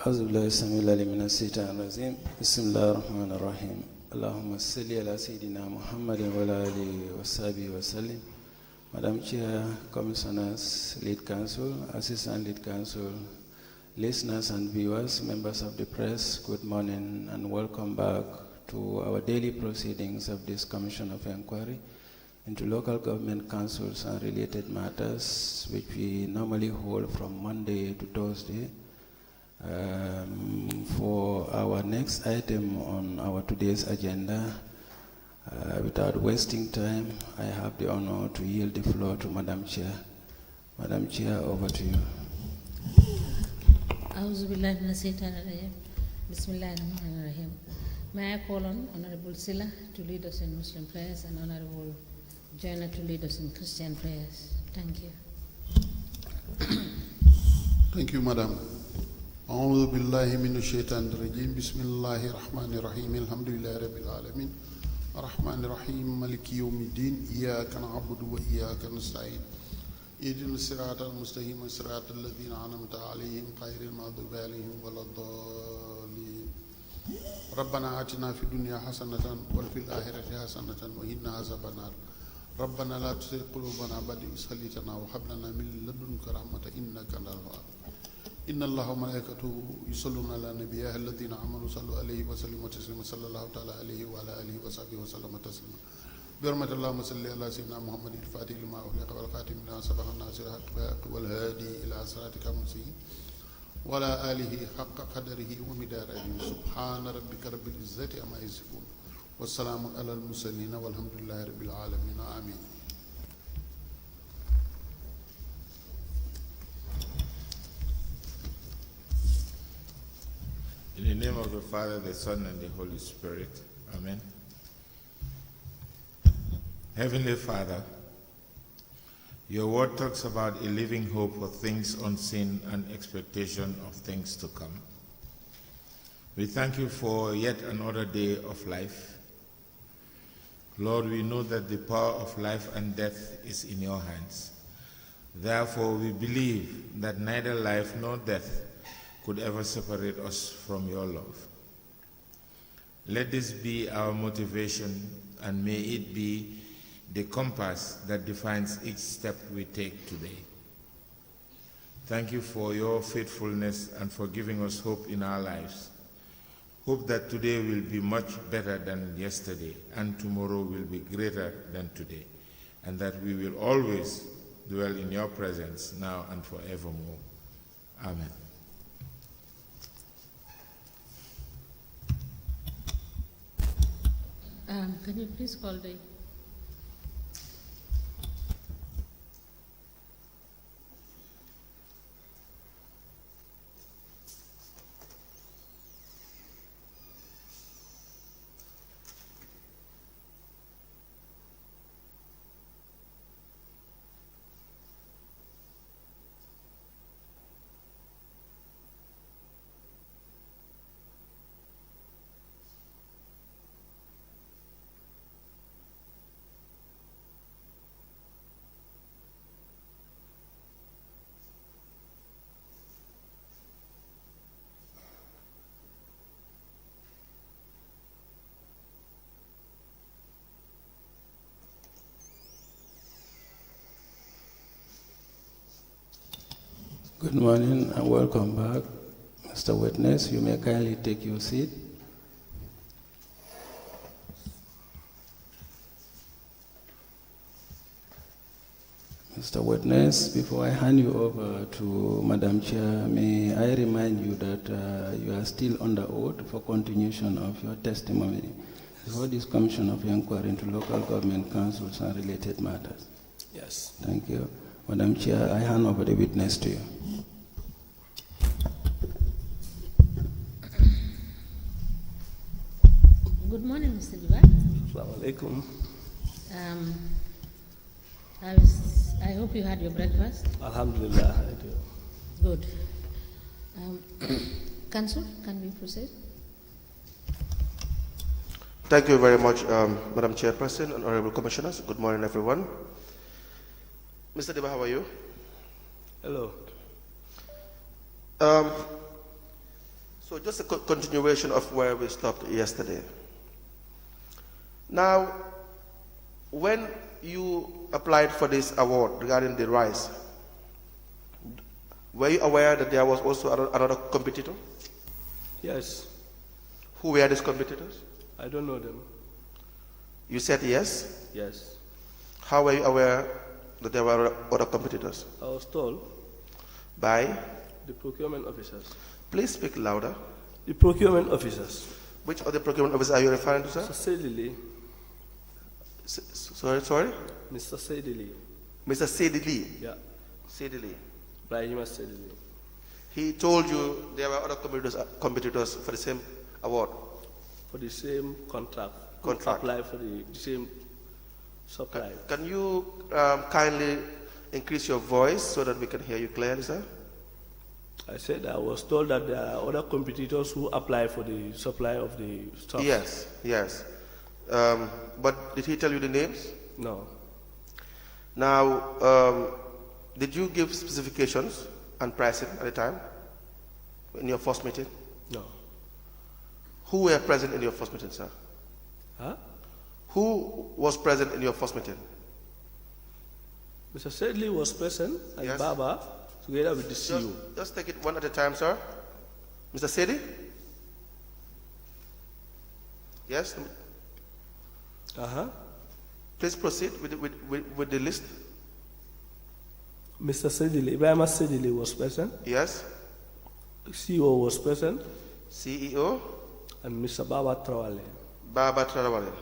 أعوذ بالله السميع العليم من الشيطان الرجيم بسم الله الرحمن الرحيم اللهم صل على سيدنا محمد وعلى آله وصحبه وسلم. Madam Chair, Commissioners, Lead Counsel, Assistant Lead Counsel, listeners and viewers, members of the press, good morning and welcome back to our daily proceedings of this Commission of Inquiry into local government councils and related matters, which we normally hold from Monday to Thursday. For our next item on our today's agenda, without wasting time, I have the honor to yield the floor to Madam Chair. Madam Chair, over to you. Bismillahirrahmanirrahim. May I call on Honorable Silla to lead us in Muslim prayers and Honorable Joyner to lead us in Christian prayers. Thank you. Thank you, Madam. أعوذ بالله من الشيطان الرجيم بسم الله الرحمن الرحيم الحمد لله رب العالمين الرحمن الرحيم مالك يوم الدين إياك نعبد وإياك نستعين اهدنا الصراط المستقيم صراط الذين أنعمت عليهم غير المغضوب عليهم ولا الضالين ربنا آتنا في الدنيا حسنة وفي الآخرة حسنة وقنا عذاب النار ربنا لا تزغ قلوبنا بعد إذ هديتنا وهب لنا من لدنك رحمة إنك أنت الوهاب إن الله وملائكته يصلون على النبي الذين آمنوا صلوا عليه وسلموا تسليما صلى الله تعالى عليه وعلى آله وصحبه وسلم تسليما برحمة اللهم صل على سيدنا محمد الفاتح لما أغلق والخاتم لما سبق الناصر الحق والهادي إلى صراطك المستقيم وعلى آله حق قدره ومقداره سبحان ربك رب العزة عما يصفون والسلام على المرسلين والحمد لله رب العالمين آمين. In the name of the Father, the Son, and the Holy Spirit. Amen. Heavenly Father, your word talks about a living hope for things unseen and expectation of things to come. We thank you for yet another day of life. Lord, we know that the power of life and death is in your hands. Therefore, we believe that neither life nor death could ever separate us from your love. Let this be our motivation, and may it be the compass that defines each step we take today. Thank you for your faithfulness and for giving us hope in our lives. Hope that today will be much better than yesterday, and tomorrow will be greater than today, and that we will always dwell in your presence now and forevermore. Amen. Can you please call the Good morning and welcome back. Mr. Witness, you may kindly take your seat. Mr. Witness, before I hand you over to Madam Chair, may I remind you that you are still under oath for continuation of your testimony before this Commission of Inquiry into local government councils and related matters. Yes. Thank you. Madam Chair, I hand over the witness to you. Good morning, Mr. Diba. Assalamu alaikum. I hope you had your breakfast. Alhamdulillah, I do. Good. Council, can we proceed? Thank you very much, Madam Chairperson and Honorable Commissioners. Good morning, everyone. Mr. Diba, how are you? Hello. So just a continuation of where we stopped yesterday. Now, when you applied for this award regarding the rice, were you aware that there was also another competitor? Yes. Who were these competitors? I don't know them. You said yes. Yes. How were you aware that there were other competitors? I was told By? the procurement officers. Please speak louder. The procurement officers. Which other procurement officer are you referring to, sir? Mr. Sedili. Sorry? Mr. Sedili. Mr. Sedili. Yeah. Sedili. Brahima Sedili. He told you there were other competitors for the same award. For the same contract. Contract. Apply for the same supply. Can you kindly increase your voice so that we can hear you clearly, sir? I said I was told that there are other competitors who apply for the supply of the stuff. Yes, yes. But did he tell you the names? No. Now, did you give specifications and pricing at the time in your first meeting? No. Who were present in your first meeting, sir? Huh? Who was present in your first meeting? Mr. Sedley was present and Yes. Baba together with the CEO. Just take it one at a time, sir. Mr. Sedi? Yes? Uh-huh. Please proceed with the list. Mr. Sedili, Ibrahim Sedili was present, Yes? CEO was present, CEO? and Mr. Baba Trawale. Baba Traore.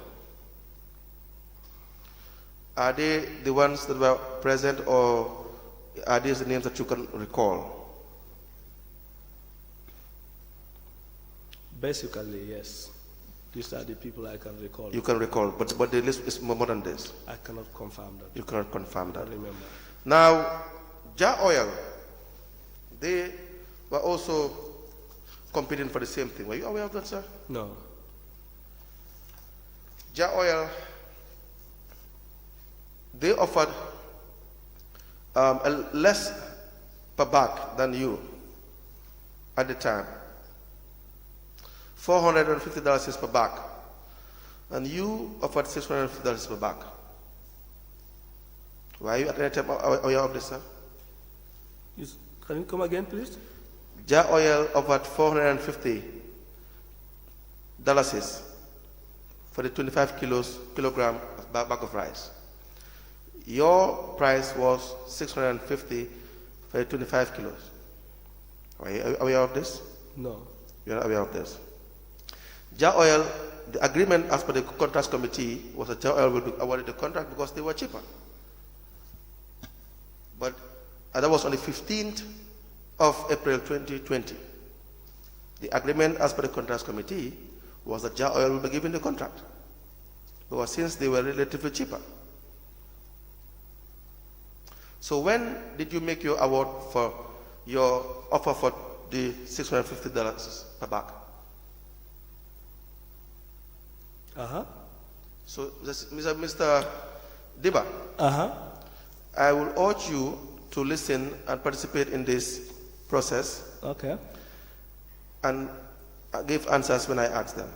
Are they the ones that were present, or are these the names that you can recall? Basically, yes. These are the people I can recall. You can recall, but the list is more than this. I cannot confirm that. You cannot confirm I that. remember. Now, Jar Oil, they were also competing for the same thing. Were you aware of that, sir? No. Jar Oil, they offered a less per bag than you at the time. $450 per bag. And you offered $650 per bag. Were you at any time aware of this, sir? Can you come again, please? Jar Oil offered $450 for the 25 kilogram bag of rice. Your price was $650 for the 25 kilos. Are you aware of this? No. You are aware of this. Jar Oil, the agreement as per the contracts committee was that Jar Oil will be awarded the contract because they were cheaper. But that was on the 15th of April 2020. The agreement as per the contracts committee was that Jar Oil will be given the contract, because since they were relatively cheaper. So when did you make your award for your offer for the $650 per bag? Uh-huh. So, Mr. Diba, Uh-huh. I will urge you to listen and participate in this process Okay. and give answers when I ask them.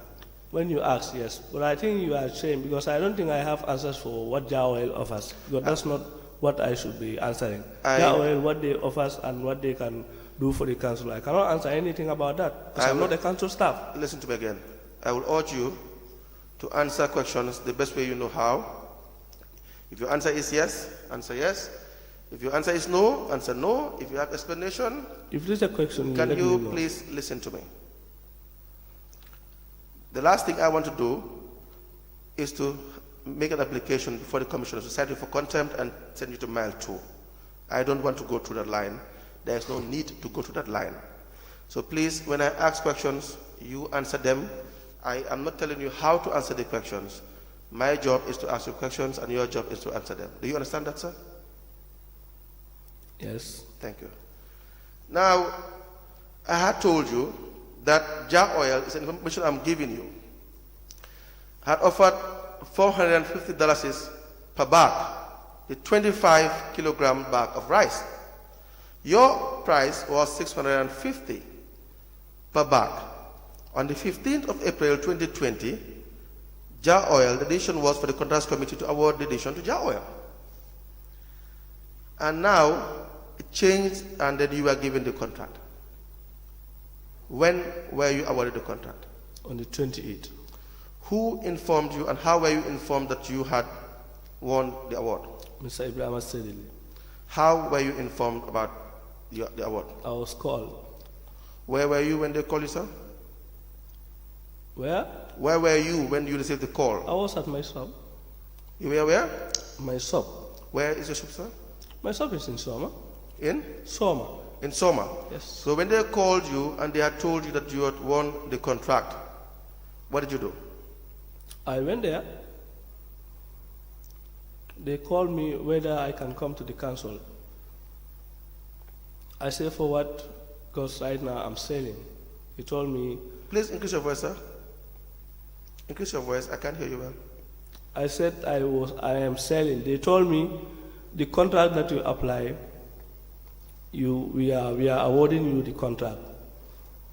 When you ask, yes. But I think you are ashamed because I don't think I have answers for what Jar Oil offers. Because that's not what I should be answering. Jar Oil, what they offers and what they can do for the council. I cannot answer anything about that because I'm not a council staff. Listen to me again. I will urge you to answer questions the best way you know how. If your answer is yes, answer yes. If your answer is no, answer no. If you have explanation, If there's a question, can let me you know. please listen to me? The last thing I want to do is to make an application before the Commissioner to cite you for contempt and send you to mile 2. I don't want to go through that line. There is no need to go through that line. So please, when I ask questions, you answer them. I am not telling you how to answer the questions. My job is to ask you questions and your job is to answer them. Do you understand that, sir? Yes. Thank you. Now, I had told you that Jar Oil is information I'm giving you. Had offered $450 per bag, the 25 kilogram bag of rice. Your price was $650 per bag. On the 15th of April 2020, Jar Oil, the decision was for the contracts committee to award the decision to Jar Oil. And now it changed and then you were given the contract. When were you awarded the contract? On the 28th. Who informed you and how were you informed that you had won the award? Mr. Ibrahim Sedili. How were you informed about the award? I was called. Where were you when they called you, sir? Where? Where were you when you received the call? I was at my shop. You were where? My shop. Where is your shop, sir? My shop is in Soma. In? Soma. In Soma? Yes. So when they called you and they had told you that you had won the contract, what did you do? I went there. They called me whether I can come to the council. I said, for what? Because right now I'm selling. He told me. Please increase your voice, sir. Increase your voice. I can't hear you well. I said I am selling. They told me the contract that you apply, we are awarding you the contract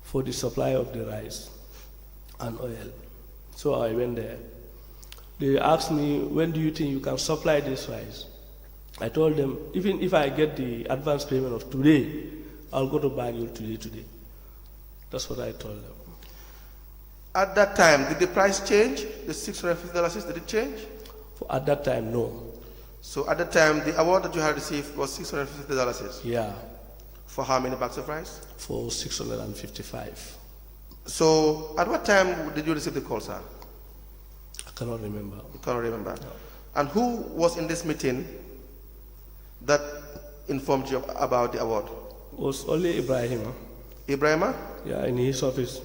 for the supply of the rice and oil. So I went there. They asked me, when do you think you can supply this rice? I told them, even if I get the advance payment of today, I'll go to Banjul today. That's what I told them. At that time, did the price change? The $650, did it change? At that time, no. So at that time, the award that you had received was $650? Yeah. For how many bags of rice? For 655. So at what time did you receive the call, sir? I cannot remember. You cannot remember. No. And who was in this meeting that informed you about the award? It was only Ibrahim. Ibrahima? Yeah, in his office.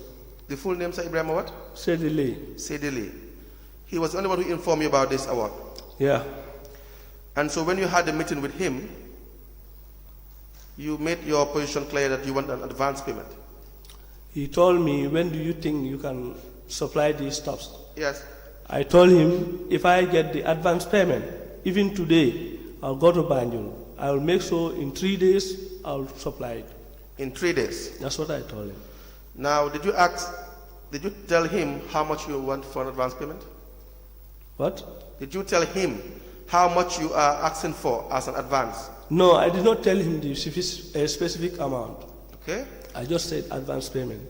The full name, sir, Ibrahima what? Sedili. Sedili. He was the only one who informed you about this award. Yeah. And so when you had a meeting with him, you made your position clear that you want an advance payment. He told me, when do you think you can supply these stuffs? Yes. I told him, if I get the advance payment, even today, I'll go to Banjul. I'll make sure in 3 days, I'll supply it. In 3 days? That's what I told him. Now, did you tell him how much you want for an advance payment? What? Did you tell him how much you are asking for as an advance? No, I did not tell him the specific amount. Okay. I just said advance payment.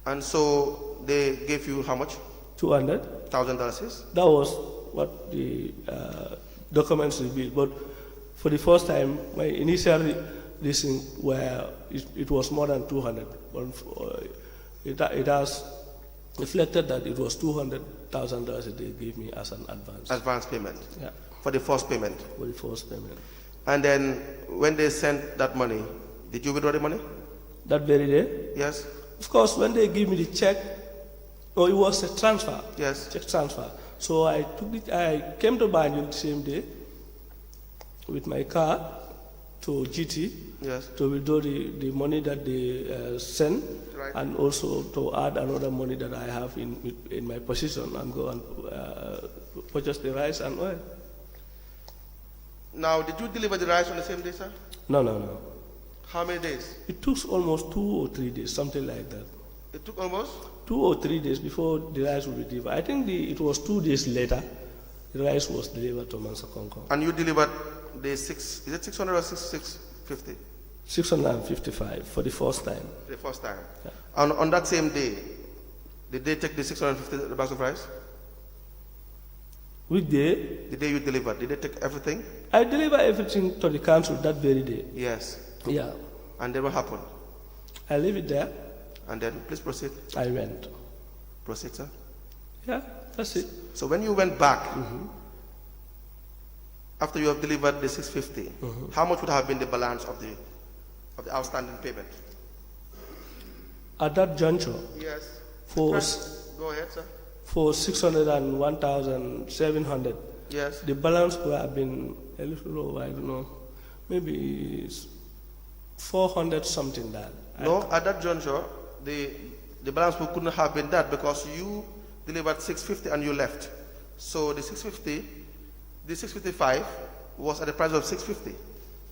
And so they gave you how much? $200. $1,000. That was what the documents revealed. But for the first time, my initial listing where it was more than 200. It has reflected that it was $200,000 that they gave me as an advance. Advance payment? Yeah. For the first payment? For the first payment. And then when they sent that money, did you withdraw the money? That very day? Yes. Of course, when they give me the check, it was a transfer. Yes. Check transfer. So I came to Banjul the same day with my car to GT. Yes. To withdraw the money that they send, right. And also to add another money that I have in my possession and go and purchase the rice and oil. Now, did you deliver the rice on the same day, sir? No. How many days? It took almost 2 or 3 days, something like that. It took almost? 2 or 3 days before the rice would be delivered. I think it was 2 days later, the rice was delivered to Mansakonko. And you delivered the 600 or 650? 655 for the first time. The first time. Yeah. And on that same day, did they take the 650 bags of rice? Which day? The day you delivered, did they take everything? I delivered everything to the council that very day. Yes. Yeah. And then what happened? I leave it there. And then, please proceed. I went. Proceed, sir. Yeah, that's it. So when you went back, after you have delivered the 650, how much would have been the balance of the outstanding payment? At that juncture, Yes. for Go ahead, sir. for 601,700, Yes. the balance would have been a little low. I don't know, maybe 400 something that. No, at that juncture, the balance couldn't have been that because you delivered 650 and you left. So the 655 was at the price of 650.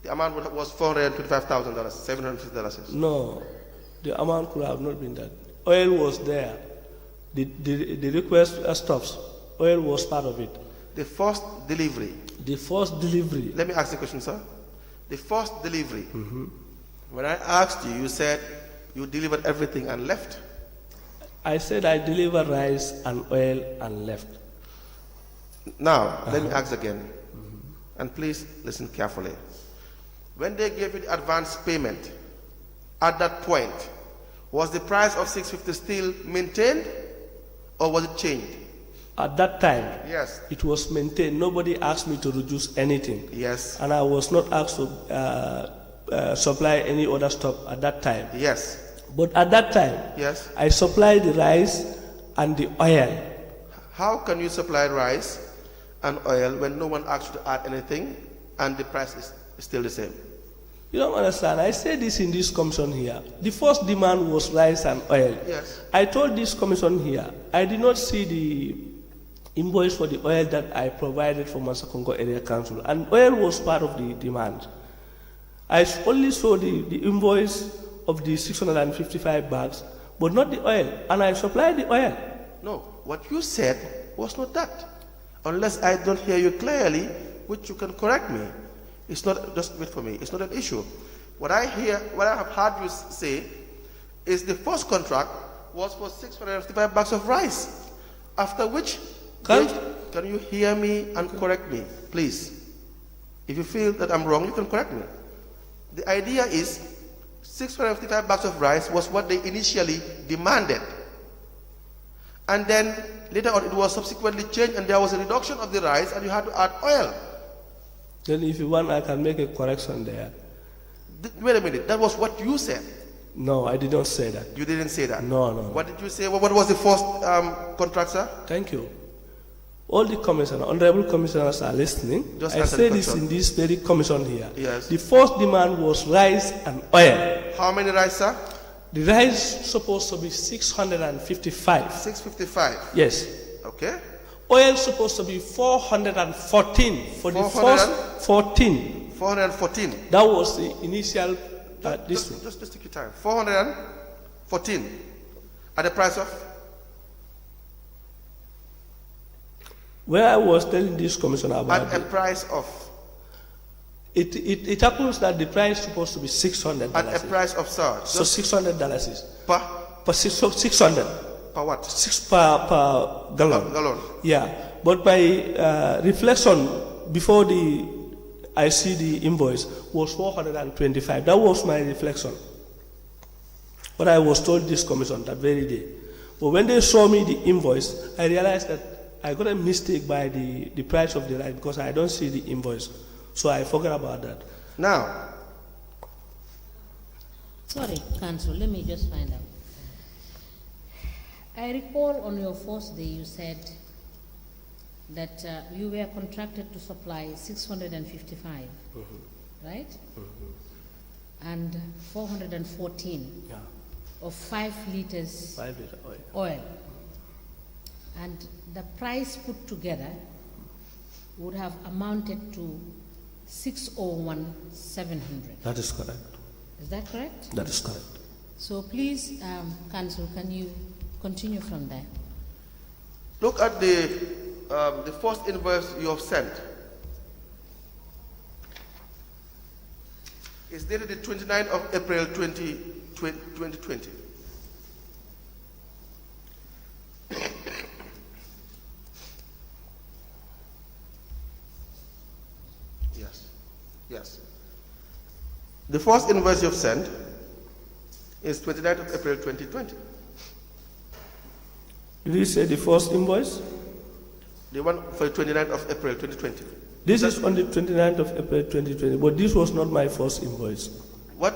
The amount was $425,000, $750. No, The amount could have not been that. Oil was there. The request stops. Oil was part of it. The first delivery. The first delivery. Let me ask you a question, sir. The first delivery. When I asked you, you said you delivered everything and left. I said I delivered rice and oil and left. Now, let me ask again. And please listen carefully. When they gave you the advance payment, at that point, was the price of 650 still maintained or was it changed? At that time, Yes. it was maintained. Nobody asked me to reduce anything. Yes. And I was not asked to supply any other stock at that time. Yes. But at that time, Yes. I supplied the rice and the oil. How can you supply rice and oil when no one asked you to add anything and the price is still the same? You don't understand. I said this in this commission here. The first demand was rice and oil. Yes. I told this commission here, I did not see the invoice for the oil that I provided for Masakongo Area Council, and oil was part of the demand. I only saw the invoice of the 655 bags, but not the oil, and I supplied the oil. No, what you said was not that. Unless I don't hear you clearly, which you can correct me. It's not, just wait for me, it's not an issue. What I have heard you say is the first contract was for 655 bags of rice. After which, can you hear me and correct me, please? If you feel that I'm wrong, you can correct me. The idea is 655 bags of rice was what they initially demanded. And then later on it was subsequently changed and there was a reduction of the rice and you had to add oil. Then if you want, I can make a correction there. Wait a minute, that was what you said. No, I did not say that. You didn't say that? No. What did you say? What was the first contract, sir? Thank you. All the commissioners, honorable commissioners are listening. Just I answer the said this question. in this very commission here. Yes. The first demand was rice and oil. How many rice, sir? The rice supposed to be 655. 655. Yes. Okay. Oil supposed to be 414 for the first 14. 414. That was the initial district. Just take your time. 414 at the price of? Where I was telling this commissioner about At a price of? it happens that the price is supposed to be $600. At a price of, sir? So $600 Per 600 what? per gallon. Gallon. Yeah, but my reflection before I see the invoice was 425. That was my reflection. But I was told this commission that very day. But when they saw me the invoice, I realized that I got a mistake by the price of the rice because I don't see the invoice. So I forgot about that. Now. Sorry, Council, let me just find out. I recall on your first day you said that you were contracted to supply 655, right? And 414 of 5 liters 5 liter oil. And the price put together would have amounted to 601,700. That is correct. Is that correct? That is correct. So please, Council, can you continue from there? Look at the first invoice you have sent. It's dated the 29th of April 2020. Yes. The first invoice you have sent is 29th of April 2020. Did you say the first invoice? The one for the 29th of April 2020. This is on the 29th of April 2020, but this was not my first invoice. What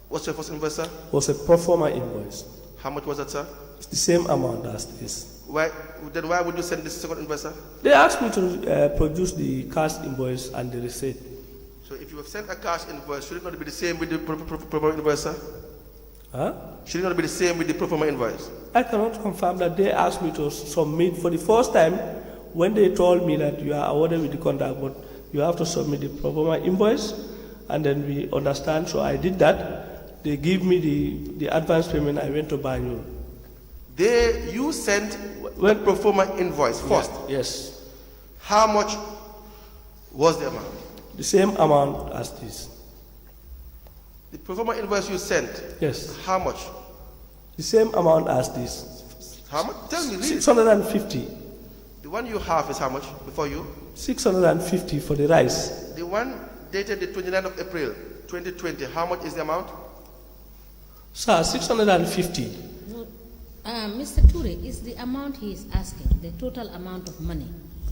was your first invoice, sir? It was a pro forma invoice. How much was that, sir? It's the same amount as this. Why would you send this second invoice, sir? They asked me to produce the cash invoice and the receipt. So if you have sent a cash invoice, should it not be the same with the pro forma invoice, sir? Huh? Should it not be the same with the pro forma invoice? I cannot confirm that. They asked me to submit for the first time when they told me that you are awarded with the contract, but you have to submit the pro forma invoice, and then we understand. So I did that. they give me the advance payment, I went to Banjul. You sent the pro forma invoice first. Yes. How much was the amount? The same amount as this. The pro forma invoice you sent? Yes. How much? The same amount as this. How much? Tell me, really. 650. The one you have is how much before you? 650 for the rice. The one dated the 29th of April, 2020, how much is the amount? Sir, 650. No, Mr. Ture, is the amount he is asking, the total amount of money?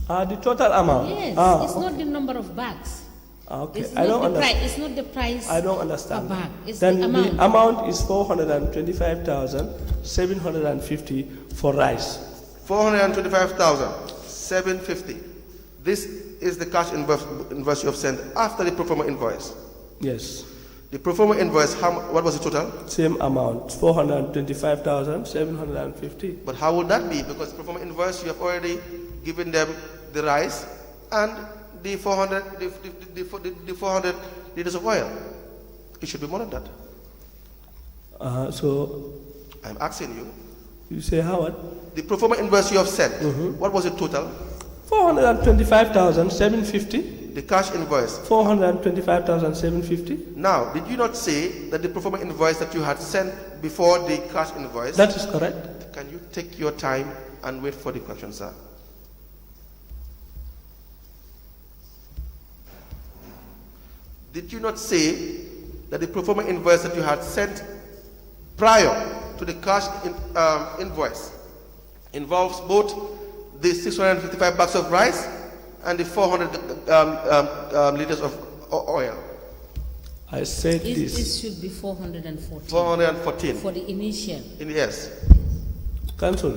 The total amount? Yes, it's not the number of bags. Okay, It's I not don't the price. understand. It's not the price. I don't understand. Per bag. It's Then the amount. the amount is 425,750 for rice. 425,750. This is the cash invoice you have sent after the pro forma invoice. Yes. The pro forma invoice, what was the total? Same amount, 425,750. But how would that be? Because the pro forma invoice, you have already given them the rice and the 400 liters of oil. It should be more than that. So, I'm asking you. you say Howard? The pro forma invoice you have sent, what was the total? 425,750. The cash invoice. 425,750. Now, did you not say that the pro forma invoice that you had sent before the cash invoice? That is correct. Can you take your time and wait for the question, sir? Did you not say that the pro forma invoice that you had sent prior to the cash invoice involves both the 655 bags of rice and the 400 liters of oil? I said It this. should be 414. 414. For the initial. Yes. Council,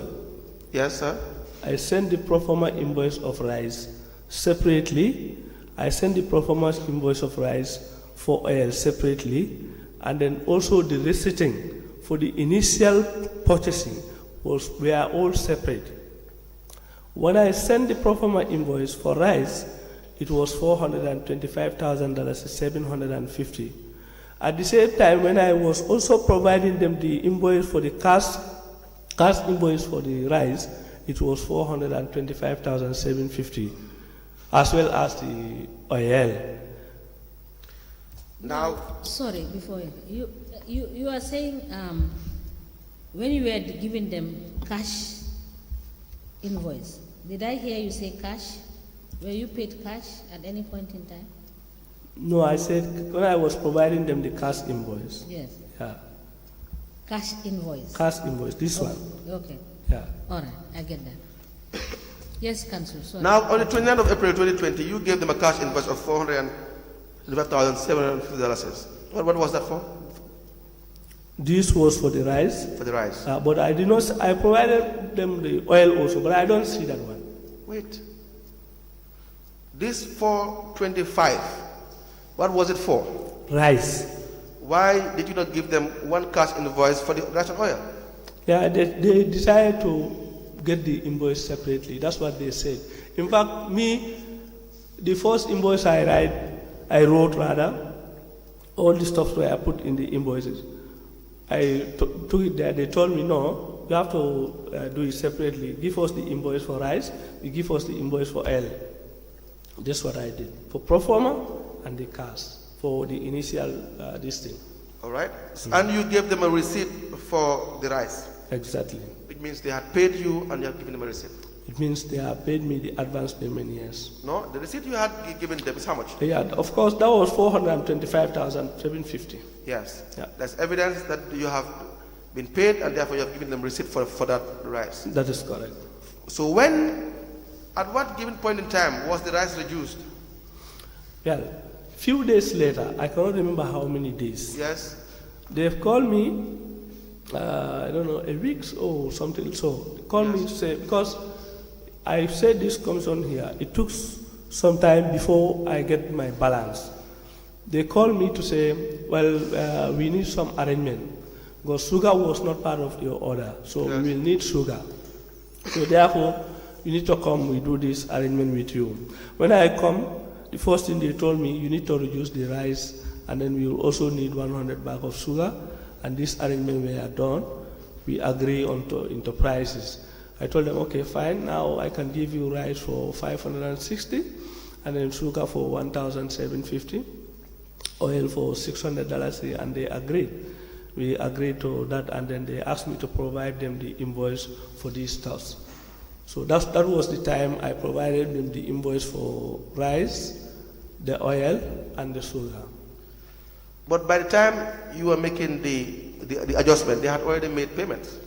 Yes, sir. I sent the pro forma invoice of rice separately. I sent the pro forma invoice of rice for oil separately. And then also the receipting for the initial purchasing were all separate. When I sent the pro forma invoice for rice, it was $425,750. At the same time, when I was also providing them the invoice for the cash invoice for the rice, it was $425,750, as well as the oil. Now, Sorry, before you are saying when you were giving them cash invoice, did I hear you say cash? Were you paid cash at any point in time? No, I said when I was providing them the cash invoice. Yes. Yeah, Cash invoice. cash invoice, this one. Okay. Yeah. All right, I get that. Yes, Council. Sorry. now, on the 29th of April 2020, you gave them a cash invoice of $425,750. What was that for? This was for the rice. For the rice. But I did not. I provided them the oil also, but I don't see that one. Wait. This 425, what was it for? Rice. Why did you not give them one cash invoice for the rice and oil? Yeah, they decided to get the invoice separately. That's what they said. In fact, the first invoice I wrote all the stuff where I put in the invoices. I took it there. They told me, no, you have to do it separately. Give us the invoice for rice. You give us the invoice for oil. That's what I did for pro forma and the cash for the initial this thing. All right. And you gave them a receipt for the rice. Exactly. It means they had paid you and you had given them a receipt. It means they have paid me the advance payment, yes. No, the receipt you had given them is how much? Yeah, of course, that was 425,750. Yes. Yeah. That's evidence that you have been paid and therefore you have given them receipt for that rice. That is correct. So at what given point in time was the rice reduced? Well, few days later, I cannot remember how many days. Yes. They've called me, I don't know, a week or something. So they called me to say, because I said this commission here, it took some time before I get my balance. They called me to say, well, we need some arrangement because sugar was not part of your order, so we will need sugar. So therefore, you need to come, we do this arrangement with you. When I come, the first thing they told me, you need to reduce the rice and then we will also need 100 bag of sugar, and this arrangement we are done. We agree into prices. I told them, okay, fine, now I can give you rice for 560, and then sugar for 1,750, oil for $600, and they agreed. We agreed to that, and then they asked me to provide them the invoice for these stuffs. So that was the time I provided them the invoice for rice, the oil, and the sugar. But by the time you were making the adjustment, they had already made payments.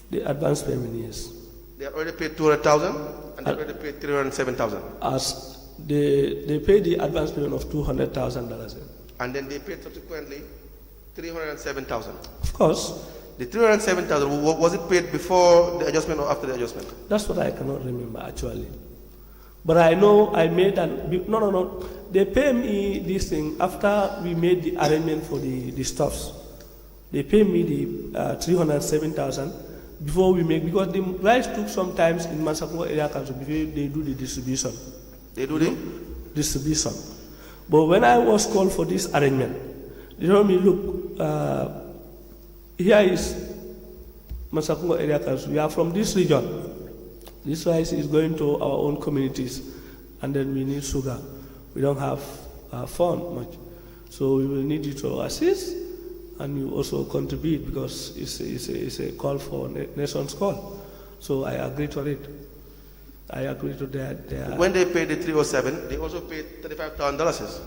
The advance payment, yes. They had already paid 200,000, and they already paid 307,000. As they paid the advance payment of $200,000. And then they paid subsequently 307,000. Of course. The 307,000, was it paid before the adjustment or after the adjustment? That's what I cannot remember actually. But I know I made no. They pay me this thing after we made the arrangement for the stuffs. They pay me the 307,000 before we make, because the rice took some times in Massaconga area council before they do the distribution. They do the distribution. But when I was called for this arrangement, they told me, look, here is Massaconga area council. We are from this region. This rice is going to our own communities, and then we need sugar. We don't have fund much. So we will need you to assist, and you also contribute, because it's a call for nation's call. So I agree to it. I agree to that. When they paid the 307, they also paid $35,000.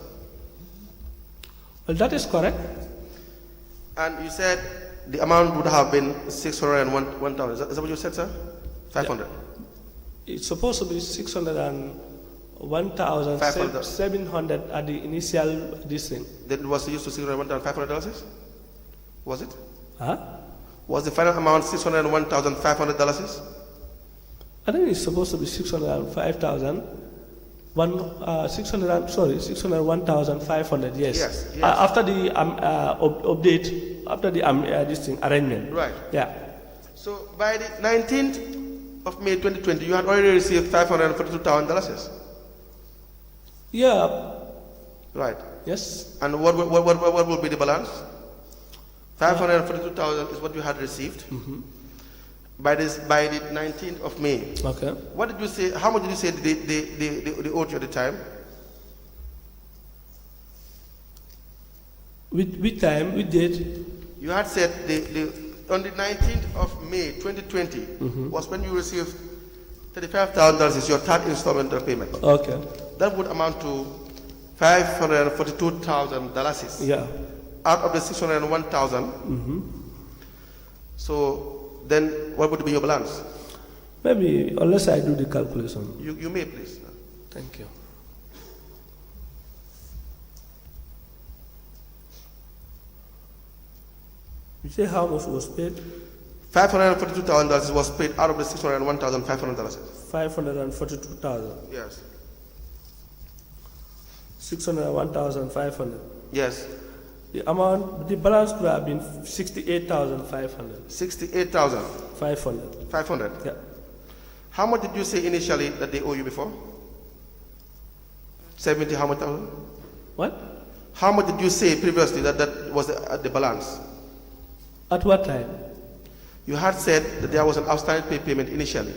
Well, that is correct. And you said the amount would have been 601,000. Is that what you said, sir? 500. Yeah. It's supposed to be 601,700 at the initial this thing. Then it was used to $601,500. Was it? Huh? Was the final amount $601,500? I think it's supposed to be 605,000. 601,500. Yes. Yes. After the update, after the this thing arrangement. Right. Yeah. So by the 19th of May 2020, you had already received $542,000. Yeah. Right. Yes. And what will be the balance? 542,000 is what you had received. Mm-hmm. By the 19th of May. Okay. What did you say? How much did you say they owed you at the time? Which time? Which date? You had said on the 19th of May 2020 was when you received $35,000 is your third installment of payment. Okay. That would amount to $542,000. Yeah. Out of the 601,000. So then what would be your balance? Maybe, unless I do the calculation. You may, please. Thank you. You say how much was paid? $542,000 was paid out of the $601,500. 542,000. Yes. 601,500. Yes. The amount, the balance could have been 68,500. 68,000. 500. 500. Yeah. How much did you say initially that they owe you before? 70 how much thousand? What? How much did you say previously that was the balance? At what time? You had said that there was an outstanding payment initially.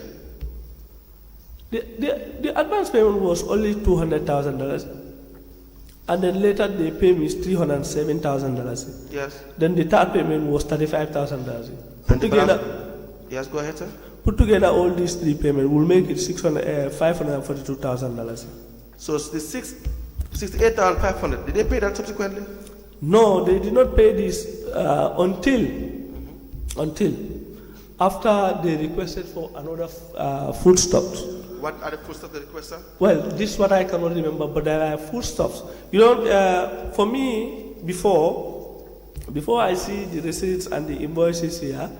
The advance payment was only $200,000, and then later they pay me $307,000. Yes. Then the third payment was $35,000. Put together. Yes, go ahead, sir. Put together all these three payments will make it $542,000. So the 68,500. Did they pay that subsequently? No, they did not pay this until after they requested for another foodstuffs. What are the foodstuffs they request, sir? Well, this is what I cannot remember, but there are foodstuffs. You know, for me, before I see the receipts and the invoices here,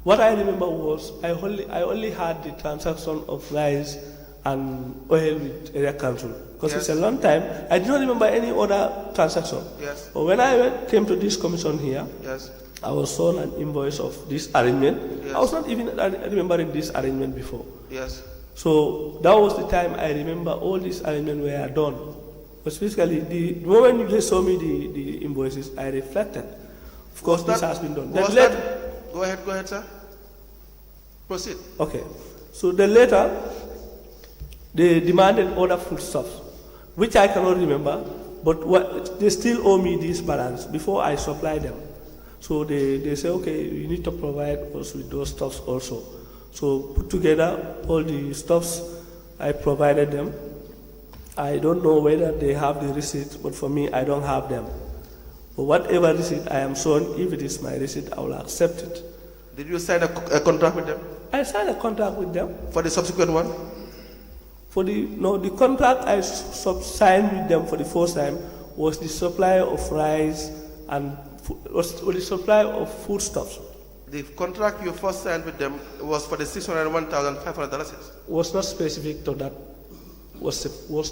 what I remember was I only had the transaction of rice and oil with area council, because it's a long time. I do not remember any other transaction. Yes. But when I came to this commission here, yes, I was shown an invoice of this arrangement. Yes. I was not even remembering this arrangement before. Yes. So that was the time I remember all these arrangements were done. But specifically, the moment they saw me the invoices, I reflected. Of course, this has been done. Go ahead, sir. Proceed. Okay. So then later, they demanded other foodstuffs, which I cannot remember, but they still owe me this balance before I supply them. So they say, okay, you need to provide us with those stuffs also. So put together all the stuffs, I provided them. I don't know whether they have the receipts, but for me, I don't have them. But whatever receipt I am shown, if it is my receipt, I will accept it. Did you sign a contract with them? I signed a contract with them. For the subsequent one? The contract I signed with them for the first time was the supply of rice and the supply of foodstuffs. The contract you first signed with them was for the $601,500. Was not specific to that. Was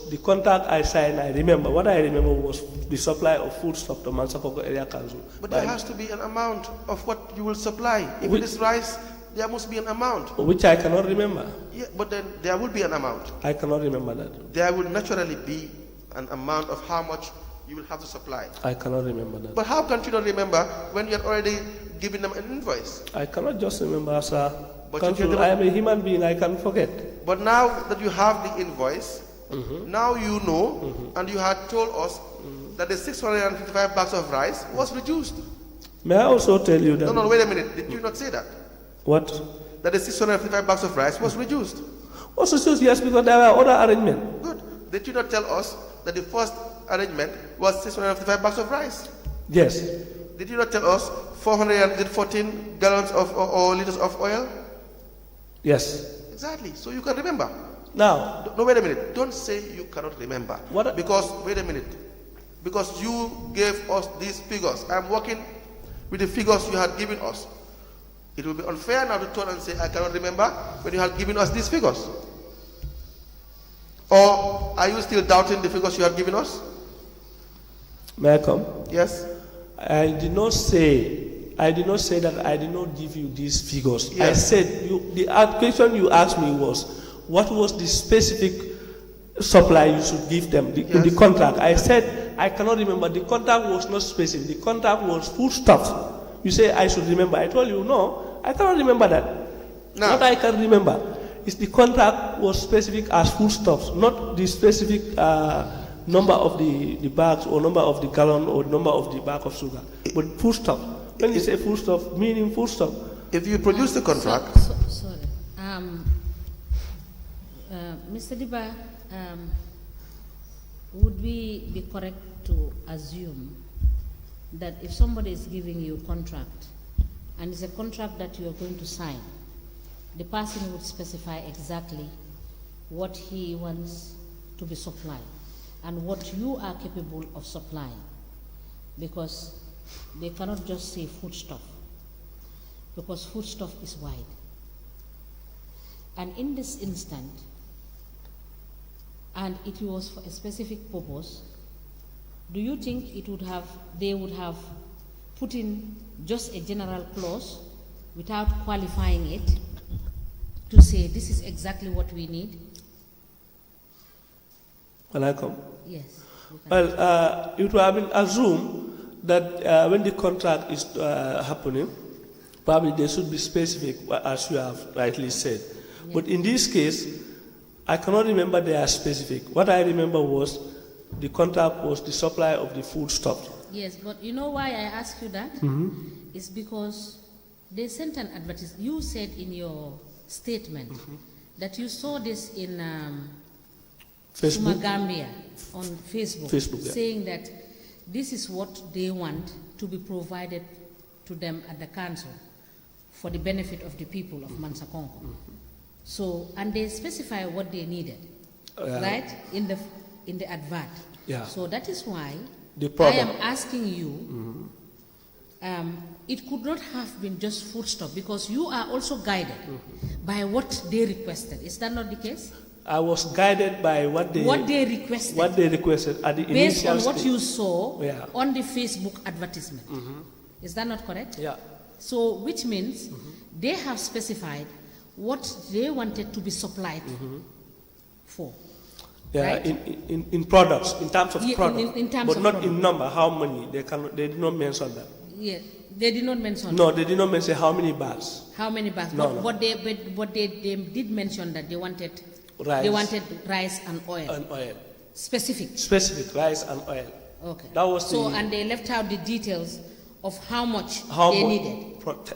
the contract I signed, I remember. What I remember was the supply of foodstuff to Mansakoko Area Council. But there has to be an amount of what you will supply. If it is rice, there must be an amount. Which I cannot remember. Yeah, but then there will be an amount. I cannot remember that. There will naturally be an amount of how much you will have to supply. I cannot remember that. But how can you not remember when you had already given them an invoice? I cannot just remember, sir. But I am a human being, I can forget. But now that you have the invoice, now you know, and you had told us that the 655 bags of rice was reduced. May I also tell you that? No, wait a minute. Did you not say that? What? That the 655 bags of rice was reduced. Was reduced, yes, because there were other arrangements. Good. Did you not tell us that the first arrangement was 655 bags of rice? Yes. Did you not tell us 414 gallons or liters of oil? Yes. Exactly. So you can remember. Now. No, wait a minute. Don't say you cannot remember. What? Because, wait a minute. Because you gave us these figures. I'm working with the figures you had given us. It will be unfair now to turn and say, I cannot remember when you had given us these figures. Or are you still doubting the figures you have given us? May I come? Yes. I did not say that I did not give you these figures. Yes. I said the question you asked me was, what was the specific supply you should give them in the contract? I said I cannot remember. The contract was not specific. The contract was foodstuffs. You say I should remember. I told you no, I cannot remember that. No. What I can remember is the contract was specific as foodstuffs, not the specific number of the bags or number of the gallon or number of the bag of sugar, but foodstuff. When you say foodstuff, meaning foodstuff. If you produce the contract. Sorry. Mr. Diba, would we be correct to assume that if somebody is giving you a contract and it's a contract that you are going to sign, the person would specify exactly what he wants to be supplied and what you are capable of supplying, because they cannot just say foodstuff, because foodstuff is wide. And in this instant, and it was for a specific purpose, do you think they would have put in just a general clause without qualifying it to say this is exactly what we need? Can I come? Yes. Well, it would have been assumed that when the contract is happening, probably they should be specific, as you have rightly said. Yeah. But in this case, I cannot remember they are specific. What I remember was the contract was the supply of the foodstuff. Yes, but you know why I ask you that? It's because they sent an advertisement. You said in your statement that you saw this in Sumagambia on Facebook saying that this is what they want to be provided to them at the council for the benefit of the people of Mansakonko. So, and they specify what they needed, right, in the advert. Yeah. So that is why I am asking you, it could not have been just foodstuff, because you are also guided by what they requested. Is that not the case? I was guided by what they requested. What they requested at the based initial on what stage. you saw on the Facebook advertisement. Is that not correct? Yeah. So, which means they have specified what they wanted to be supplied for. Yeah, right? in products, in terms of Yeah, products, in terms but of not product. in number. How many? They did not mention that. Yeah, they did not mention No, they did not mention how many bags. how many bags. No, but no. what they did mention that they wanted Rice. They wanted rice and oil. And oil. Specific rice and oil. Okay. That was so, the- and they left out the details of how much they needed.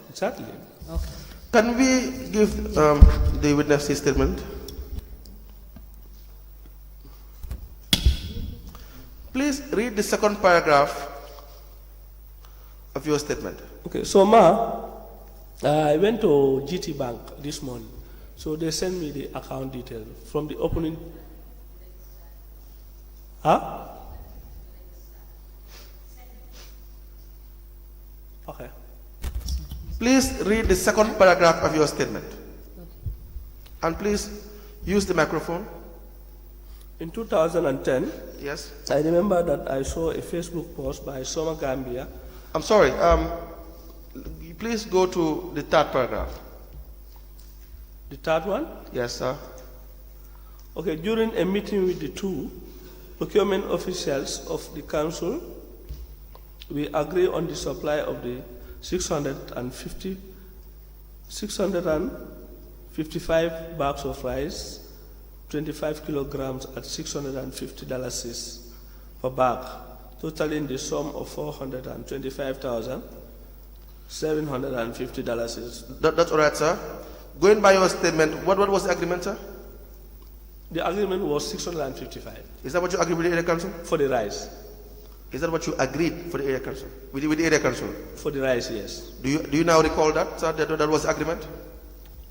Exactly. Okay. Can we give the witness his statement? Please read the second paragraph of your statement. Okay, so I went to GT Bank this morning. So they sent me the account details from the opening. Huh? Okay. Please read the second paragraph of your statement. And please use the microphone. In 2010, Yes. I remember that I saw a Facebook post by Soma Gambia. I'm sorry. Please go to the third paragraph. The third one? Yes, sir. Okay, during a meeting with the two procurement officials of the council, we agree on the supply of the 655 bags of rice, 25 kilograms at $650 per bag, totaling the sum of $425,750. That's all right, sir. Going by your statement, what was the agreement, sir? The agreement was 655 Is that what you agreed with the area council? for the rice. Is that what you agreed for the area council? With the area council? For the rice, yes. Do you now recall that, sir? That was the agreement?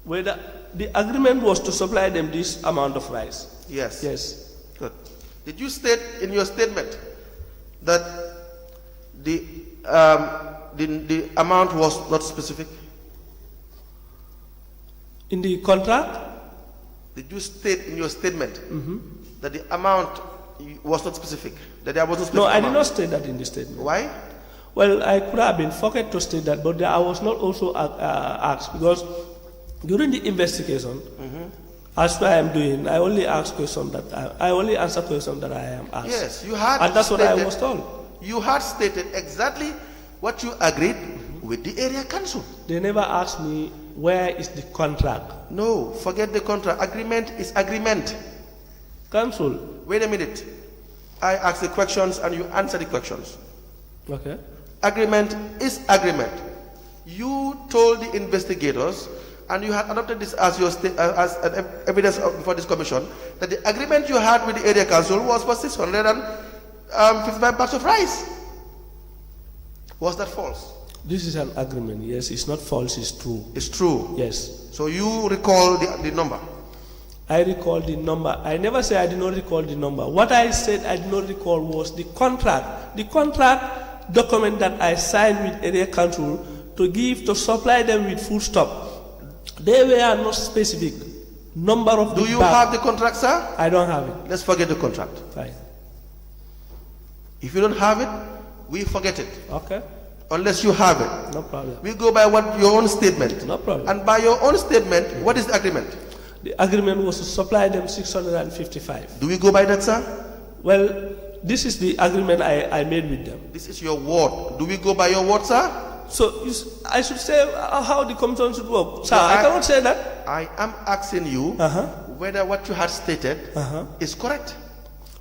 Whether the agreement was to supply them this amount of rice. Yes. Yes. Good. Did you state in your statement that the amount was not specific? In the contract, Did you state in your statement that the amount was not specific? That there was no specific no, I did amount? not state that in the statement. Why? Well, I could have been forget to state that, but I was not also asked because during the investigation, as I am doing, I only ask questions that I only answer questions that I am asked. Yes, you had and that's what I stated- was told. You had stated exactly what you agreed with the area council. They never asked me where is the contract. No, forget the contract. Agreement is agreement. Council. Wait a minute. I ask the questions and you answer the questions. Okay. Agreement is agreement. You told the investigators, and you had adopted this as your as an evidence before this commission, that the agreement you had with the area council was for 655 bags of rice. Was that false? This is an agreement. Yes, it's not false, it's true. It's true. Yes. So you recall the number. I recall the number. I never said I did not recall the number. What I said I did not recall was the contract. The contract document that I signed with area council to supply them with food stuff. They were not specific. Number of Do the you bag. have the contract, sir? I don't have it. Let's forget the contract. Fine. If you don't have it, we forget it. Okay. Unless you have it. No problem. We go by what your own statement. No problem. And by your own statement, what is the agreement? The agreement was to supply them 655. Do we go by that, sir? Well, this is the agreement I made with them. This is your word. Do we go by your word, sir? So I should say how the commission should work. Sir, I cannot say that. I am asking you whether what you had stated is correct.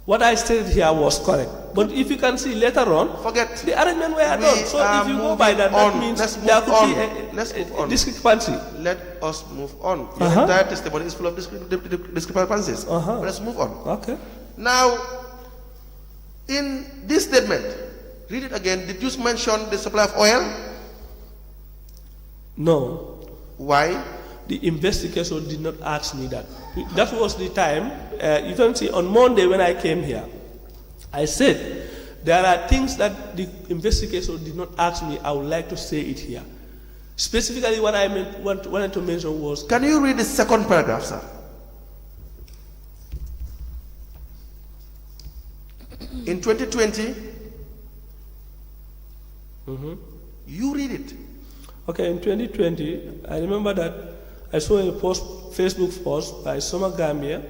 What I stated here was correct. But if you can see later on, Forget. the arrangement were done. So if you go by that, that means Let's there move could on. be Let's move a on. discrepancy. Let us move on. Your entire testimony is full of discrepancies. Let's move on. Okay. Now, in this statement, read it again. Did you mention the supply of oil? No. Why? The investigation did not ask me that. That was the time, you can see on Monday when I came here, I said, there are things that the investigation did not ask me, I would like to say it here. Specifically what I wanted to mention was... Can you read the second paragraph, sir? In 2020, you read it. Okay, in 2020, I remember that I saw a Facebook post by Soma Gambia,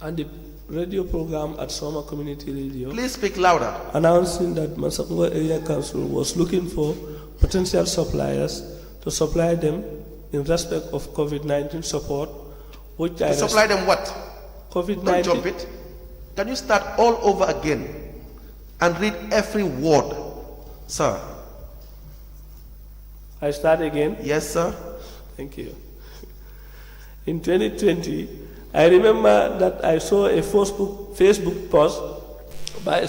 and the radio program at Soma Community Radio. Please speak louder. Announcing that Masakongo Area Council was looking for potential suppliers to supply them in respect of COVID-19 support. Which To supply them what? COVID-19. Don't jump it. Can you start all over again and read every word, sir? I start again? Yes, sir. Thank you. In 2020, I remember that I saw a Facebook post by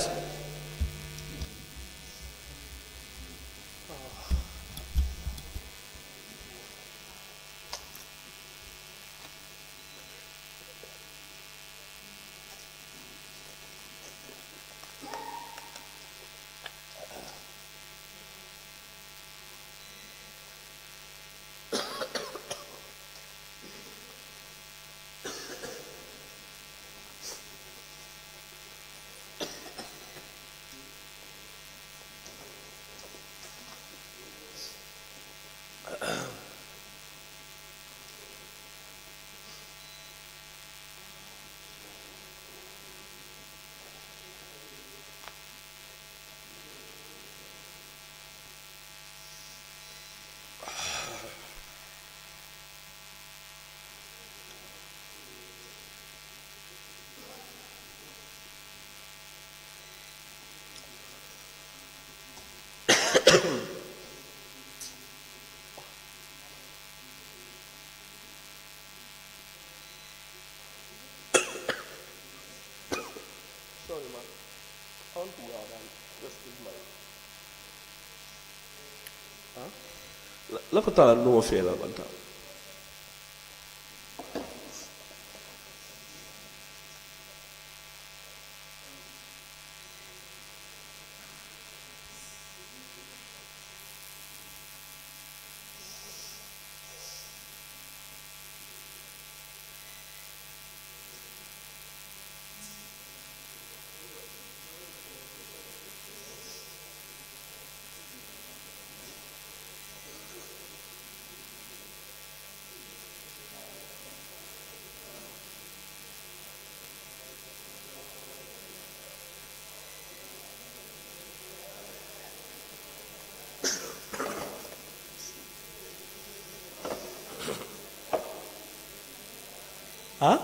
sorry, man. I want to go out and just leave my. Huh? Look at that, no fear about that. Huh?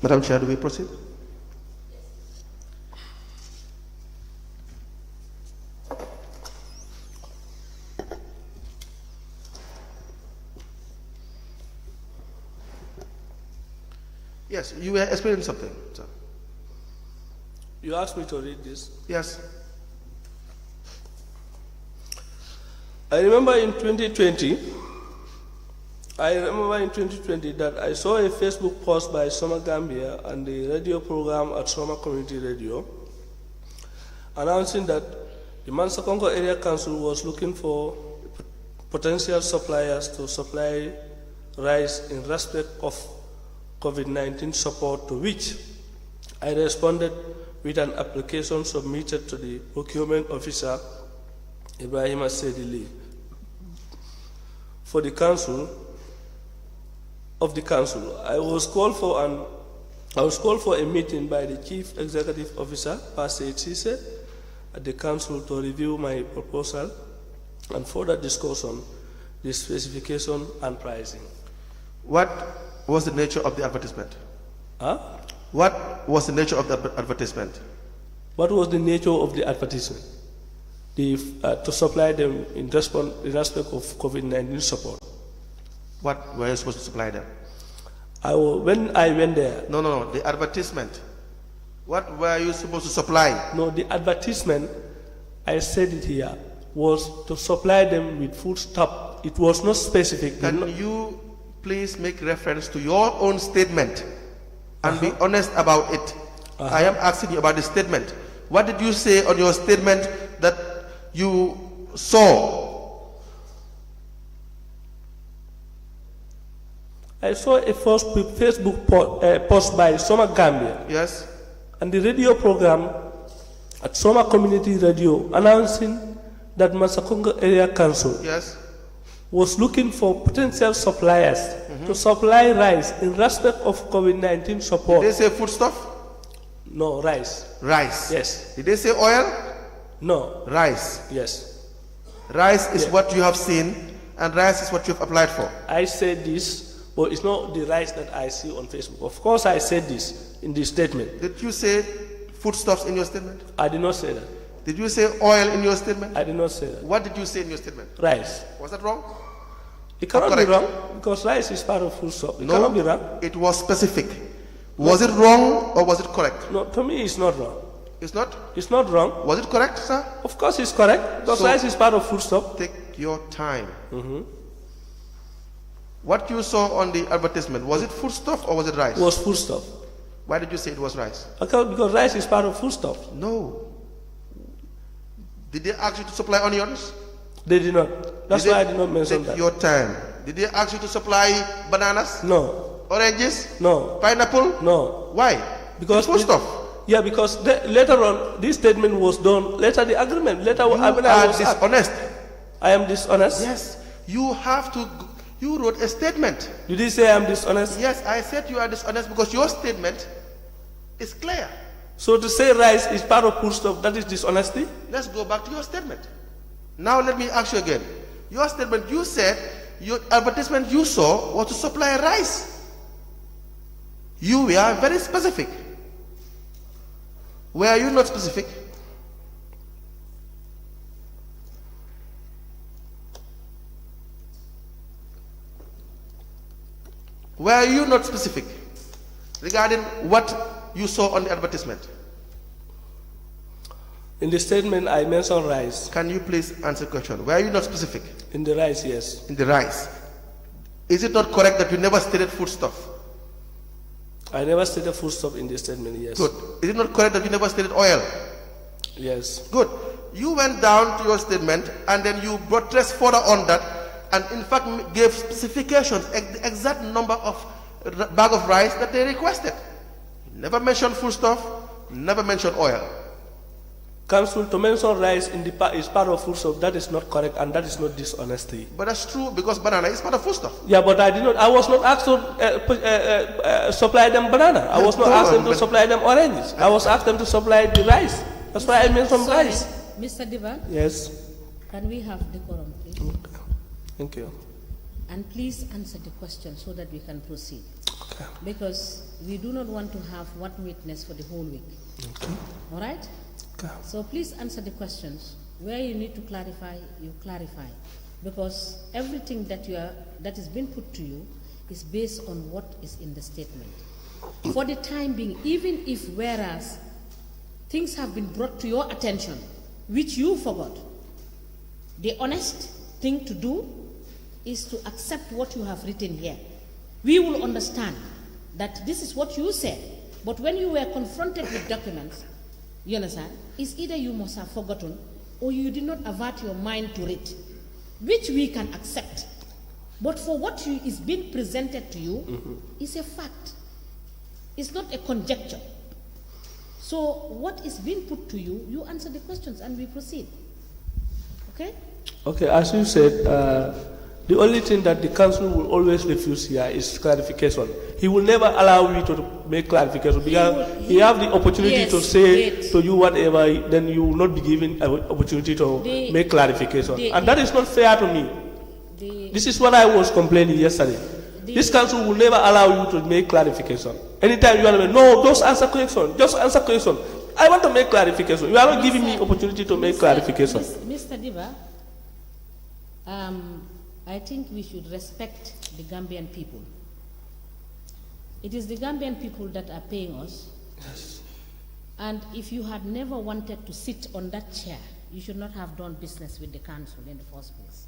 Madam Chair, do we proceed? Yes, you were explaining something, sir. You asked me to read this. Yes. I remember in 2020 that I saw a Facebook post by Soma Gambia and the radio program at Soma Community Radio announcing that the Mansakongo Area Council was looking for potential suppliers to supply rice in respect of COVID-19 support, to which I responded with an application submitted to the procurement officer Ibrahima Sedili. For the council, I was called for a meeting by the Chief Executive Officer, Pastor Chise, at the council to review my proposal and further discussion the specification and pricing. What was the nature of the advertisement? Huh? What was the nature of the advertisement? What was the nature of the advertisement? To supply them in respect of COVID-19 support. What were you supposed to supply them? When I went there. No, the advertisement. What were you supposed to supply? No, the advertisement, I said it here, was to supply them with food stuff. It was not specific. Can you please make reference to your own statement and be honest about it? I am asking you about the statement. What did you say on your statement that you saw? I saw a Facebook post by Soma Gambia. Yes. And the radio program at Soma Community Radio announcing that Masakonga Area Council was looking for potential suppliers to supply rice in respect of COVID-19 support. Did they say foodstuff? No, rice. Rice? Yes. Did they say oil? No. Rice? Yes. Rice is what you have seen, and rice is what you have applied for. I said this, but it's not the rice that I see on Facebook. Of course I said this in the statement. Did you say foodstuffs in your statement? I did not say that. Did you say oil in your statement? I did not say that. What did you say in your statement? Rice. Was that wrong? It cannot be wrong because rice is part of foodstuff. It cannot be wrong. It was specific. Was it wrong or was it correct? No, to me it's not wrong. It's not? It's not wrong. Was it correct, sir? Of course it's correct because rice is part of foodstuff. Take your time. What you saw on the advertisement, was it foodstuff or was it rice? It was foodstuff. Why did you say it was rice? Because rice is part of foodstuff. No. Did they ask you to supply onions? They did not. That's why I did not mention that. Take your time. Did they ask you to supply bananas? No. Oranges? No. Pineapple? No. Why? Because foodstuff. Yeah, because later on, this statement was done. Later, the agreement. Later, you are dishonest. I am dishonest. Yes. You have to. You wrote a statement. Did you say I am dishonest? Yes, I said you are dishonest because your statement is clear. So to say rice is part of foodstuff, that is dishonesty? Let's go back to your statement. Now let me ask you again. Your statement, you said your advertisement you saw was to supply rice. You were very specific. Were you not specific? Were you not specific regarding what you saw on the advertisement? In the statement, I mentioned rice. Can you please answer the question? Were you not specific? In the rice, yes. In the rice. Is it not correct that you never stated foodstuff? I never stated foodstuff in the statement, yes. Good. Is it not correct that you never stated oil? Yes. Good. You went down to your statement and then you buttressed further on that and in fact gave specifications, the exact number of bag of rice that they requested. Never mentioned foodstuff, never mentioned oil. Council, to mention rice is part of foodstuff, that is not correct and that is not dishonesty. But that's true because banana is part of foodstuff. Yeah, but I was not asked to supply them banana. I was not asked them to supply them oranges. I was asked them to supply the rice. That's why I mentioned rice. Mr. Diva? Yes. Can we have decorum, please? Okay. Thank you. And please answer the question so that we can proceed. Okay. Because we do not want to have one witness for the whole week. Okay. All right? Okay. So please answer the questions. Where you need to clarify, you clarify. Because everything that is being put to you is based on what is in the statement. For the time being, even if whereas things have been brought to your attention, which you forgot, the honest thing to do is to accept what you have written here. We will understand that this is what you said, but when you were confronted with documents, you understand, it's either you must have forgotten or you did not avert your mind to it, which we can accept. But for what is being presented to you is a fact. It's not a conjecture. So what is being put to you, you answer the questions and we proceed. Okay? Okay, as you said, the only thing that the council will always refuse here is clarification. He will never allow you to make clarification because he have the opportunity to say to you whatever, then you will not be given an opportunity to make clarification. And that is not fair to me. This is what I was complaining yesterday. This council will never allow you to make clarification. Anytime you want to no, just answer question. Just answer question. I want to make clarification. You are not giving me opportunity to make clarification. Mr. Diba, I think we should respect the Gambian people. It is the Gambian people that are paying us. Yes. And if you had never wanted to sit on that chair, you should not have done business with the council in the first place.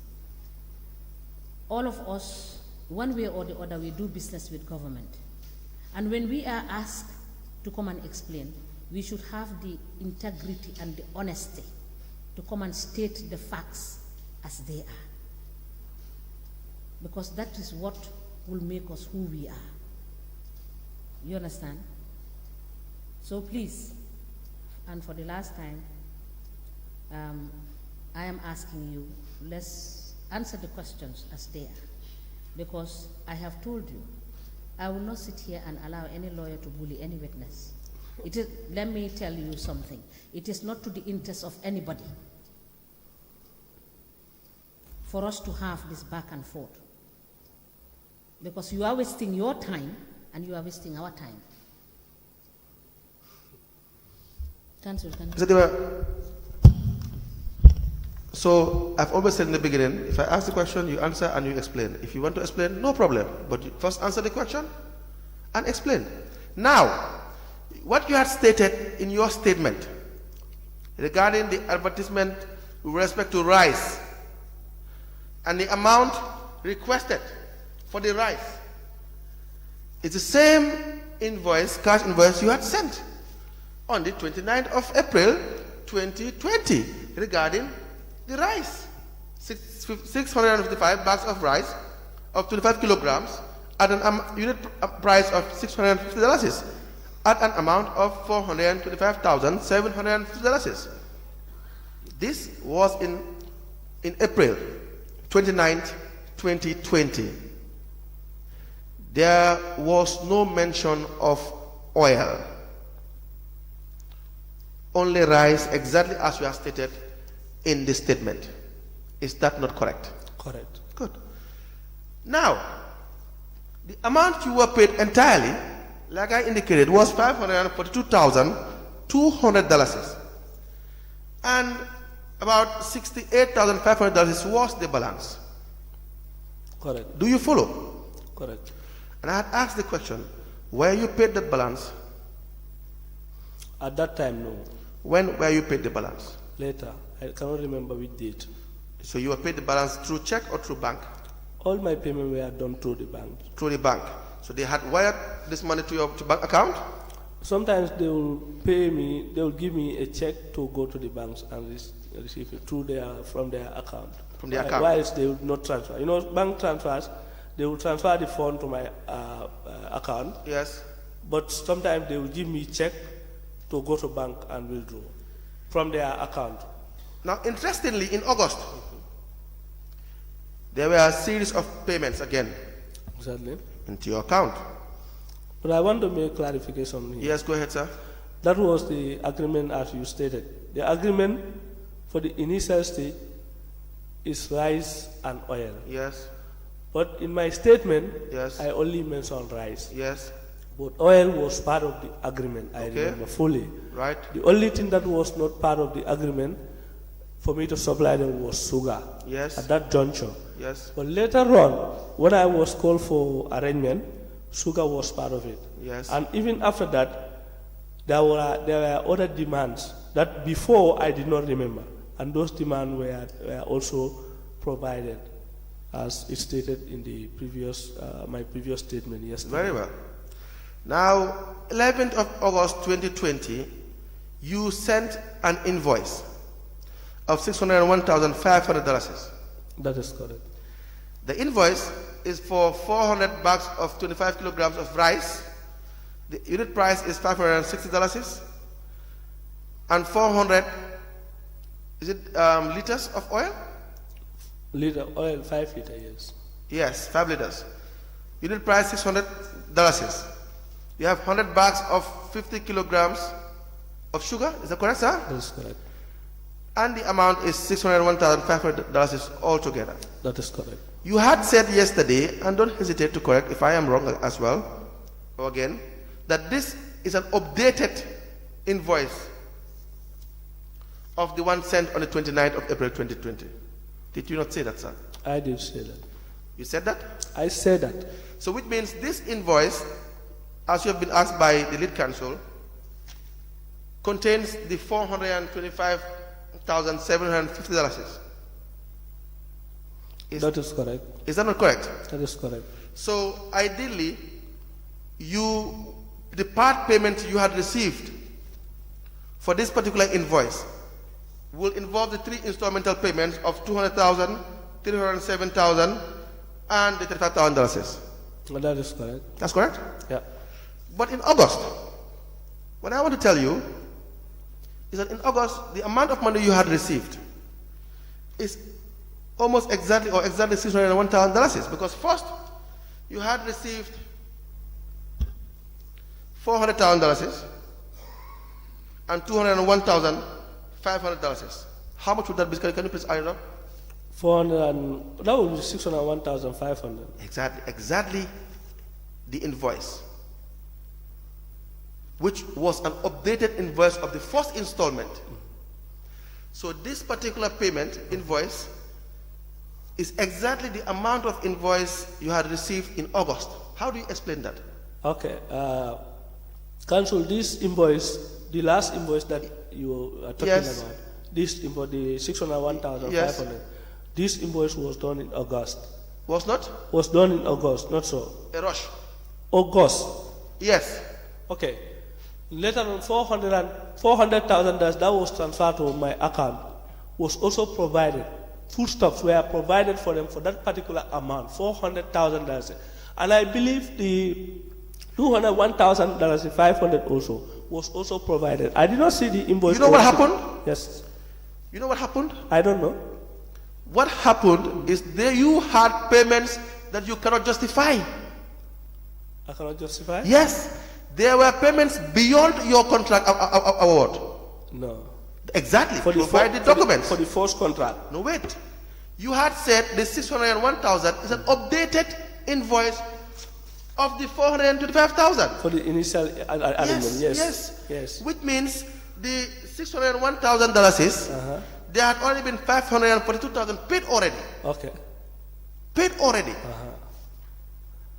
All of us, one way or the other, we do business with government. And when we are asked to come and explain, we should have the integrity and the honesty to come and state the facts as they are. Because that is what will make us who we are. You understand? So please, and for the last time, I am asking you, let's answer the questions as they are. Because I have told you, I will not sit here and allow any lawyer to bully any witness. It is, let me tell you something. It is not to the interest of anybody for us to have this back and forth. Because you are wasting your time and you are wasting our time. Council, so I've always said in the beginning, if I ask the question, you answer and you explain. If you want to explain, no problem. But you first answer the question and explain. Now, what you had stated in your statement regarding the advertisement with respect to rice and the amount requested for the rice, it's the same invoice, cash invoice you had sent on the 29th of April 2020 regarding the rice. 655 bags of rice of 25 kilograms at an unit price of $650 at an amount of $425,750. This was in April 29th, 2020. There was no mention of oil, only rice, exactly as you have stated in the statement. Is that not correct? Correct. Good. Now, the amount you were paid entirely, like I indicated, was $542,200. And about $68,500 was the balance. Correct. Do you follow? Correct. And I had asked the question, were you paid that balance? At that time, no. When were you paid the balance? Later. I cannot remember which date. So you were paid the balance through check or through bank? All my payments were done through the bank. Through the bank. So they had wired this money to your bank account? Sometimes they will pay me, they will give me a check to go to the banks and receive it from their account. From their account? Whilst they will not transfer. You know, bank transfers, they will transfer the fund to my account. Yes. But sometimes they will give me a check to go to bank and withdraw from their account. Now, interestingly, in August, there were a series of payments again. Exactly. Into your account. But I want to make clarification here. Yes, go ahead, sir. That was the agreement as you stated. The agreement for the initial stage is rice and oil. Yes. But in my statement, yes, I only mentioned rice. Yes. But oil was part of the agreement, I remember fully. Right. The only thing that was not part of the agreement for me to supply them was sugar. Yes. At that juncture. Yes. But later on, when I was called for arrangement, sugar was part of it. Yes. And even after that, there were other demands that before I did not remember. And those demands were also provided, as it stated in the previous, my previous statement yesterday. Very well. Now, 11th of August 2020, you sent an invoice of $601,500. That is correct. The invoice is for 400 bags of 25 kilograms of rice. The unit price is $560, and 400 Is it liters of oil? Liter oil, 5 liter, yes. Yes, 5 liters. Unit price $600. You have 100 bags of 50 kilograms of sugar. Is that correct, sir? That is correct. And the amount is $601,500 altogether. That is correct. You had said yesterday, and don't hesitate to correct if I am wrong as well, or again, that this is an updated invoice of the one sent on the 29th of April 2020. Did you not say that, sir? I did say that. You said that? I said that. So which means this invoice, as you have been asked by the lead counsel, contains the $425,750. That is correct. Is that not correct? That is correct. So ideally, the part payment you had received for this particular invoice will involve the 3 installmental payments of $200,000, $307,000, and the $35,000. That is correct. That's correct? Yeah. But in August, what I want to tell you is that in August, the amount of money you had received is almost exactly $601,000, because first you had received $400,000 and $201,500. How much would that be? Can you please add it up? 400 and that would be 601,500. Exactly the invoice, which was an updated invoice of the first installment. So this particular payment invoice is exactly the amount of invoice you had received in August. How do you explain that? Okay. Council, this invoice, the last invoice that you are talking Yes. about, this invoice, the 601,500, Yes. this invoice was done in August. Was not? Was done in August, not so. A rush. August. Yes. Okay. Later on, $400,000 that was transferred to my account was also provided. Foodstuffs were provided for them for that particular amount, $400,000. And I believe the $201,500 also was also provided. I did not see the invoice. You know what happened? Yes. You know what happened? I don't know. What happened is that you had payments that you cannot justify. I cannot justify? Yes. There were payments beyond your contract award. No. Exactly. For the Provide the documents. For the first contract. No, wait. You had said the 601,000 is an updated invoice of the 425,000. For the initial arrangement, yes. Yes. Which means the $601,000 is, there had already been 542,000 paid already. Okay. Paid already.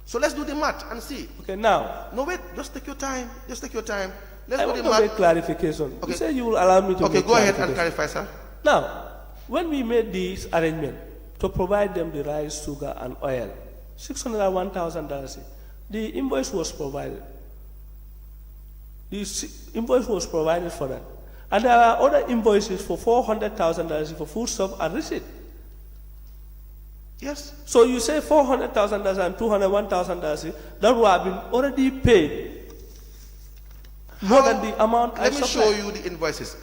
So let's do the math and see. Okay, now. No, wait. Just take your time. Just take your time. Let's I do want the to math. make clarification. Okay. You say you will allow me to Okay, make go ahead and clarification. clarify, sir. Now, when we made this arrangement to provide them the rice, sugar, and oil, $601,000, the invoice was provided. The invoice was provided for that. And there are other invoices for $400,000 for foodstuff and receipt. Yes. So you say $400,000 and $201,000 that would have been already paid more than the amount I Let me show supplied. you the invoices.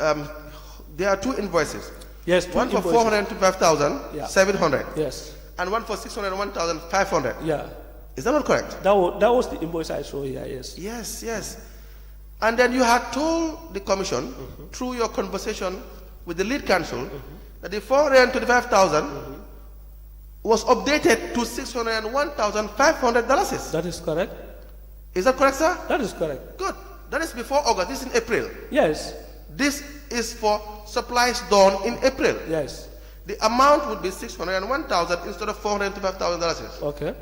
There are 2 invoices. Yes, two One for invoices. 425,700 Yes. and one for 601,500. Yeah. Is that not correct? That was the invoice I saw here, yes. Yes, yes. And then you had told the commission through your conversation with the lead counsel that the 425,000 was updated to $601,500. That is correct. Is that correct, sir? That is correct. Good. That is before August. This is in April. Yes. This is for supplies done in April. Yes. The amount would be $601,000 instead of $425,000. Okay.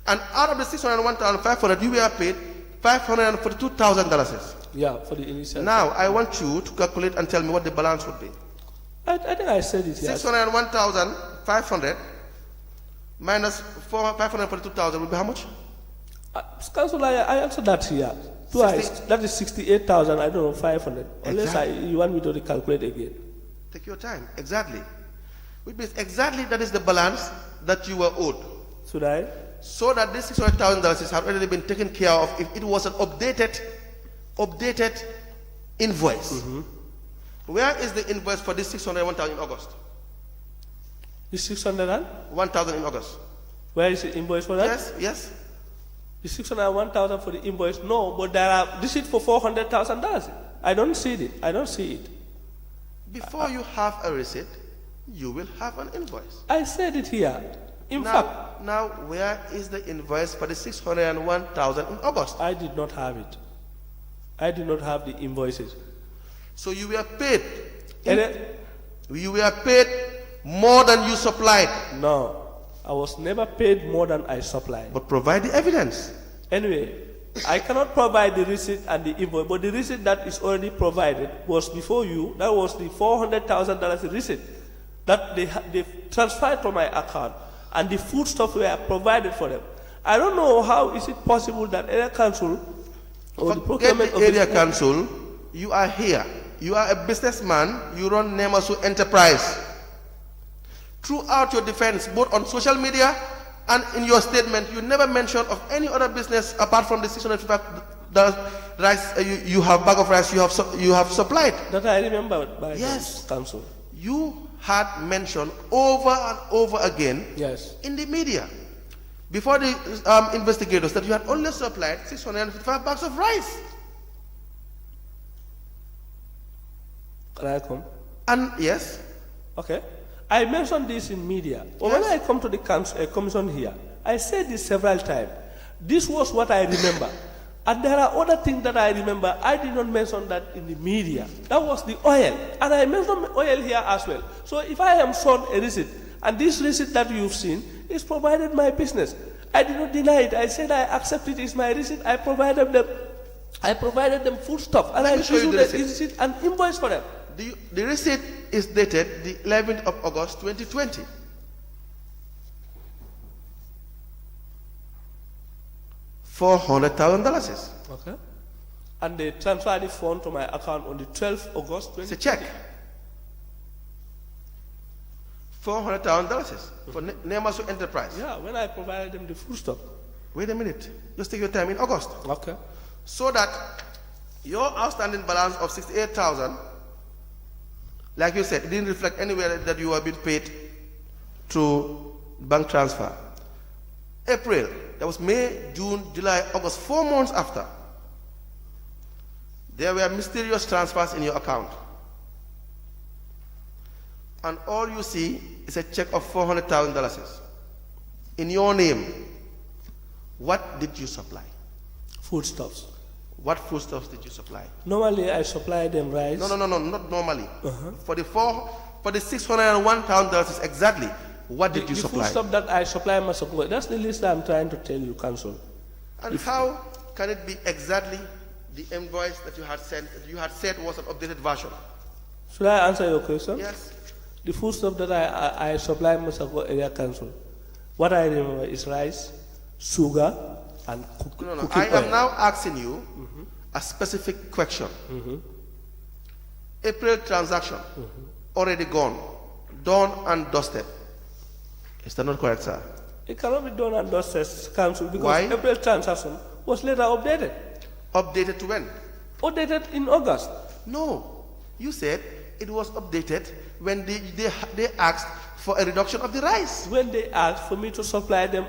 And out of the $601,500, you were paid $542,000. Yeah, for the initial. Now, I want you to calculate and tell me what the balance would be. I think I said it here. 601,500 minus 542,000 would be how much? Council, I answered that here. Twice. That is 68,000, I don't know, 500. Unless Exactly. you want me to recalculate again. Take your time. Exactly. Which means exactly that is the balance that you were owed. Should I? So that this $600,000 had already been taken care of if it was an updated invoice. Where is the invoice for this 601,000 in August? The 600 and? 1,000 in August. Where is the invoice for that? Yes, yes. The 601,000 for the invoice, no, but there are receipt for $400,000. I don't see it. I don't see it. Before you have a receipt, you will have an invoice. I said it here. In fact, now where is the invoice for the 601,000 in August? I did not have it. I did not have the invoices. So you were paid. And You were paid more than you supplied. no, I was never paid more than I supplied. But provide the evidence. Anyway, I cannot provide the receipt and the invoice, but the receipt that is already provided was before you. That was the $400,000 receipt that they transferred to my account, and the foodstuff were provided for them. I don't know how is it possible that area council or the Forget procurement the of area council. You are here. You are a businessman. You run Nemasu Enterprise. Throughout your defense, both on social media and in your statement, you never mention of any other business apart from the $655 rice you have bag of rice you have supplied. that I remember by Yes. the council. You had mentioned over and over again Yes. in the media before the investigators that you had only supplied 655 bags of rice. Can I come? And yes, Okay. I mentioned this in media. But when I come to the commission here, I said this several times. This was what I remember. And there are other things that I remember. I did not mention that in the media. That was the oil. And I mentioned oil here as well. So if I am shown a receipt, and this receipt that you've seen is provided my business, I did not deny it. I said I accept it. It's my receipt. I provided them food stuff. And I Let me show you issued the a receipt. receipt and invoice for them. the receipt is dated the 11th of August 2020. $400,000. Okay. And they transferred the fund to my account on the 12th of August. It's a check. $400,000 for Nemasu Enterprise. Yeah, when I provided them the food stuff. Wait a minute. Just take your time in August. Okay. So that your outstanding balance of 68,000, like you said, it didn't reflect anywhere that you have been paid through bank transfer. April, that was May, June, July, August, 4 months after. There were mysterious transfers in your account. And all you see is a check of $400,000 in your name. What did you supply? Foodstuffs. What foodstuffs did you supply? Normally, I supply them rice. No, not normally. For the $601,000 exactly, what did you supply? The foodstuff that I supply must supply. That's the list I'm trying to tell you, Council. And how can it be exactly the invoice that you had sent? You had said was an updated version. Should I answer your question? Yes. The foodstuff that I supply Masako Area Council, what I remember is rice, sugar, and cooking No. oil. I am now asking you a specific question. April transaction, already gone, done and dusted. Is that not correct, sir? It cannot be done under Council because Why? April transaction was later updated. Updated to when? Updated in August. No. You said it was updated when they asked for a reduction of the rice. When they asked for me to supply them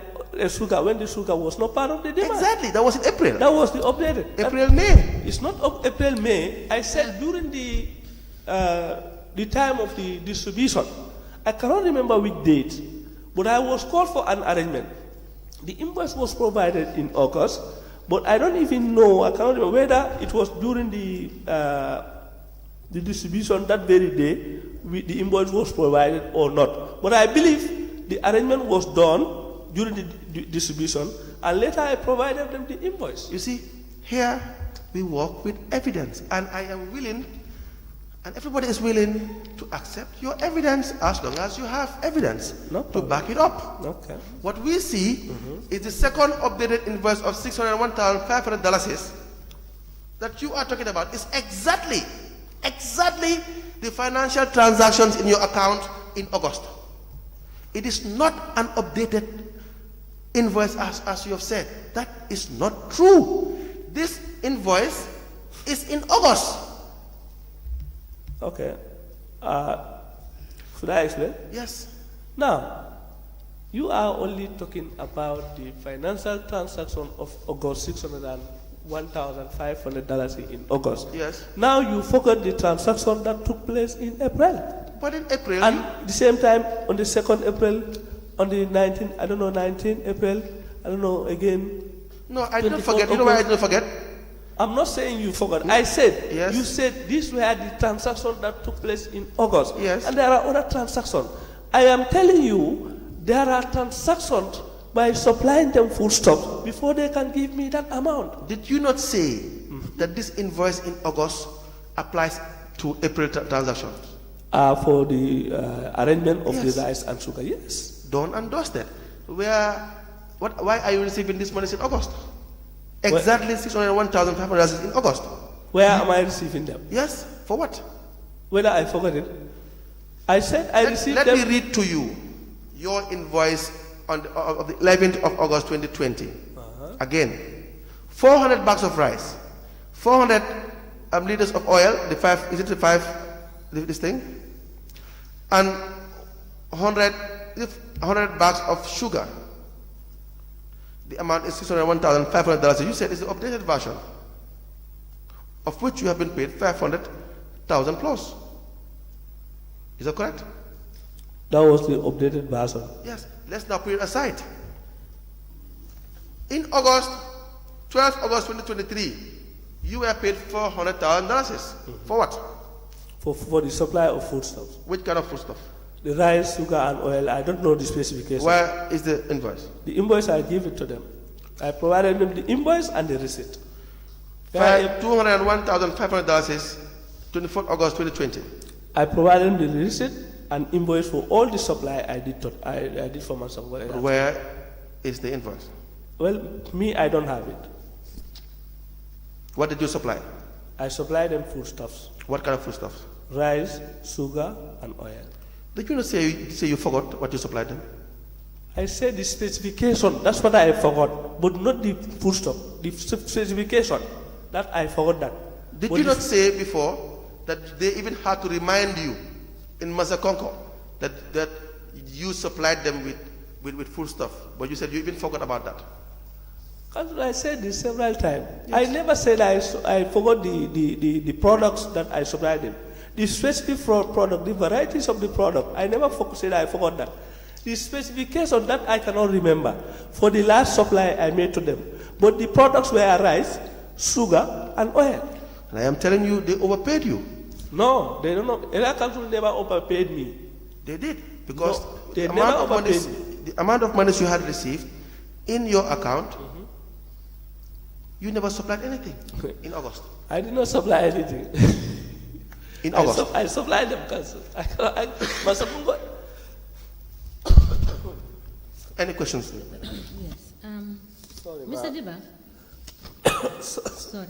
sugar, when the sugar was not part of the demand. Exactly. That was in April. That was the updated. April, May. It's not April, May. I said during the time of the distribution. I cannot remember which date, but I was called for an arrangement. The invoice was provided in August, but I don't even know, I cannot remember whether it was during the distribution that very day, the invoice was provided or not. But I believe the arrangement was done during the distribution, and later I provided them the invoice. You see, here we work with evidence, and I am willing, and everybody is willing to accept your evidence as long as you have evidence to back it up. Okay. What we see is the second updated invoice of $601,500 that you are talking about is exactly the financial transactions in your account in August. It is not an updated invoice as you have said. That is not true. This invoice is in August. Okay. Should I explain? Yes. Now, you are only talking about the financial transaction of August $601,500 in August. Yes. Now you forgot the transaction that took place in April. But in April, And the same time, on the 2nd April, on the 19th, I don't know, 19th April, I don't know, again. no, I didn't 24 forget. You know why I August. didn't forget? I'm not saying you forgot. I said, Yes. you said these were the transactions that took place in August. Yes. And there are other transactions. I am telling you, there are transactions by supplying them foodstuffs before they can give me that amount. Did you not say that this invoice in August applies to April transaction? For the arrangement of Yes. the rice and sugar, yes. Don't endorse that. Why are you receiving this money in August? Exactly $601,500 in August. Where am I receiving them? Yes. For what? Whether I forgot it. I said I received Let them. me read to you your invoice on of the 11th of August 2020. Again, 400 bags of rice, 400 liters of oil. This thing, and 100 bags of sugar. The amount is $601,500. You said it's the updated version, of which you have been paid 500,000 plus. Is that correct? That was the updated version. Yes. Let's now put it aside. In August, 12th August 2023, you were paid $400,000. For what? For the supply of foodstuffs. Which kind of foodstuff? The rice, sugar, and oil, I don't know the specification. Where is the invoice? The invoice, I give it to them. I provided them the invoice and the receipt. Where $201,500 is 24th August 2020. I provided them the receipt and invoice for all the supply I did for myself. Where is the invoice? Well, me, I don't have it. What did you supply? I supplied them foodstuffs. What kind of foodstuffs? Rice, sugar, and oil. Did you not say you forgot what you supplied them? I said the specification, that's what I forgot, but not the foodstuff. The specification, that I forgot that. Did But you the- not say before that they even had to remind you in Mazakonko that you supplied them with foodstuff, but you said you even forgot about that? I said this several times. I never said I forgot the products that I supplied them. The specific product, the varieties of the product, I never said I forgot that. The specification that I cannot remember for the last supply I made to them. But the products were rice, sugar, and oil. And I am telling you, they overpaid you. No, they don't know. Area Council never overpaid me. They did, because No, they never overpaid me. the amount of monies you had received in your account, you never supplied anything in August. I did not supply anything. In August. I supplied them because Any questions? Yes. Mr. Diba? Sorry.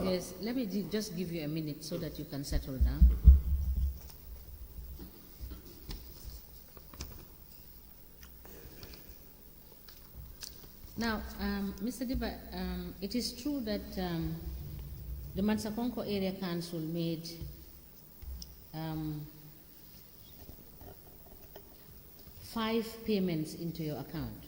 Yes, let me just give you a minute so that you can settle down. Now, Mr. Diba, it is true that the Mansakonko Area Council made 5 payments into your account.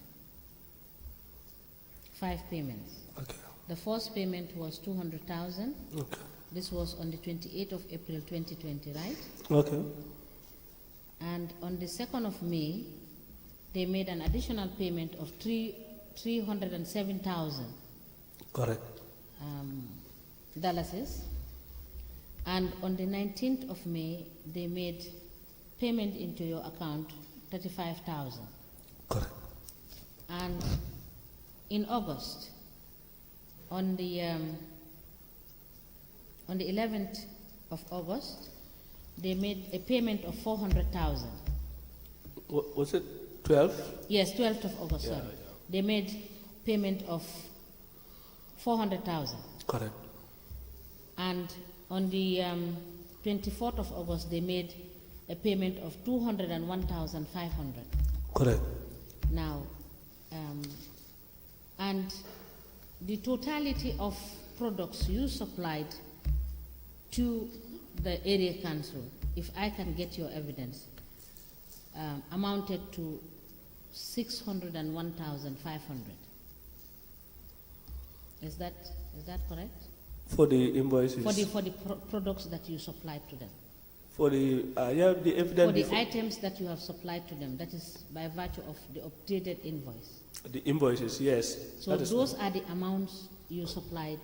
5 payments. Okay. The first payment was 200,000. Okay. This was on the 28th of April 2020, right? Okay. And on the 2nd of May, they made an additional payment of 307,000 Correct. dollars. And on the 19th of May, they made payment into your account 35,000. Correct. And in August, on the 11th of August, they made a payment of 400,000. Was it 12? Yes, 12th of August, sorry. They made payment of 400,000. Correct. And on the 24th of August, they made a payment of 201,500. Correct. Now, and the totality of products you supplied to the area council, if I can get your evidence, amounted to 601,500. Is that correct? For the invoices. For the products that you supplied to them. For the the evidence. For the items that you have supplied to them, that is by virtue of the updated invoice. The invoices, yes. So those are the amounts you supplied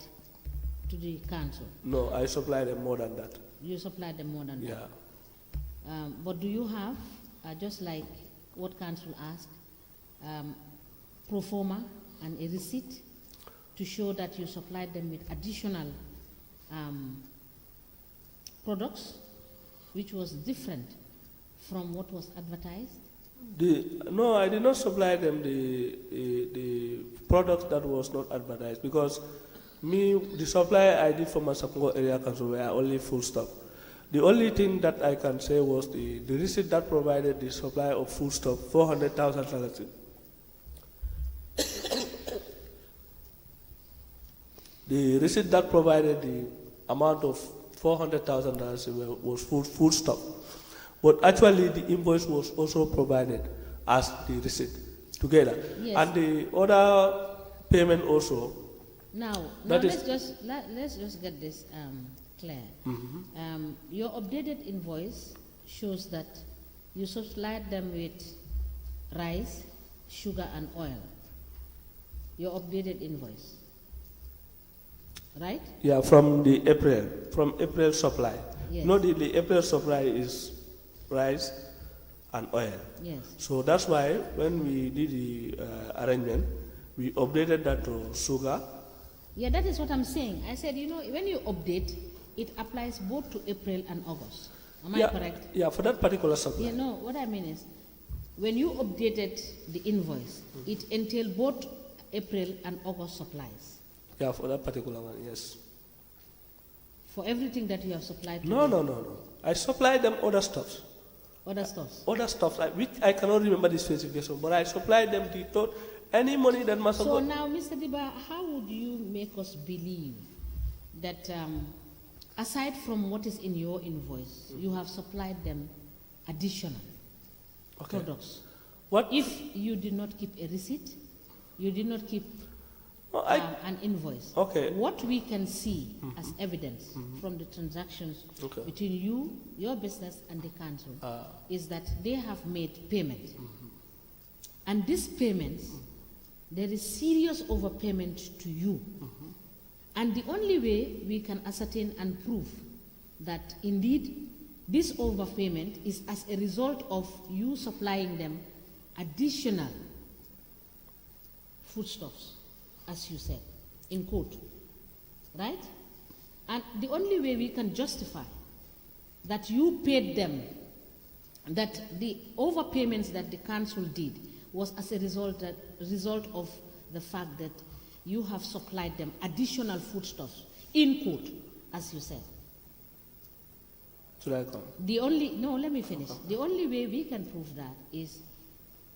to the council. No, I supplied them more than that. You supplied them more than that. Yeah. But do you have, just like what council asked, pro forma and a receipt to show that you supplied them with additional products, which was different from what was advertised? No, I did not supply them the product that was not advertised, because the supply I did for my Sapongo area council were only full stop. The only thing that I can say was the receipt that provided the supply of food stock, 400,000 dollars. The receipt that provided the amount of $400,000 was food stock. But actually the invoice was also provided as the receipt together. Yes. And the other payment also. Now let's just get this clear. Mm-hmm. Your updated invoice shows that you supplied them with rice, sugar, and oil. Your updated invoice, right? Yeah, from April supply. Yes. No, the April supply is rice and oil. Yes. So that's why when we did the arrangement, we updated that to sugar. Yeah, that is what I'm saying. I said, when you update, it applies both to April and August. Am I correct? Yeah, for that particular supply. Yeah, no, what I mean is, when you updated the invoice, it entailed both April and August supplies. Yeah, for that particular one, yes. For everything that you have supplied to No. them? I supplied them other stuffs. Other stuffs? Other stuff, which I cannot remember the specification, but I supplied them any money that must have So got. now, Mr. Diba, how would you make us believe that aside from what is in your invoice, you have supplied them additional products? What if you did not keep a receipt, you did not keep an invoice? Okay. What we can see as evidence from the transactions between you, your business, and the council is that they have made payment. And these payments, there is serious overpayment to you. And the only way we can ascertain and prove that indeed this overpayment is as a result of you supplying them additional foodstuffs, as you said, in quote, right? And the only way we can justify that you paid them, that the overpayments that the council did was as a result of the fact that you have supplied them additional foodstuffs, in quote, as you said. Should I come? Let me finish. The only way we can prove that is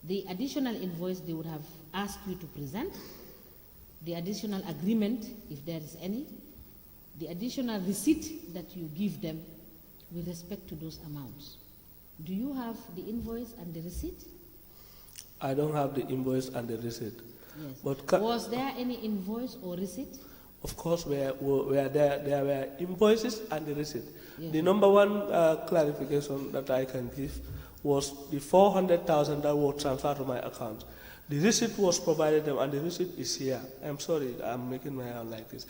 the additional invoice they would have asked you to present, the additional agreement, if there is any, the additional receipt that you give them with respect to those amounts. Do you have the invoice and the receipt? I don't have the invoice and the receipt. Yes. But was there any invoice or receipt? Of course, there were invoices and the receipt. Yes. The number one clarification that I can give was the 400,000 that was transferred to my account. The receipt was provided them, and the receipt is here. I'm sorry, I'm making my hand like this.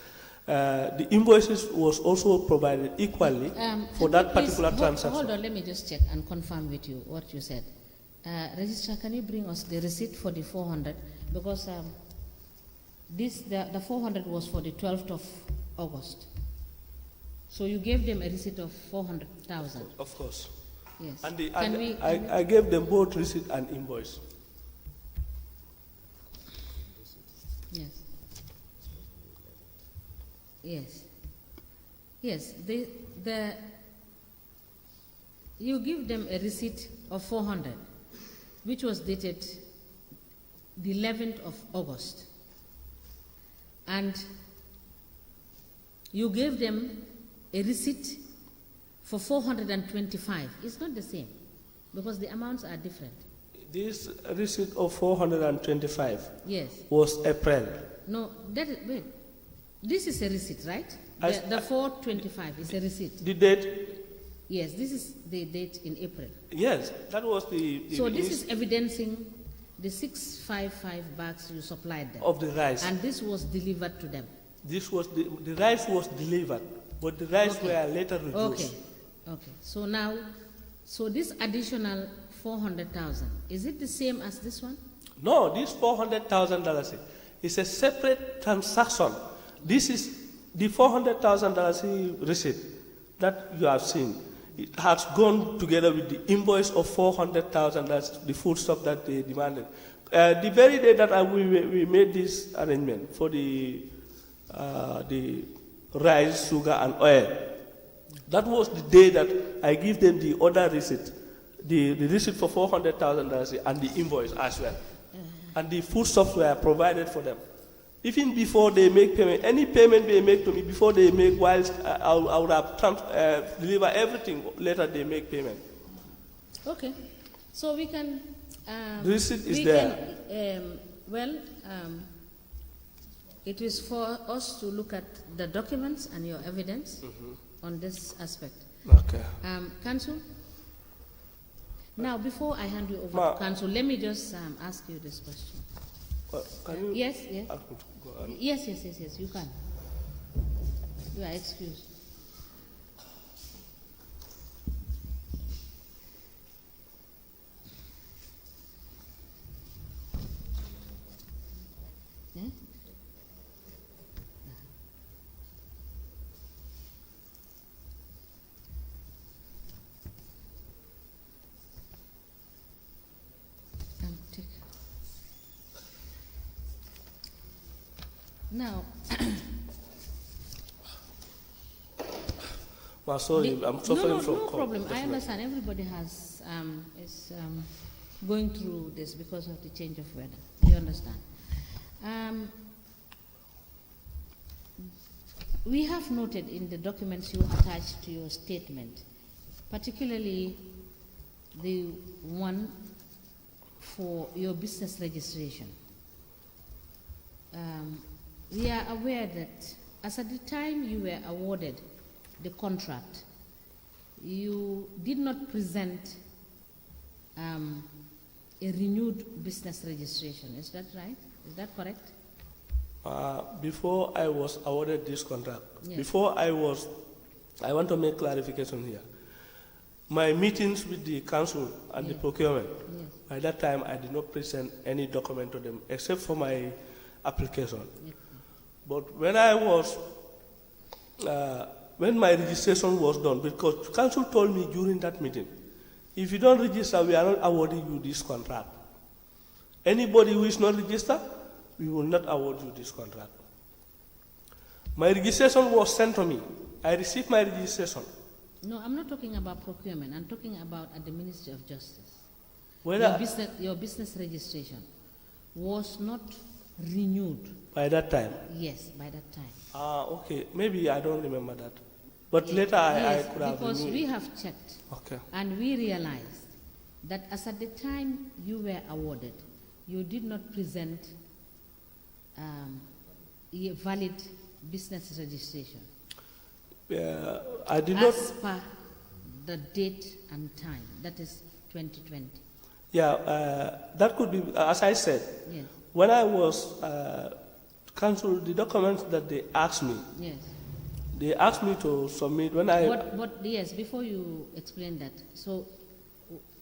The invoices was also provided equally for that particular transaction. Hold on, let me just check and confirm with you what you said. Registrar, can you bring us the receipt for the 400? Because the 400 was for the 12th of August. So you gave them a receipt of 400,000. Of course. Yes. And I gave them both receipt and invoice. Yes. Yes. Yes. You give them a receipt of 400, which was dated the 11th of August. and you gave them a receipt for 425. It's not the same because the amounts are different. This receipt of 425 Yes. was April. No, wait. This is a receipt, right? The 425 is a receipt. The date? Yes, this is the date in April. Yes, that was the So this is evidencing the 655 bags you supplied them. of the rice. And this was delivered to them. This was the rice was delivered, but the rice were later reduced. Okay. So now, this additional 400,000, is it the same as this one? No, this $400,000 is a separate transaction. This is the $400,000 receipt that you have seen. It has gone together with the invoice of $400,000, the foodstuff that they demanded. The very day that we made this arrangement for the rice, sugar, and oil, that was the day that I give them the other receipt, the receipt for $400,000 and the invoice as well. And the foodstuffs were provided for them. Even before they make payment, any payment they make to me before they make, whilst I would have deliver everything, later they make payment. Okay. So we can... the receipt is there. It is for us to look at the documents and your evidence on this aspect. Okay. Council? Now, before I hand you over to Council, let me just ask you this question. Can you? Yes. Ask me to go on. Yes, you can. You are excused. Yeah? Take. Now, Well, sorry, I'm suffering from no cold. problem. I understand. Everybody is going through this because of the change of weather. You understand? We have noted in the documents you attached to your statement, particularly the one for your business registration. We are aware that as at the time you were awarded the contract, you did not present a renewed business registration. Is that right? Is that correct? Before I was awarded this contract, Yes. I want to make clarification here. My meetings with the council and the procurement, by that time I did not present any document to them except for my application. But when when my registration was done, because council told me during that meeting, if you don't register, we are not awarding you this contract. Anybody who is not registered, we will not award you this contract. My registration was sent to me. I received my registration. No, I'm not talking about procurement. I'm talking about at the Ministry of Justice. Whether Your business registration was not renewed. by that time. Yes, by that time. Okay. Maybe I don't remember that. But later I could have because renewed. we have checked. Okay. And we realized that as at the time you were awarded, you did not present a valid business registration. I did not. As per the date and time, that is 2020. Yeah, that could be, as I said, Yes. when I was council, the documents that they asked me, Yes. they asked me to submit when I. Yes, before you explain that, so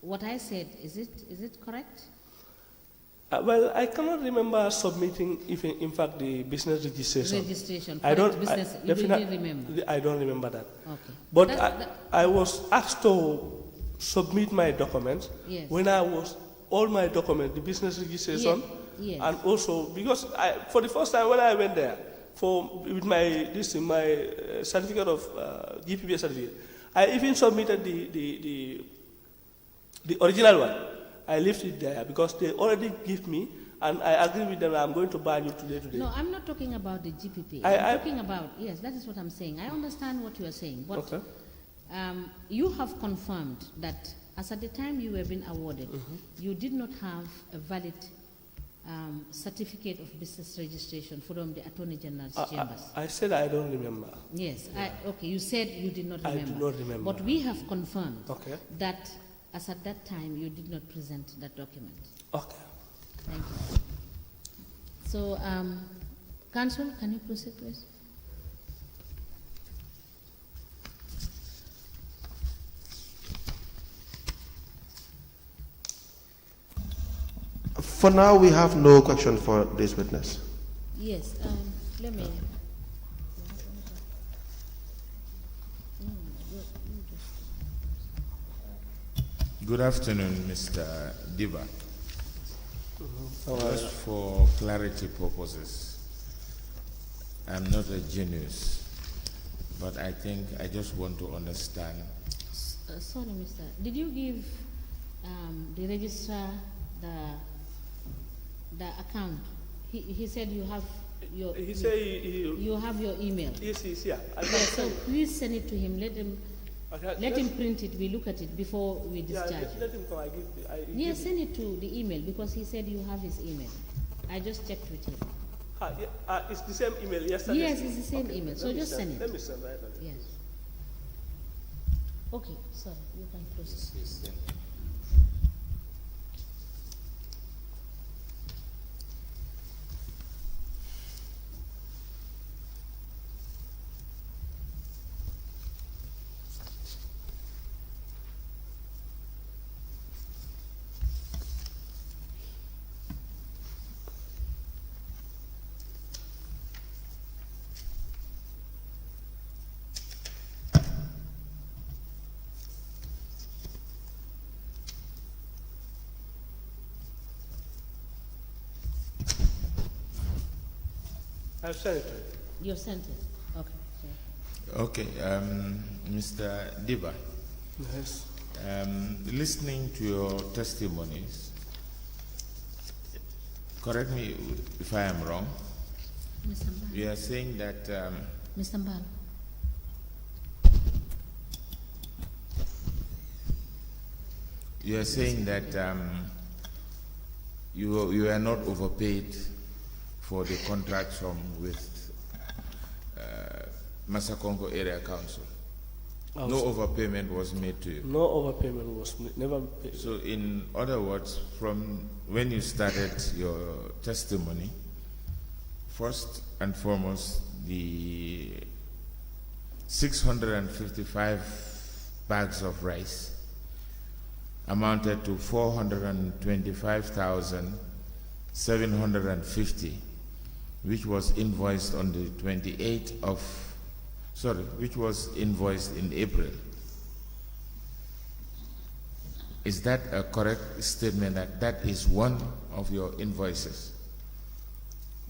what I said, is it correct? Well, I cannot remember submitting, if in fact, the business registration. Registration. I don't. Business, you definitely didn't remember. I don't remember that. Okay. But That- I was asked to submit my documents Yes. when I was all my documents, the business registration, Yes. and also because for the first time when I went there with my certificate of GPP certificate, I even submitted the original one. I left it there because they already give me and I agree with them. I'm going to ban you today. No, I'm not talking about the GPP. I'm talking about, yes, that is what I'm saying. I understand what you are saying, but Okay. You have confirmed that as at the time you were being awarded, you did not have a valid certificate of business registration from the Attorney General's chambers. I said I don't remember. Yes, okay, you said you did not I remember. do not remember. But we have confirmed Okay. that as at that time you did not present that document. Okay. Thank you. So, Council, can you proceed, please? For now, we have no question for this witness. Yes, let me. Good afternoon, Mr. Diba. Just for clarity purposes, I'm not a genius, but I think I just want to understand. Sorry, Mister. Did you give the registrar the account? He said you have your. He said you have your email. Yes, yeah. Yes, so please send it to him. Let him. Okay, Let him print it. We look at it before we discharge. Yeah, let him come. Yes, send it to the email because he said you have his email. I just checked with him. It's the same email yesterday. Yes, it's the same email. So just send it. Let me send right away. Yes. Okay, sorry, you can proceed. I've sent it to you. You sent it. Okay. Okay, Mr. Diba, Yes. listening to your testimonies, correct me if I am wrong, Mr. Mbal. you are saying that Mr. Mbal. you are saying that you are not overpaid for the contract with Masakongo Area Council. No overpayment was made to you. No overpayment was never paid. So, in other words, from when you started your testimony, first and foremost, the 655 bags of rice amounted to 425,750, which was invoiced on the 28th of, which was invoiced in April. Is that a correct statement that is one of your invoices?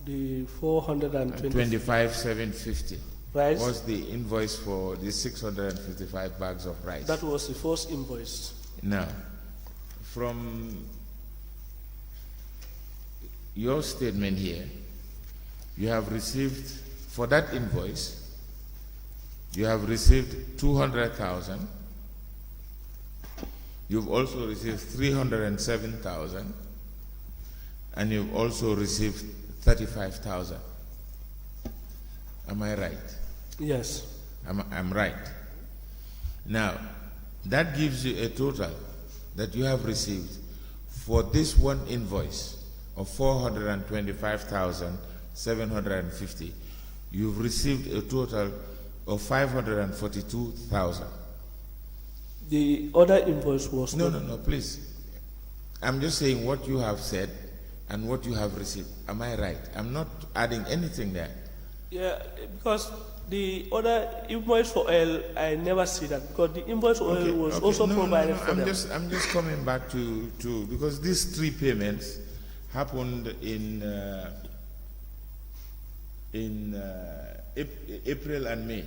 The 425,750 rice was the invoice for the 655 bags of rice. That was the first invoice. Now, from your statement here, you have received, for that invoice, you have received 200,000. You've also received 307,000, and you've also received 35,000. Am I right? Yes. I'm right. Now, that gives you a total that you have received for this one invoice of 425,750. You've received a total of 542,000. The other invoice was no, please. I'm just saying what you have said and what you have received. Am I right? I'm not adding anything there. Yeah, because the other invoice for oil, I never see that because the invoice for oil was also provided for them. I'm just coming back to because these three payments happened in April and May.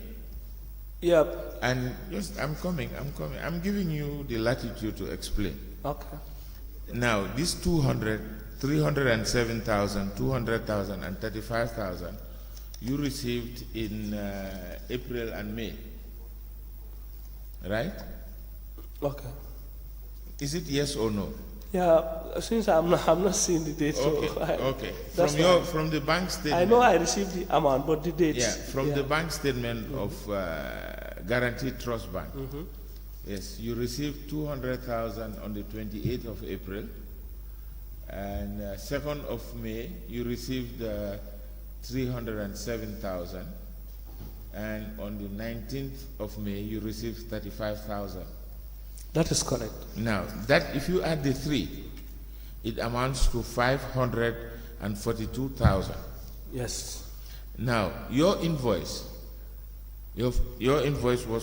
Yeah. And just I'm coming. I'm giving you the latitude to explain. Okay. Now, these 200, 307,000, 200,000, and 35,000 you received in April and May, right? Okay. Is it yes or no? Yeah, since I'm not seeing the dates. Okay, so okay. that's From the bank statement. I know I received the amount, but the dates. Yeah, from the bank statement of Guaranteed Trust Bank. Yes, you received 200,000 on the 28th of April, and 2nd of May you received 307,000, and on the 19th of May you received 35,000. That is correct. Now, that if you add the three, it amounts to 542,000. Yes. Now, your invoice was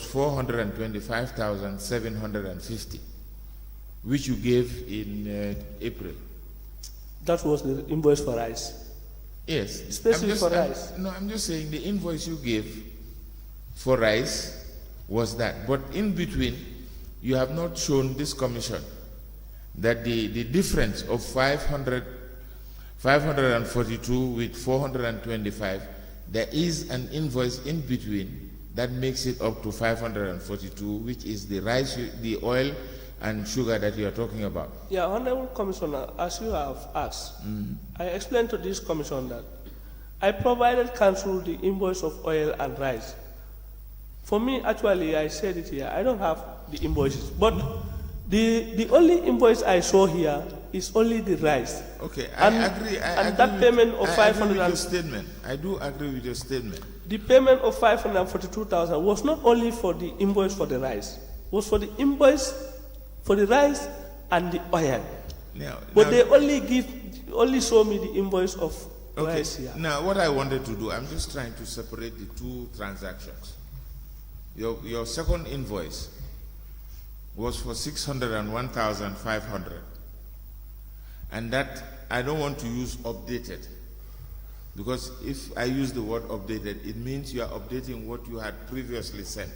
425,750, which you gave in April. That was the invoice for rice. Yes. Especially for rice. I'm just saying the invoice you gave for rice was that. But in between, you have not shown this commission that the difference of 542 with 425, there is an invoice in between that makes it up to 542, which is the rice, the oil and sugar that you are talking about. Yeah, Honorable Commissioner, as you have asked, I explained to this commission that I provided council the invoice of oil and rice. For me, actually, I said it here, I don't have the invoices, but the only invoice I saw here is only the rice. Okay, and, I agree. And that payment of 500. I do agree with your statement. The payment of 542,000 was not only for the invoice for the rice, was for the invoice for the rice and the oil. But they only show me the invoice of rice here. Now, what I wanted to do, I'm just trying to separate the two transactions. Your second invoice was for 601,500, and that I don't want to use updated, because if I use the word updated, it means you are updating what you had previously sent.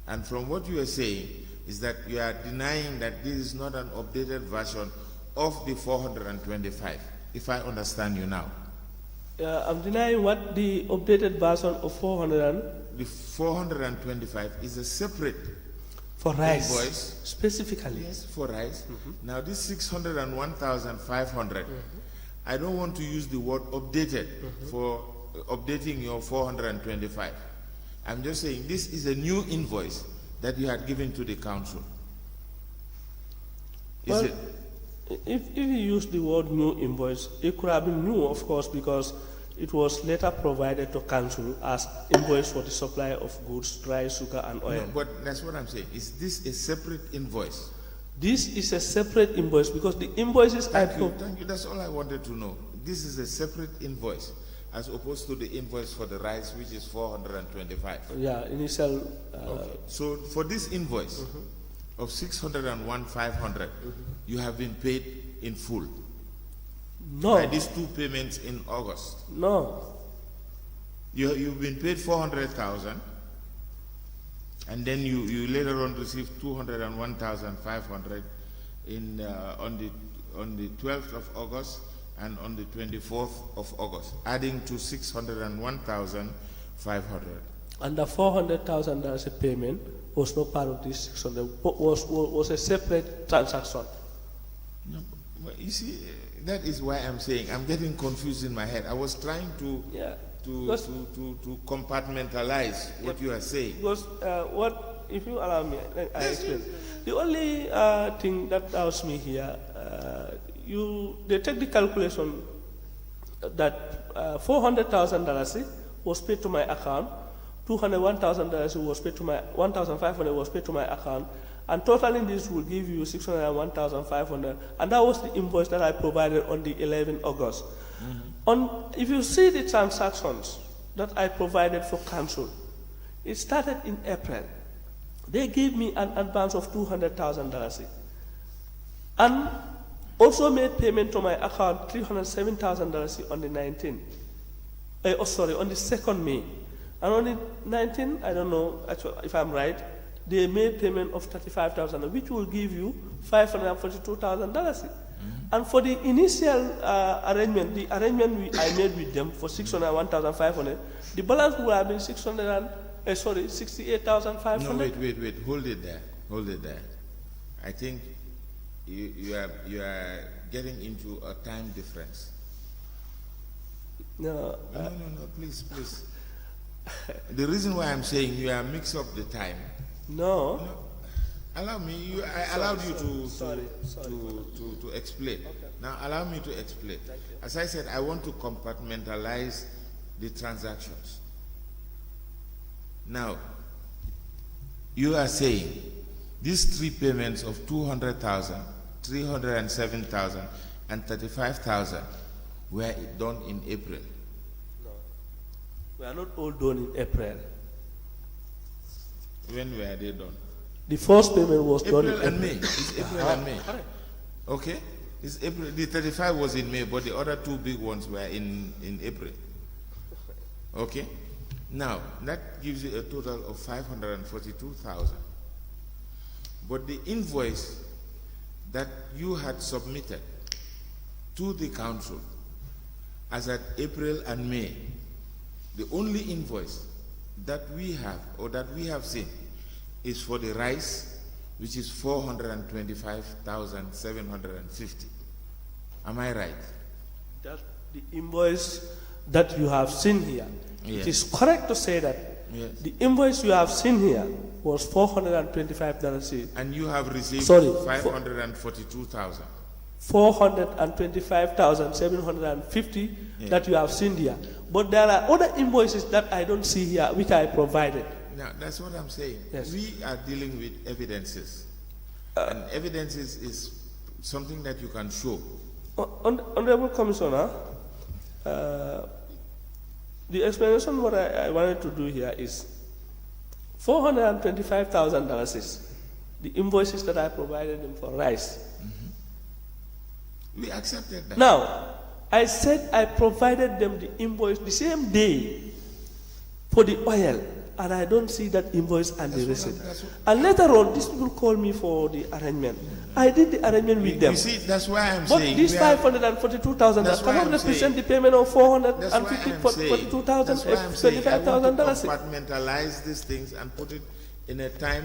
And from what you are saying is that you are denying that this is not an updated version of the 425, if I understand you now. I'm denying what the updated version of 400. The 425 is a separate for rice invoice. Specifically. Yes, for rice. Now this 601,500, I don't want to use the word updated for updating your 425. I'm just saying this is a new invoice that you had given to the council. Well, if you use the word new invoice, it could have been new, of course, because it was later provided to council as invoice for the supply of goods, rice, sugar, and oil. No, but that's what I'm saying. Is this a separate invoice? This is a separate invoice because the invoices Thank you. That's all I wanted to know. This is a separate invoice as opposed to the invoice for the rice, which is 425. Yeah, initial. Okay. So for this invoice of 601,500, you have been paid in full. No. By these two payments in August. No. You've been paid 400,000, and then you later on received 201,500 on the 12th of August and on the 24th of August, adding to 601,500. And the $400,000 a payment was not part of this 600. Was a separate transaction. No, well, you see, that is why I'm saying I'm getting confused in my head. I was trying to compartmentalize what you are saying. Because if you allow me, I explain. The only thing that doubts me here, they take the calculation that $400,000 was paid to my account, $201,000 was paid to my, $1,500 was paid to my account, and totaling this will give you $601,500, and that was the invoice that I provided on the 11th August. If you see the transactions that I provided for council, it started in April. They gave me an advance of $200,000, and also made payment to my account $307,000 on the 19th. On the 2nd May. And on the 19th, I don't know actually if I'm right, they made payment of $35,000, which will give you $542,000. And for the initial arrangement, the arrangement I made with them for 601,500, the balance would have been 68,500. No, wait. Hold it there. I think you are getting into a time difference. No, please. The reason why I'm saying you are mixed up the time. No. Allow me. I allowed you to explain. Okay. Now allow me to explain. As I said, I want to compartmentalize the transactions. Now, you are saying these three payments of 200,000, 307,000, and 35,000 were done in April. No, we are not all done in April. When were they done? The first payment was April done in and May. It's April and May. Correct. Okay? It's April. The 35 was in May, but the other two big ones were in April. Okay? Now, that gives you a total of 542,000. But the invoice that you had submitted to the council as at April and May, the only invoice that we have or that we have seen is for the rice, which is 425,750. Am I right? That's the invoice that you have seen here. Yes. It is correct to say that the invoice you have seen here was $425. And you have received 542,000. 425,750 that you have seen here. But there are other invoices that I don't see here, which I provided. Now, that's what I'm saying. Yes. We are dealing with evidences. And evidences is something that you can show. Honorable Commissioner, the explanation what I wanted to do here is $425,000 is the invoices that I provided them for rice. Mm-hmm. We accepted that. Now, I said I provided them the invoice the same day for the oil, and I don't see that invoice and the receipt. And later on, these people called me for the arrangement. I did the arrangement with them. You see, that's why I'm but saying. But this 542,000 that cannot represent the payment of $442,000, $25,000. Compartmentalize these things and put it in a time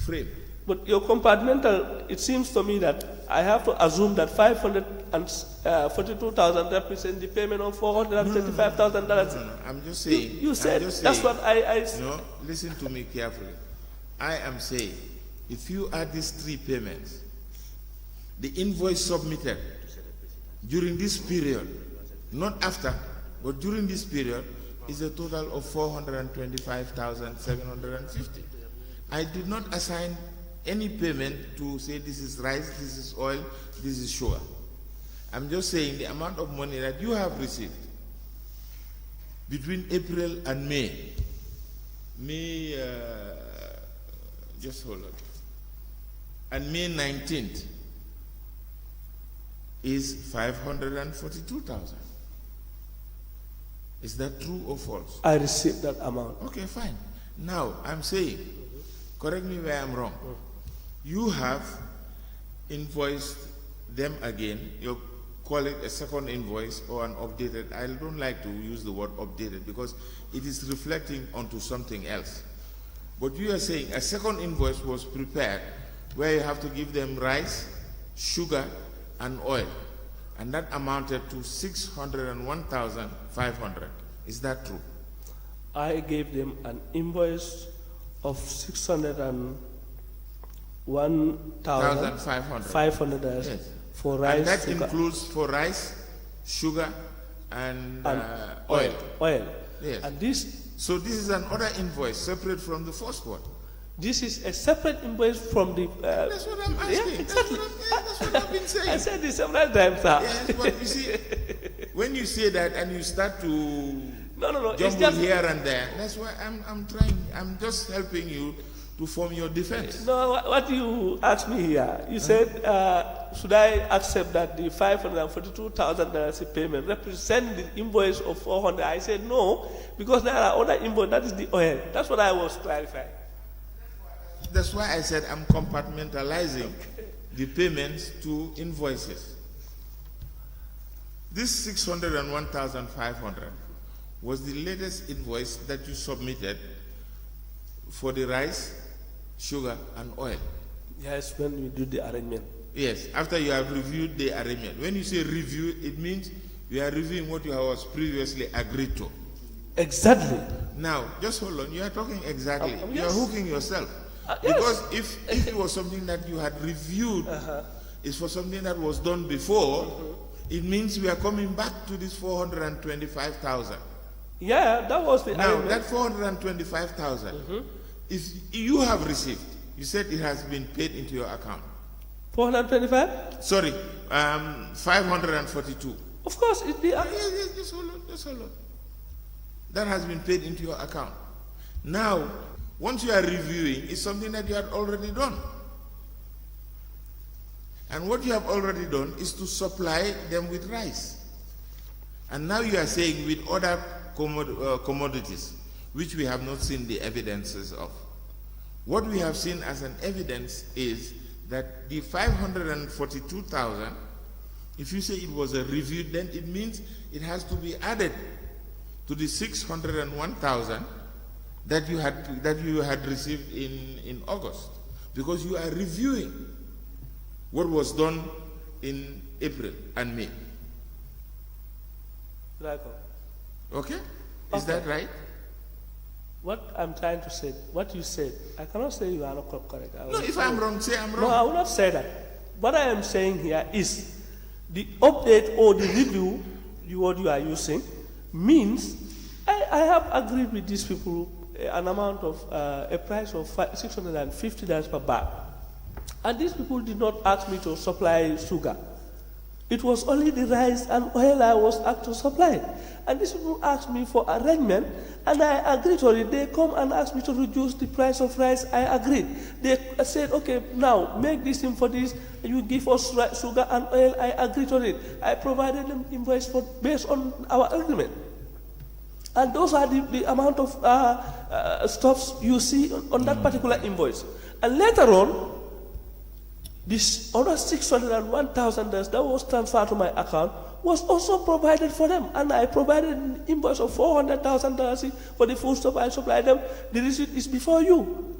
frame. But your compartmental, it seems to me that I have to assume that 542,000 represents the payment of $435,000. No, I'm just saying. You said that's what I. No, listen to me carefully. I am saying, if you add these three payments, the invoice submitted during this period, not after, but during this period, is a total of 425,750. I did not assign any payment to say this is rice, this is oil, this is sugar. I'm just saying the amount of money that you have received between April and May. Just hold on. And May 19th is 542,000. Is that true or false? I received that amount. Okay, fine. Now, I'm saying, correct me where I'm wrong. You have invoiced them again. You call it a second invoice or an updated. I don't like to use the word updated because it is reflecting onto something else. But you are saying a second invoice was prepared where you have to give them rice, sugar, and oil. And that amounted to 601,500. Is that true? I gave them an invoice of 601,500 yes. for rice. And that includes for rice, sugar, and oil. Oil. Yes. And this. So this is another invoice separate from the first one. This is a separate invoice from the. That's what I'm asking. Yeah, exactly. That's what I've been saying. I said this several times, sir. Yes, but you see, when you say that and you start to no, jumble here and there, that's why I'm trying. I'm just helping you to form your defense. No, what you asked me here, you said, should I accept that the $542,000 payment represent the invoice of 400? I said no, because there are other invoices. That is the oil. That's what I was clarifying. That's why I said I'm compartmentalizing the payments to invoices. This 601,500 was the latest invoice that you submitted for the rice, sugar, and oil. Yes, when we do the arrangement. Yes, after you have reviewed the arrangement. When you say review, it means you are reviewing what you was previously agreed to. Exactly. Now, just hold on. You are talking exactly. You are yes. hooking yourself. Yes. Because if it was something that you had reviewed, it's for something that was done before, it means we are coming back to this 425,000. Yeah, that was the Now, arrangement. that 425,000, if you have received, you said it has been paid into your account. 425? Sorry, 542. Of course, it be. Yes, just hold on, just hold on. That has been paid into your account. Now, once you are reviewing, it's something that you had already done. And what you have already done is to supply them with rice. And now you are saying with other commodities, which we have not seen the evidences of. What we have seen as an evidence is that the 542,000, if you say it was a review, then it means it has to be added to the 601,000 that you had received in August, because you are reviewing what was done in April and May. Right. Okay? Is that right? What I'm trying to say, what you said, I cannot say you are not correct. No, if I'm wrong, say I'm wrong. No, I will not say that. What I am saying here is the update or the review, what you are using, means I have agreed with these people an amount of a price of $650 per bag. And these people did not ask me to supply sugar. It was only the rice and oil I was asked to supply. And these people asked me for arrangement, and I agreed to it. They come and asked me to reduce the price of rice. I agreed. They said, okay, now make this in for this. You give us sugar and oil. I agreed to it. I provided them invoice based on our agreement. And those are the amount of stuffs you see on that particular invoice. And later on, this other $601,000 that was transferred to my account was also provided for them. And I provided an invoice of $400,000 for the food stuff I supplied them. The receipt is before you.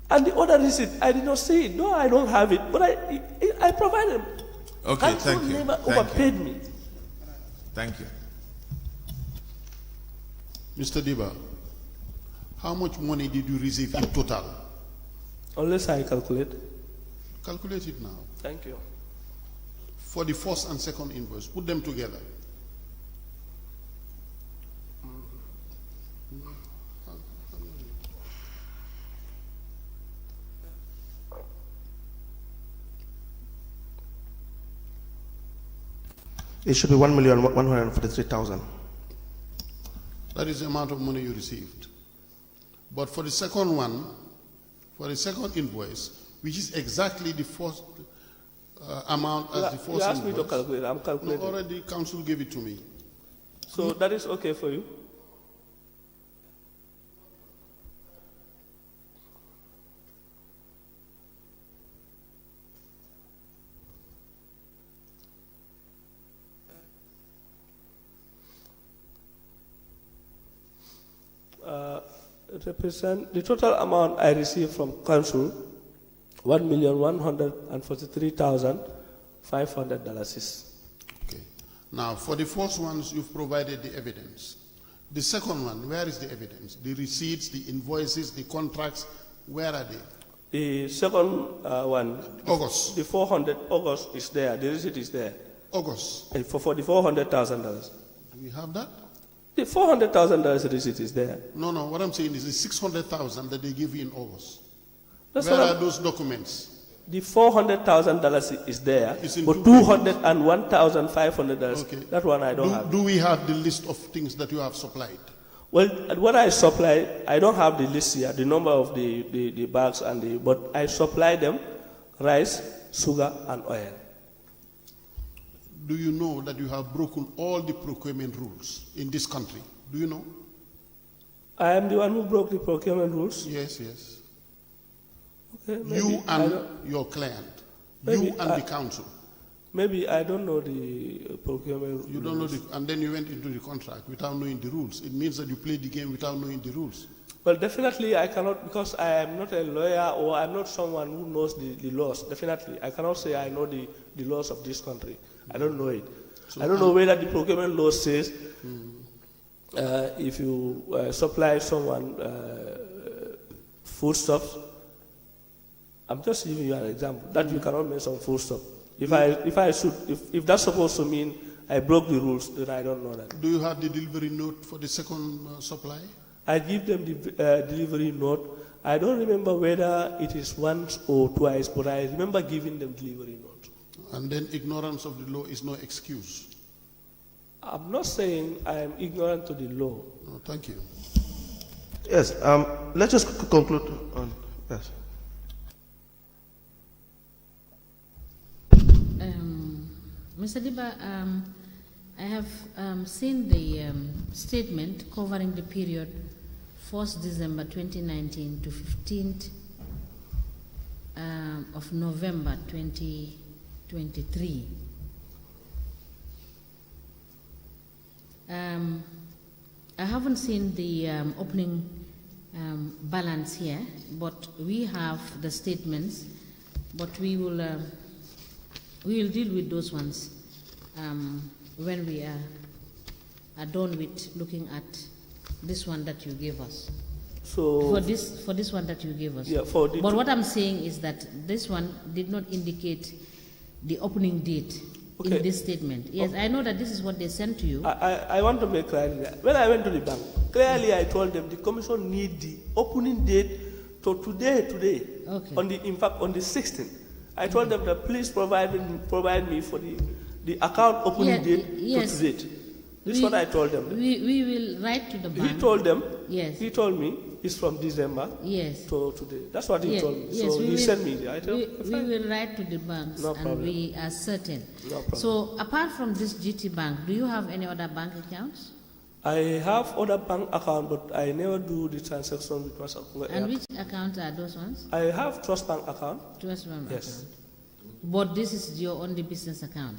And the other receipt, I did not see it. No, I don't have it. But I provided them. Okay, and thank you. never Thank overpaid you. me. Thank you. Mr. Diba, how much money did you receive in total? Unless I calculate. Calculate it now. Thank you. For the first and second invoice, put them together. It should be 1,143,000. That is the amount of money you received. But for the second one, for the second invoice, which is exactly the first amount as the first invoice. You asked me to calculate. I'm calculating. No, already council gave it to me. So that is okay for you? Represent the total amount I received from council, $1,143,500. Okay. Now, for the first ones, you've provided the evidence. The second one, where is the evidence? The receipts, the invoices, the contracts, where are they? The second one, August. the 400 August is there. The receipt is there. August. For the $400,000. Do we have that? The $400,000 receipt is there. No, no. What I'm saying is the 600,000 that they give you in August. That's Where what are those documents? The $400,000 is there, It's in but two $201,500, Okay. that one I don't have. Do we have the list of things that you have supplied? Well, what I supply, I don't have the list here, the number of the bags but I supply them rice, sugar, and oil. Do you know that you have broken all the procurement rules in this country? Do you know? I am the one who broke the procurement rules. Yes, yes. Okay, You and your client, you and the council. Maybe I don't know the procurement. You don't know and then you went into the contract without knowing the rules. It means that you played the game without knowing the rules. Well, definitely I cannot, because I am not a lawyer or I'm not someone who knows the laws. Definitely, I cannot say I know the laws of this country. I don't know it. So I don't know whether the procurement law says if you supply someone foodstuffs, I'm just giving you an example, that you cannot make some foodstuff. If that's supposed to mean I broke the rules, then I don't know that. Do you have the delivery note for the second supply? I give them the delivery note. I don't remember whether it is once or twice, but I remember giving them delivery note. And then ignorance of the law is no excuse. I'm not saying I am ignorant to the law. No, thank you. Yes, let's just conclude on yes. Mr. Diba, I have seen the statement covering the period 1st December 2019 to 15th of November 2023. I haven't seen the opening balance here, but we have the statements, but we will deal with those ones when we are done with looking at this one that you gave us. So For this one that you gave us. Yeah, but what I'm saying is that this one did not indicate the opening date in this statement. Yes, I know that this is what they sent to you. I want to make clear that when I went to the bank, clearly I told them the commission need the opening date to today. Okay. In fact, on the 16th. I told them that please provide me for the account opening date to today. This is what I told them. We will write to the bank. He told them. Yes. He told me it's from December. Yes. To today. That's what he told me. Yes, so he sent me there. I told we will write to the banks, No and problem. we are certain. No problem. So apart from this GT Bank, do you have any other bank accounts? I have other bank account, but I never do the transaction with myself. And which accounts are those ones? I have Trust Bank account. Trust Bank Yes. account. But this is your only business account.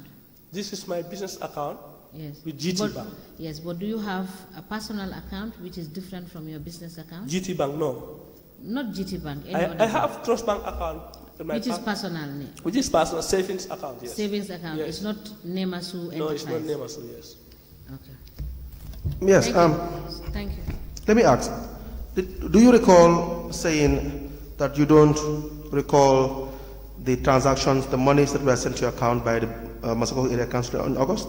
This is my business account. Yes. With GT Bank. Yes, but do you have a personal account which is different from your business account? GT Bank, no. Not GT Bank. Any other I bank, have Trust Bank account. In my which is bank, personal. which is personal savings account, yes. Savings account. Yes. It's not Nemasu Enterprise. No, it's not Nemasu, yes. Okay. Yes, Thank you. let me ask, do you recall saying that you don't recall the transactions, the monies that were sent to your account by the Massachusetts Area Council in August?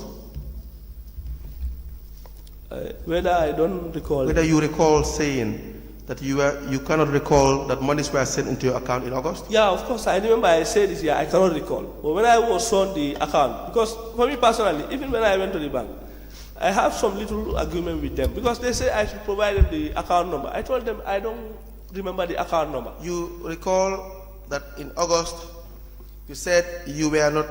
Whether I don't recall. Whether you recall saying that you cannot recall that monies were sent into your account in August? Yeah, of course, I remember I said this year, I cannot recall. But when I was on the account, because for me personally, even when I went to the bank, I have some little agreement with them, because they say I should provide them the account number. I told them I don't remember the account number. You recall that in August, you said you were not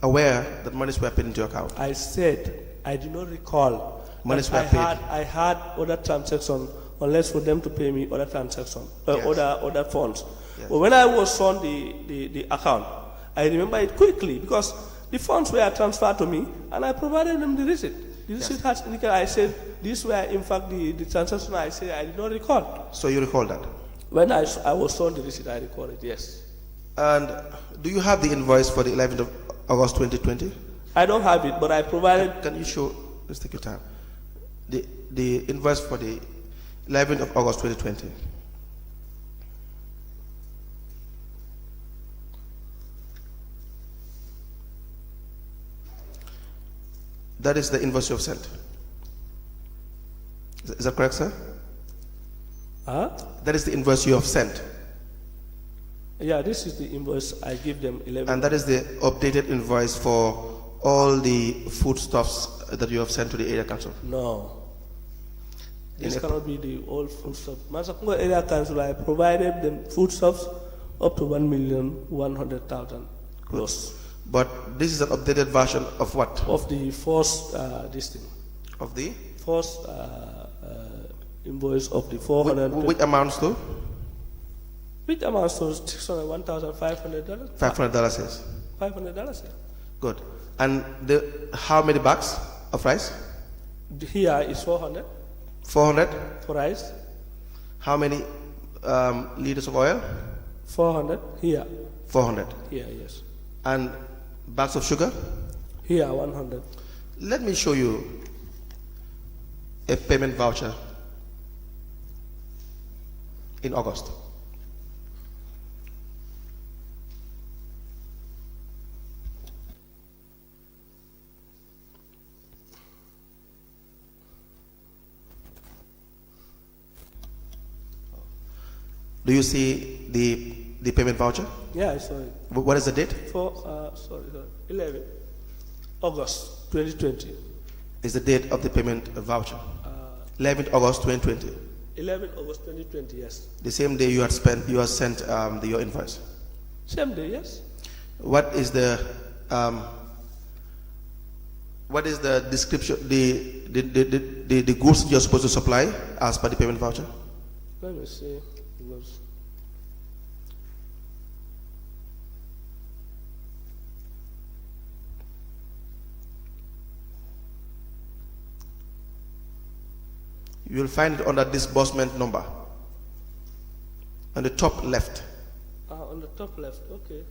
aware that monies were paid into your account. I said I do not recall. Monies that were paid. I had other transactions, unless for them to pay me other transactions, Yes. other funds. Yes. But when I was on the account, I remember it quickly, because the funds were transferred to me, and I provided them the receipt. The receipt has indicated, I said, these were in fact the transactions I said I did not recall. So you recall that? When I was on the receipt, I recall it, yes. And do you have the invoice for the 11th of August 2020? I don't have it, but I provided. Can you show, let's take your time, the invoice for the 11th of August 2020? That is the invoice you have sent. Is that correct, sir? Huh? That is the invoice you have sent. Yeah, this is the invoice I give them 11. And that is the updated invoice for all the foodstuffs that you have sent to the area council. No. This In cannot be the old foodstuff. Masakungo Area Council, I provided them foodstuffs up to 1,100,000 gross. But this is an updated version of what? Of the first, this thing. Of the? First invoice of the 400. Which amounts to? Which amounts to $1,500? $500 is. $500, yeah. Good. And how many bags of rice? Here is 400 400. for rice, How many liters of oil? 400 here. 400. Here, yes. And bags of sugar? Here, 100. Let me show you a payment voucher in August. Do you see the payment voucher? Yeah, I saw it. What is the date? Sorry, 11 August 2020. Is the date of the payment voucher? 11th August 2020. 11 August 2020, yes. The same day you had sent your invoice. Same day, yes. What is the description, the goods you're supposed to supply as per the payment voucher? Let me see. It was You will find it under disbursement number on the top left. on the top left, okay.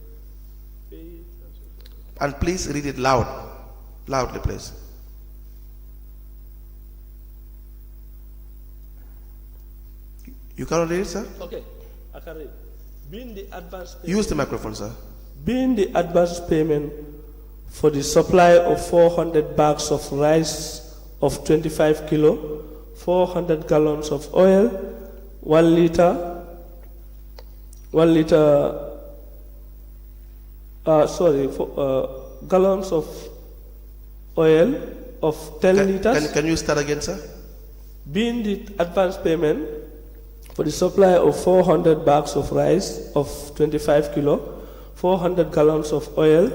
And please read it loudly, please. You cannot read it, sir? Okay, I can read. Being the advance payment, Use the microphone, sir. being the advance payment for the supply of 400 bags of rice of 25 kilo, 400 gallons of oil, 1 liter, gallons of oil of 10 liters. Can you start again, sir? Being the advance payment for the supply of 400 bags of rice of 25 kilo, 400 gallons of oil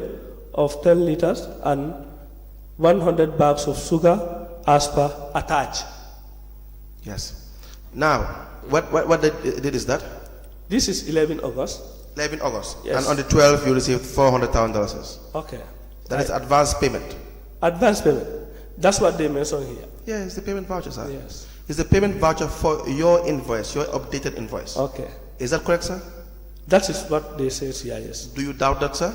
of 10 liters, and 100 bags of sugar as per attached. Yes. Now, what date is that? This is 11 August. 11 August. Yes. And on the 12th, you receive $400,000. Okay. That is advance payment. Advance payment. That's what they mention here. Yeah, it's the payment voucher, sir. Yes. It's the payment voucher for your invoice, your updated invoice. Okay. Is that correct, sir? That is what they say here, yes. Do you doubt that, sir?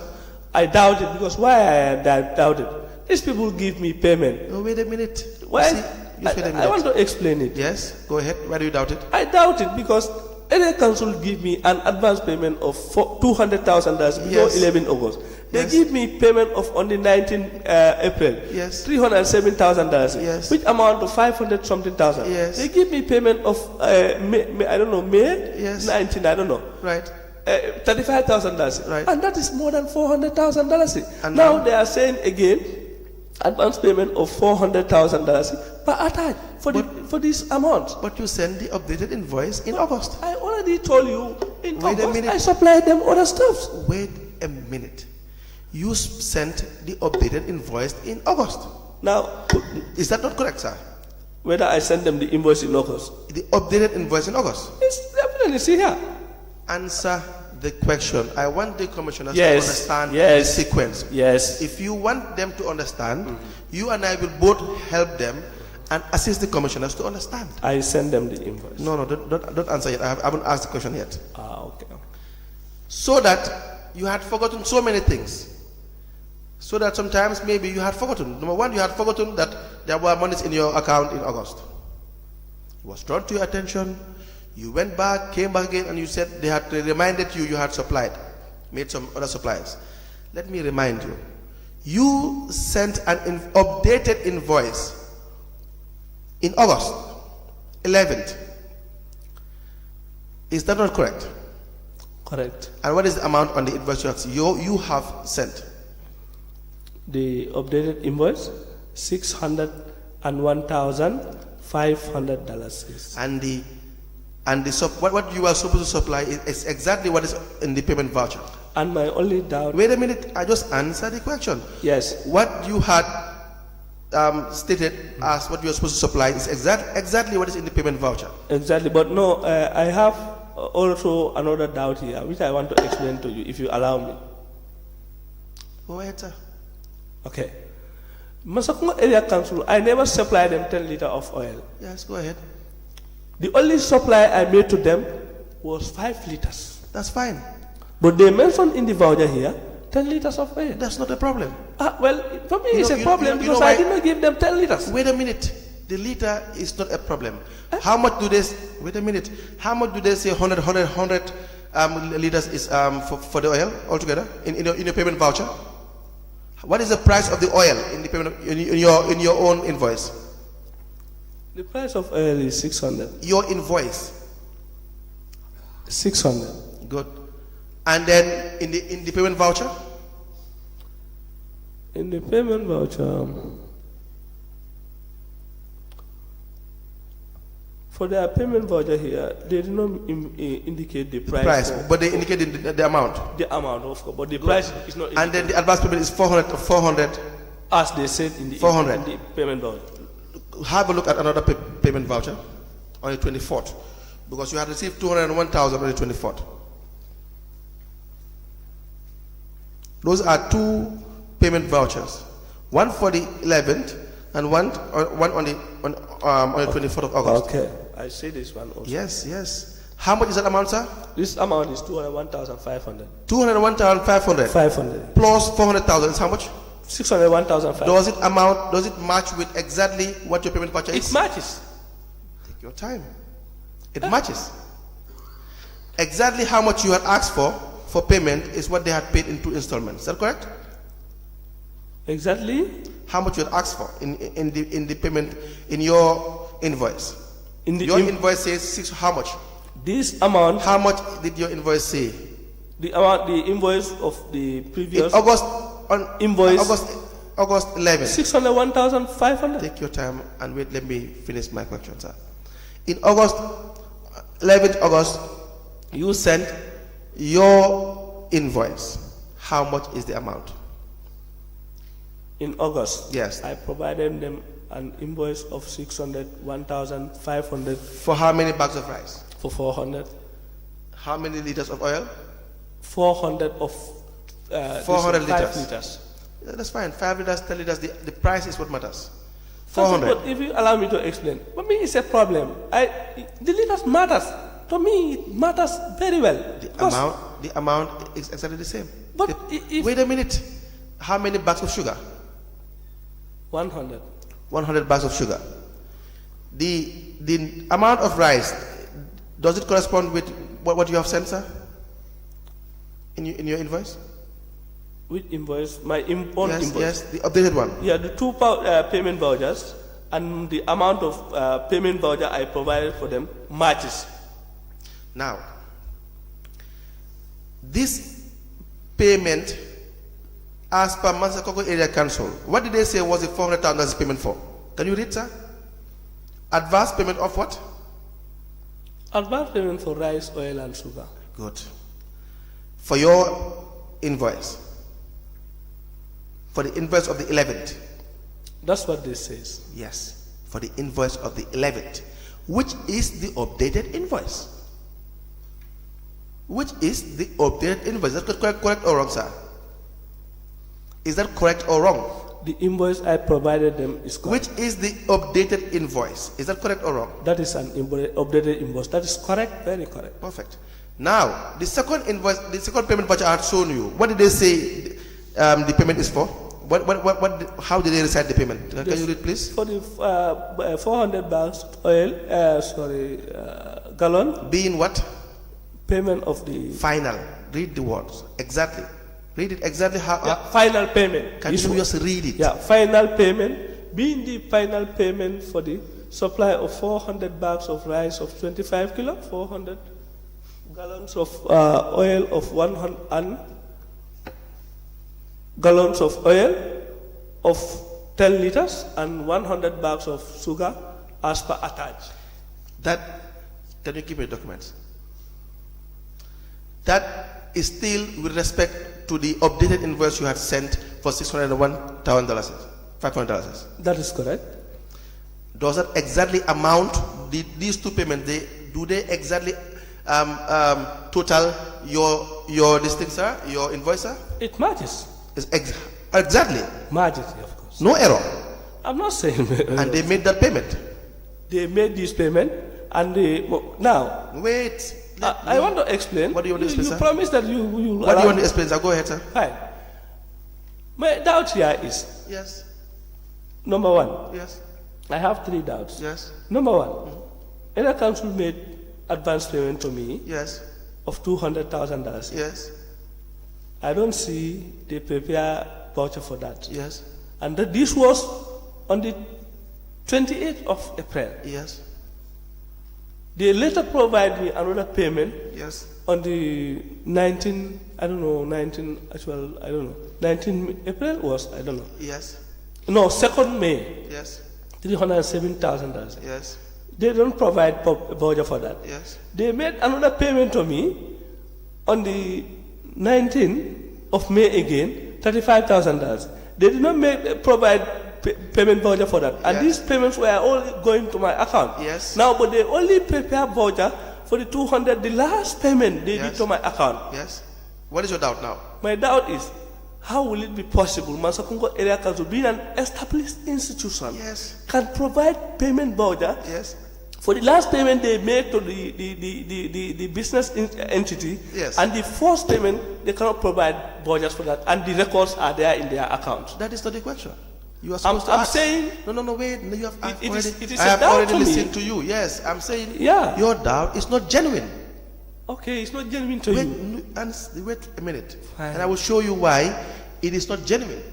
I doubt it because why I doubt it? These people give me payment. Oh, wait a minute. Why? Wait a minute. I want to explain it. Yes, go ahead. Why do you doubt it? I doubt it because any council give me an advance payment of $200,000 before Yes. 11 August. They Yes. give me payment of on the 19th April. Yes. $307,000. Yes. Which amount to 500 something thousand. Yes. They give me payment of May Yes. 19. I don't know. Right. $35,000. Right. And that is more than $400,000. And Now now- they are saying again advance payment of $400,000 per attach for this amount. But you send the updated invoice in August. I already told you in Wait a August minute. I supplied them other stuff. Wait a minute. You sent the updated invoice in August. Now, Is that not correct, sir? whether I send them the invoice in August, The updated invoice in August. it's definitely see here. Answer the question. I want the commissioners Yes, to understand yes. the sequence. Yes. If you want them to understand, you and I will both help them and assist the commissioners to understand. I send them the invoice. No, don't answer yet. I haven't asked the question yet. Okay. So that you had forgotten so many things. So that sometimes maybe you had forgotten. Number one, you had forgotten that there were monies in your account in August. It was drawn to your attention. You went back, came back again, and you said they had reminded you had supplied, made some other supplies. Let me remind you. You sent an updated invoice in August 11th. Is that not correct? Correct. And what is the amount on the invoice you have sent? The updated invoice $601,500. What you are supposed to supply is exactly what is in the payment voucher. And my only doubt. Wait a minute, I just answered the question. Yes. What you had stated as what you are supposed to supply is exactly what is in the payment voucher. Exactly. But no, I have also another doubt here, which I want to explain to you, if you allow me. Go ahead, sir. Okay. Masakungo Area Council, I never supplied them 10 liters of oil. Yes, go ahead. The only supply I made to them was 5 liters. That's fine. But they mentioned in the voucher here 10 liters of oil. That's not a problem. Well, for me it's a problem because why? I did not give them 10 liters. Wait a minute. The liter is not a problem. How much do they? Wait a minute. How much do they say 100 liters is for the oil altogether in your payment voucher? What is the price of the oil in the payment in your own invoice? The price of oil is 600. Your invoice. 600. Good. And then in the payment voucher? In the payment voucher, for their payment voucher here, they did not indicate the price. But they indicate the amount. The amount, of course, but the price is not indicated. And then the advance payment is 400. As they said in the 400. in the payment voucher. Have a look at another payment voucher on the 24th, because you had received 201,000 on the 24th. Those are 2 payment vouchers, one for the 11th and one on the 24th of August. Okay, I see this one also. Yes. How much is that amount, sir? This amount is 201,500. 201,500. 500. Plus 400,000 is how much? 601,500. Does it match with exactly what your payment voucher is? It matches. Take your time. It matches. Exactly how much you had asked for payment is what they had paid in 2 installments. Is that correct? Exactly. How much you had asked for in the payment in your invoice? Your invoice says how much? This amount. How much did your invoice say? The invoice of the previous in August August 11th. 601,500. Take your time and wait. Let me finish my question, sir. In August 11th August, you sent your invoice. How much is the amount? In August, yes, I provided them an invoice of 601,500. For how many bags of rice? For 400. How many liters of oil? 400 of 400 liters. 5 liters. Yeah, that's fine. 5 liters, 10 liters. The price is what matters. 400. But if you allow me to explain, for me it's a problem. The liters matters. To me, it matters very well. The amount is exactly the same. But wait a minute. How many bags of sugar? 100. 100 bags of sugar. The amount of rice, does it correspond with what you have sent, sir? In your invoice? Which invoice? My own invoice. Yes, the updated one. Yeah, the 2 payment vouchers and the amount of payment voucher I provided for them matches. Now, this payment, as per Mansakoko Area Council, what did they say was the 400,000 payment for? Can you read, sir? Advance payment of what? Advance payment for rice, oil, and sugar. Good. For your invoice. For the invoice of the 11th. That's what this says. Yes. For the invoice of the 11th. Which is the updated invoice. Which is the updated invoice. Is that correct or wrong, sir? Is that correct or wrong? The invoice I provided them is correct. Which is the updated invoice. Is that correct or wrong? That is an updated invoice. That is correct, very correct. Perfect. Now, the second invoice, the second payment which I had shown you, what did they say the payment is for? How did they recite the payment? Can you read, please? For the 400 bags oil, gallon. Being what? Payment of the final. Read the words exactly. Read it exactly how. Final payment. Can you just read it? Yeah, final payment. Being the final payment for the supply of 400 bags of rice of 25 kilo, 400 gallons of oil of 100 and gallons of oil of 10 liters and 100 bags of sugar as per attached. Can you give me the documents? That is still with respect to the updated invoice you had sent for $601,000, $500. That is correct. Does that exactly amount these 2 payments? Do they exactly total your listing, sir? Your invoice, sir? It matches. Exactly. Majority, of course. No error. I'm not saying. And they made that payment. They made this payment, and now. Wait. I want to explain. What do you want to explain, You sir? promised that you. What do you want to explain, sir? Go ahead, sir. Fine. My doubt here is, Yes. number one, Yes. I have 3 doubts. Yes. Number one, Area Council made advance payment to me Yes. of $200,000. Yes. I don't see they prepare voucher for that. Yes. And that this was on the 28th of April. Yes. They later provide me another payment Yes. on the 19 April was, I don't know. Yes. No, 2nd May, Yes. $307,000. Yes. They don't provide voucher for that. Yes. They made another payment to me on the 19th of May again, $35,000. They did not provide payment voucher for that. And Yes. these payments were all going to my account. Yes. Now, but they only prepare voucher for the 200, the last payment they did Yes. to my account. Yes. What is your doubt now? My doubt is, how will it be possible, Masakungo Area Council, being an established institution, Yes. can provide payment voucher Yes. for the last payment they made to the business entity, Yes. and the first payment, they cannot provide vouchers for that, and the records are there in their account. That is not the question. You are supposed to I'm ask. saying. No, wait. You have, It is I a have doubt already to me. listened to you. Yes, I'm saying Yeah. your doubt is not genuine. Okay, it's not genuine to you. Wait a minute. Fine. And I will show you why it is not genuine.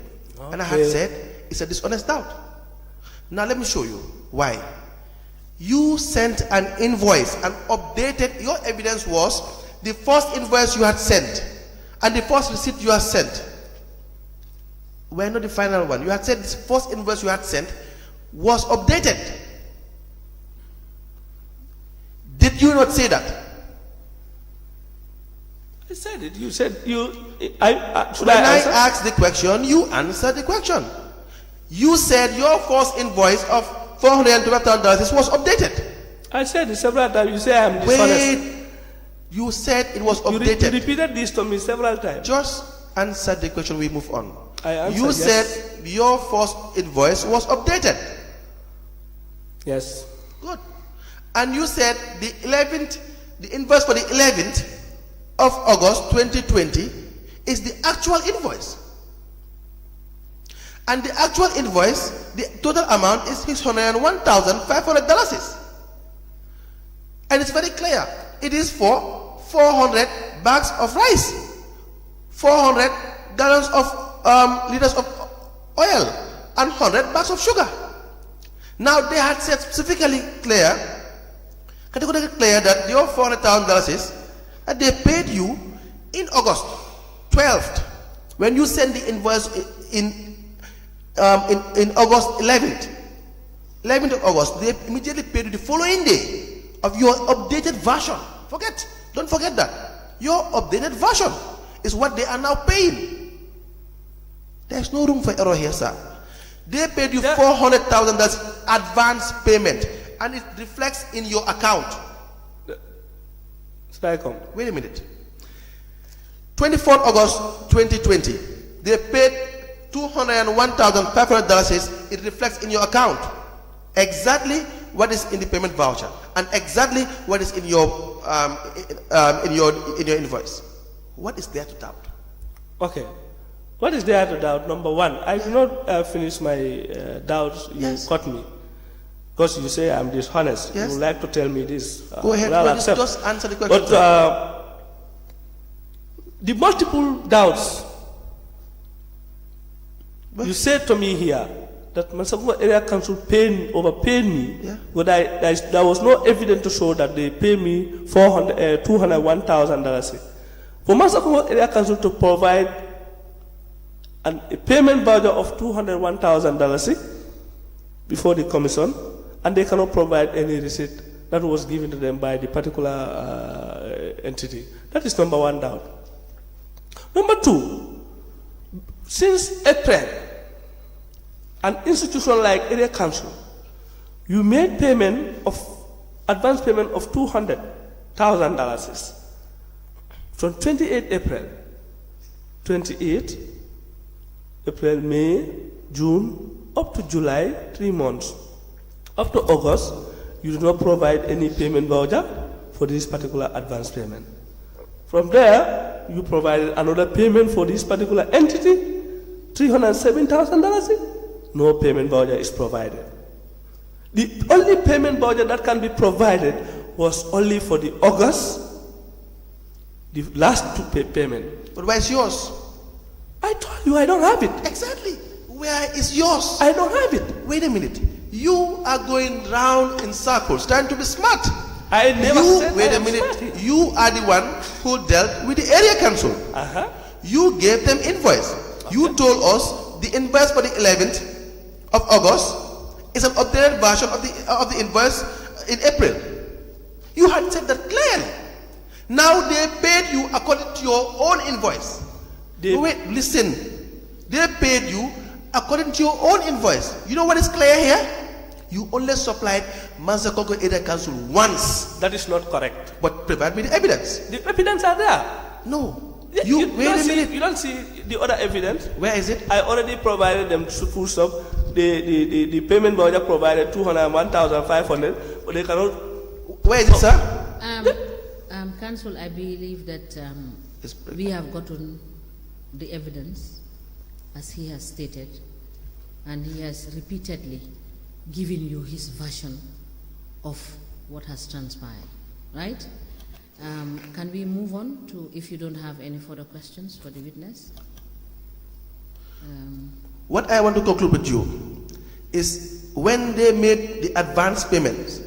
And I have Okay. said it's a dishonest doubt. Now let me show you why. You sent an invoice and updated, your evidence was the first invoice you had sent and the first receipt you had sent were not the final one. You had said this first invoice you had sent was updated. Did you not say that? I said it. You said you. Should When I answer? asked the question, you answered the question. You said your first invoice of $412,000 was updated. I said it several times. You say I am dishonest. Wait, you said it was You updated. repeated this to me several times. Just answer the question, we move on. I answered You yes. said your first invoice was updated. Yes. Good. And you said the invoice for the 11th of August 2020 is the actual invoice. And the actual invoice, the total amount is $601,500. And it's very clear. It is for 400 bags of rice, 400 gallons of liters of oil, and 100 bags of sugar. Now they had said specifically categorically clear that your $400,000 is that they paid you in August 12th when you send the invoice in August 11th of August. They immediately paid you the following day of your updated version. Don't forget that your updated version is what they are now paying. There's no room for error here, sir. They paid you $400,000 advance payment, and it reflects in your account. Spicom. Wait a minute. 24th August 2020, they paid $201,500. It reflects in your account exactly what is in the payment voucher and exactly what is in your invoice. What is there to doubt? Okay. What is there to doubt? Number one, I did not finish my doubts. You Yes. caught me. Because you say I'm dishonest. Yes. You would like to tell me this. Go ahead. I'll Well, accept. just answer the question. But the multiple doubts, you said to me here that Massachusetts Area Council overpaid me, Yeah. but there was no evidence to show that they paid me $201,000. For Massachusetts Area Council to provide a payment voucher of $201,000 before the commission, and they cannot provide any receipt that was given to them by the particular entity. That is number one doubt. Number two, since April, an institution like Area Council, you made advance payment of $200,000 from 28 April, 28, April, May, June, up to July, 3 months. Up to August, you do not provide any payment voucher for this particular advance payment. From there, you provided another payment for this particular entity, $307,000. No payment voucher is provided. The only payment voucher that can be provided was only for the August, the last two payment. But where's yours? I told you I don't have it. Exactly. Where is yours? I don't have it. Wait a minute. You are going round in circles, trying to be smart. I never said wait I a am minute. smart. You are the one who dealt with the area council. You gave them invoice. You told us the invoice for the 11th of August is an updated version of the invoice in April. You had said that clearly. Now they paid you according to your own invoice. Wait, listen. They paid you according to your own invoice. You know what is clear here? You only supplied Mansakongo Area Council once. That is not correct. But provide me the evidence. The evidence are there. No. Wait a minute. You don't see the other evidence? Where is it? I already provided them full stop. The payment voucher provided 201,500, but they cannot. Where is it, sir? Council, I believe that we have gotten the evidence, as he has stated, and he has repeatedly given you his version of what has transpired, right? Can we move on to, if you don't have any further questions for the witness? What I want to conclude with you is when they made the advance payments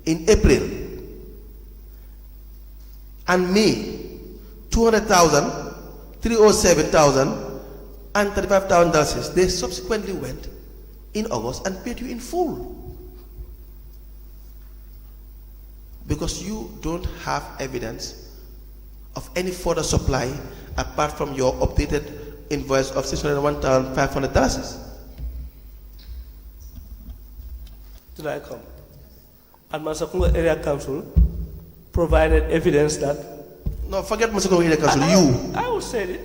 in April and May, 200,000, 307,000, and $35,000, they subsequently went in August and paid you in full. Because you don't have evidence of any further supply apart from your updated invoice of $601,500. Did I come? And Mansakongo Area Council provided evidence that. No, forget Mansakongo Area Council. I will say it.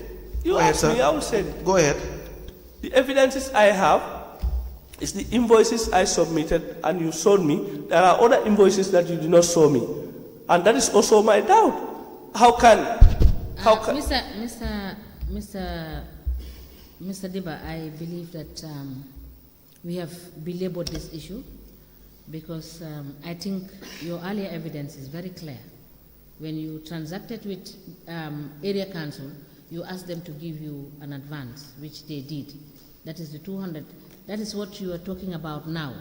You Go ahead, asked sir. me, I will say it. Go ahead. The evidences I have is the invoices I submitted and you showed me. There are other invoices that you did not show me. And that is also my doubt. How can Mr. Diba, I believe that we have belabored this issue because I think your earlier evidence is very clear. When you transacted with area council, you asked them to give you an advance, which they did. That is the 200. That is what you are talking about now.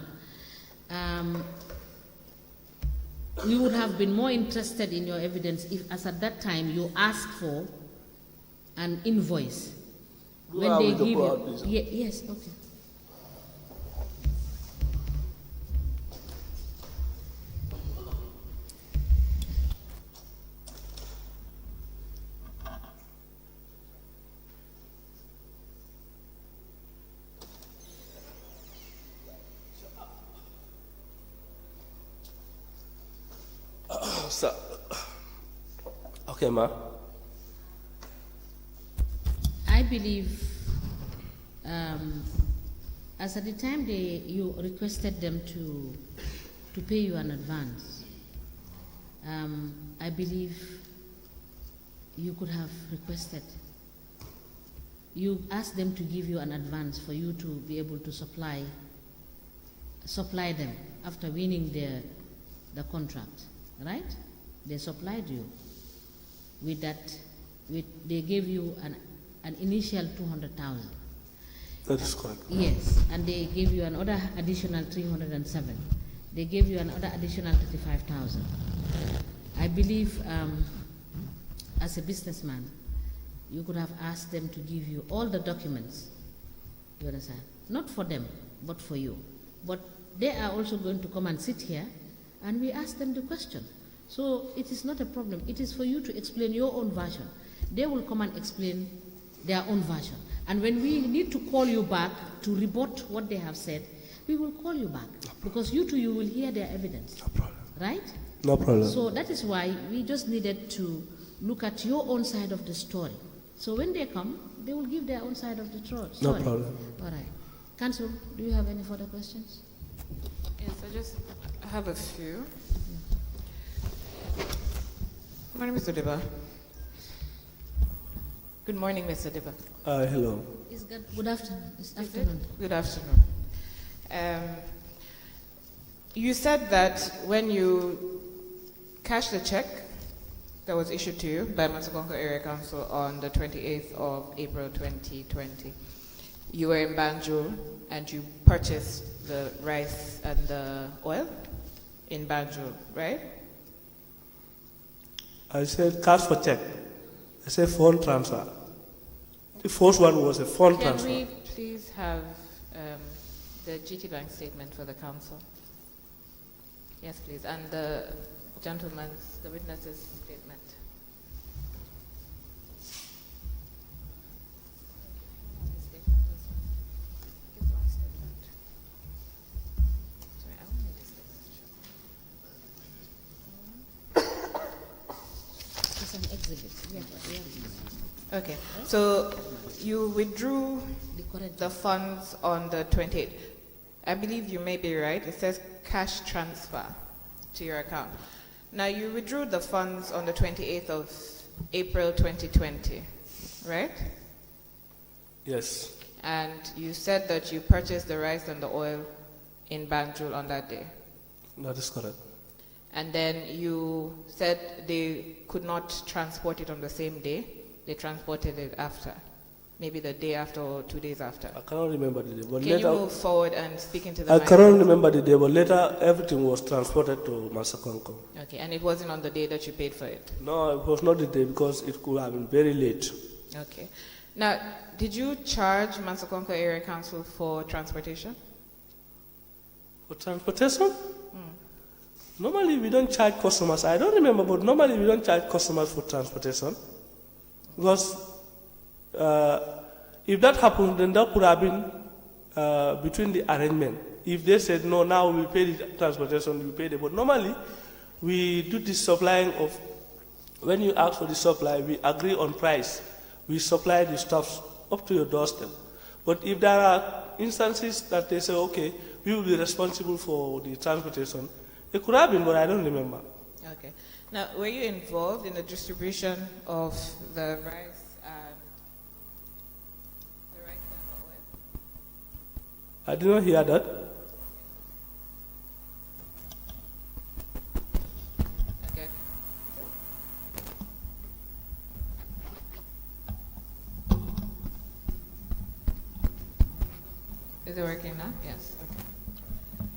We would have been more interested in your evidence if, as at that time, you asked for an invoice. When they give you, yes, okay. So, okay, ma. I believe, as at the time you requested them to pay you an advance, I believe you could have requested. You asked them to give you an advance for you to be able to supply them after winning the contract, right? They supplied you with that. They gave you an initial 200,000. That is correct. Yes, and they gave you another additional 307. They gave you another additional 35,000. I believe, as a businessman, you could have asked them to give you all the documents. You understand? Not for them, but for you. But they are also going to come and sit here, and we ask them the question. So it is not a problem. It is for you to explain your own version. They will come and explain their own version. And when we need to call you back to rebut what they have said, we will call you back. Because you will hear their evidence. No problem. Right? No problem. So that is why we just needed to look at your own side of the story. So when they come, they will give their own side of the truth. No Sorry. problem. All right. Council, do you have any further questions? Yes, I have a few. Good morning, Mr. Deba. Good morning, Mr. Deba. Hello. It's good afternoon. It's Is it? afternoon. Good afternoon. You said that when you cashed the check that was issued to you by Masakonko Area Council on the 28th of April 2020, you were in Banjul and you purchased the rice and the oil in Banjul, right? I said cash for check. I said phone transfer. The first one was a phone Can transfer. we please have the GT Bank statement for the council? Yes, please. And the the witness's statement. Sorry, I will need this statement. It's an exhibit. Yeah. Okay, so you withdrew The correct. the funds on the 28th. I believe you may be right. It says cash transfer to your account. Now, you withdrew the funds on the 28th of April 2020, right? Yes. And you said that you purchased the rice and the oil in Banjul on that day. That is correct. And then you said they could not transport it on the same day. They transported it after. Maybe the day after or 2 days after. I cannot remember the day, but Can you later move forward and speak into the I mic? cannot remember the day, but later everything was transported to Masakonko. Okay, and it wasn't on the day that you paid for it? No, it was not the day because it could have been very late. Okay. Now, did you charge Mansakonko Area Council for transportation? For transportation? Normally we don't charge customers. I don't remember, but normally we don't charge customers for transportation. Because if that happened, then that could have been between the arrangement. If they said, no, now we pay the transportation, we pay the. But normally, we do the supplying of, when you ask for the supply, we agree on price. We supply the stuff up to your doorstep. But if there are instances that they say, okay, we will be responsible for the transportation, it could have been, but I don't remember. Okay. Now, were you involved in the distribution of the rice and the oil? I did not hear that. Okay. Is it working now? Yes. Okay.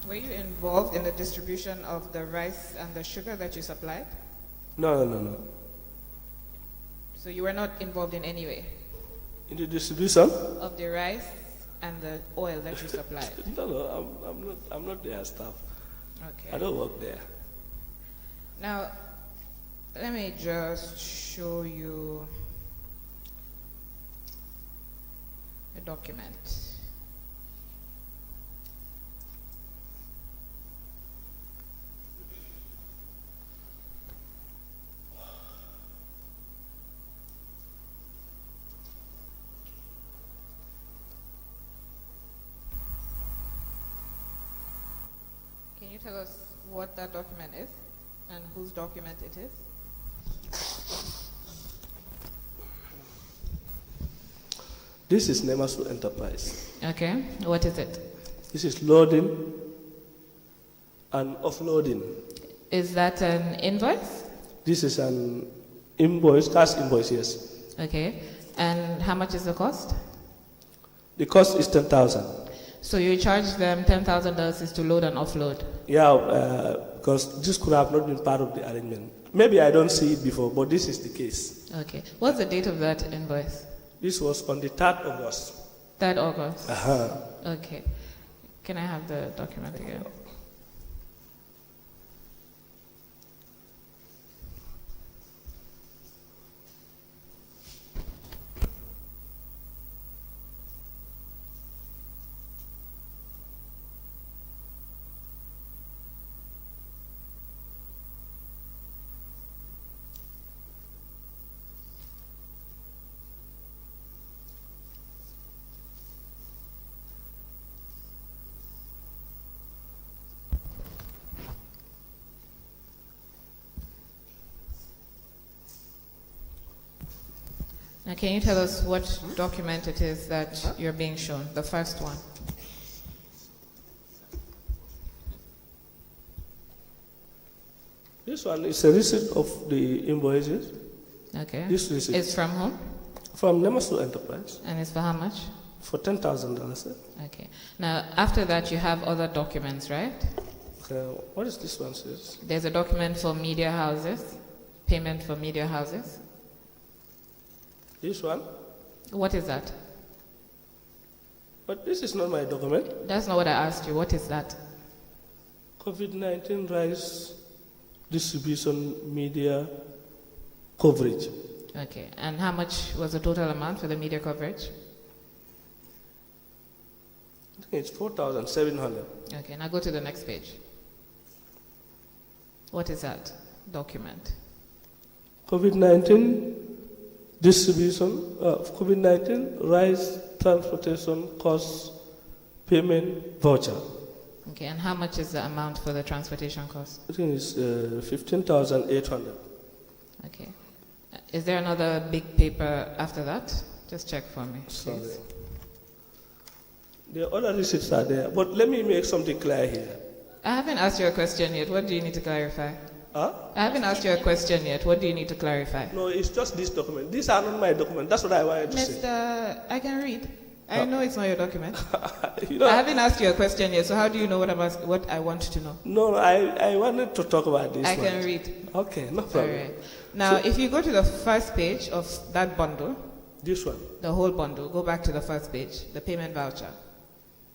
Were you involved in the distribution of the rice and the sugar that you supplied? No. So you were not involved in any way In the distribution? of the rice and the oil that you supplied? No, I'm not their staff. Okay. I don't work there. Now, let me just show you a document. Can you tell us what that document is and whose document it is? This is Nemasu Enterprise. Okay, what is it? This is loading and offloading. Is that an invoice? This is an invoice, cash invoice, yes. Okay, and how much is the cost? The cost is 10,000. So you charge them $10,000 is to load and offload? Yeah, because this could have not been part of the arrangement. Maybe I don't see it before, but this is the case. Okay, what's the date of that invoice? This was on the 3rd of August. 3rd August? Uh-huh. Okay, can I have the document again? Now, can you tell us what document it is that you're being shown? The first one. This one is a receipt of the invoices. Okay. This receipt. It's from whom? From Nemasu Enterprise. And it's for how much? For $10,000. Okay. Now, after that, you have other documents, right? What is this one says? There's a document for media houses, payment for media houses. This one? What is that? But this is not my document. That's not what I asked you. What is that? COVID-19 rise distribution media coverage. Okay. And how much was the total amount for the media coverage? I think it's 4,700. Okay. Now go to the next page. What is that document? COVID-19 distribution, COVID-19 rise transportation cost payment voucher. Okay, and how much is the amount for the transportation cost? I think it's 15,800. Okay. Is there another big paper after that? Just check for me. Sorry. Please. The other receipts are there, but let me make something clear here. I haven't asked you a question yet. What do you need to clarify? Huh? I haven't asked you a question yet. What do you need to clarify? No, it's just this document. These are not my document. That's what I wanted to say. Mr. I can read. I know it's not your document. You know, I haven't asked you a question yet, so how do you know what I want to know? No, I wanted to talk about this I one. can read. Okay, no All problem. right. Now, if you go to the first page of that bundle, This one. the whole bundle, go back to the first page, the payment voucher.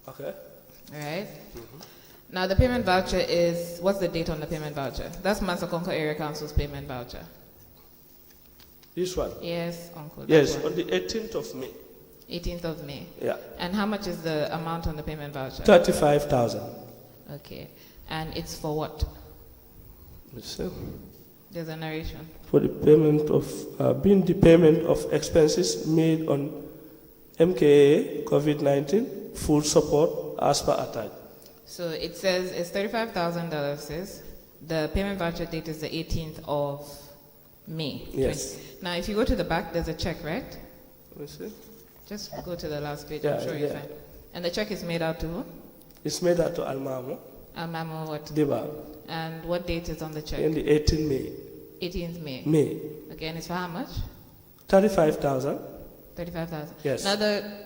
Okay. All right? Now, the payment voucher is, what's the date on the payment voucher? That's Mansakonko Area Council's payment voucher. This one. Yes, Uncle. that Yes, one. on the 18th of May. 18th of May. Yeah. And how much is the amount on the payment voucher? 35,000. Okay. And it's for what? So, There's a narration. for the payment of, being the payment of expenses made on MKA COVID-19 full support as per attached. So it says it's $35,000. Says the payment voucher date is the 18th of May. Yes. Now, if you go to the back, there's a check, right? Let me see. Just go to the last page. Yeah, I'm sure you'll yeah. find. And the check is made out to who? It's made out to Almamo, Mamo what? Deba, And what date is on the check? in the 18th May. 18th May. May. Okay, and it's for how much? 35,000. 35,000. Yes. Now the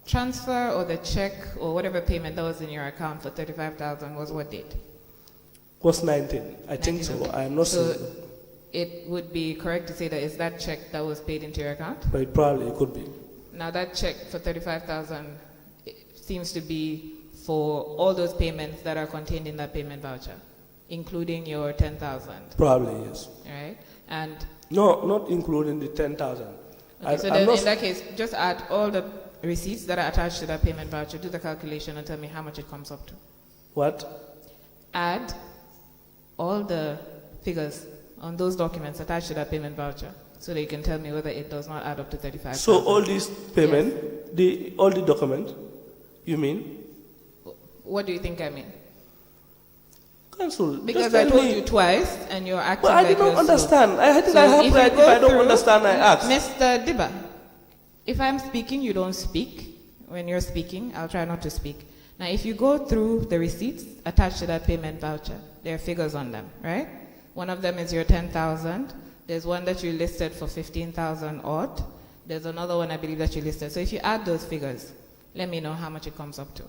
transfer or the check or whatever payment that was in your account for 35,000 was what date? Was 19. I think 19th so. of- I am not So sure. it would be correct to say that it's that check that was paid into your account? But it probably could be. Now that check for 35,000 seems to be for all those payments that are contained in that payment voucher, including your 10,000, Probably, yes. right? And No, not including the 10,000. okay, so then in that case, just add all the receipts that are attached to that payment voucher, do the calculation and tell me how much it comes up to. What? Add all the figures on those documents attached to that payment voucher so that you can tell me whether it does not add up to 35,000. So all these payment, all the document, you mean? What do you think I mean? Council, Because just I tell told me. you twice and you're acting But I like did not you're slow. understand. I think So I have if right. you If go I don't through- understand, I ask. Mr. Diba, if I'm speaking, you don't speak. When you're speaking, I'll try not to speak. Now, if you go through the receipts attached to that payment voucher, there are figures on them, right? One of them is your 10,000. There's one that you listed for 15,000 odd. There's another one I believe that you listed. So if you add those figures, let me know how much it comes up to.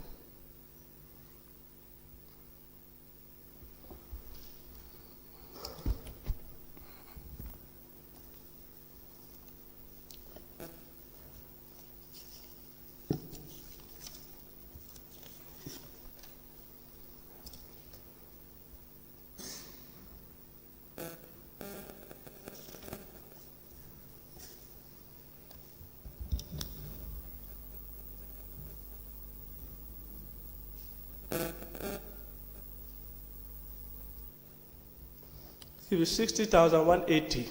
It was 60,180.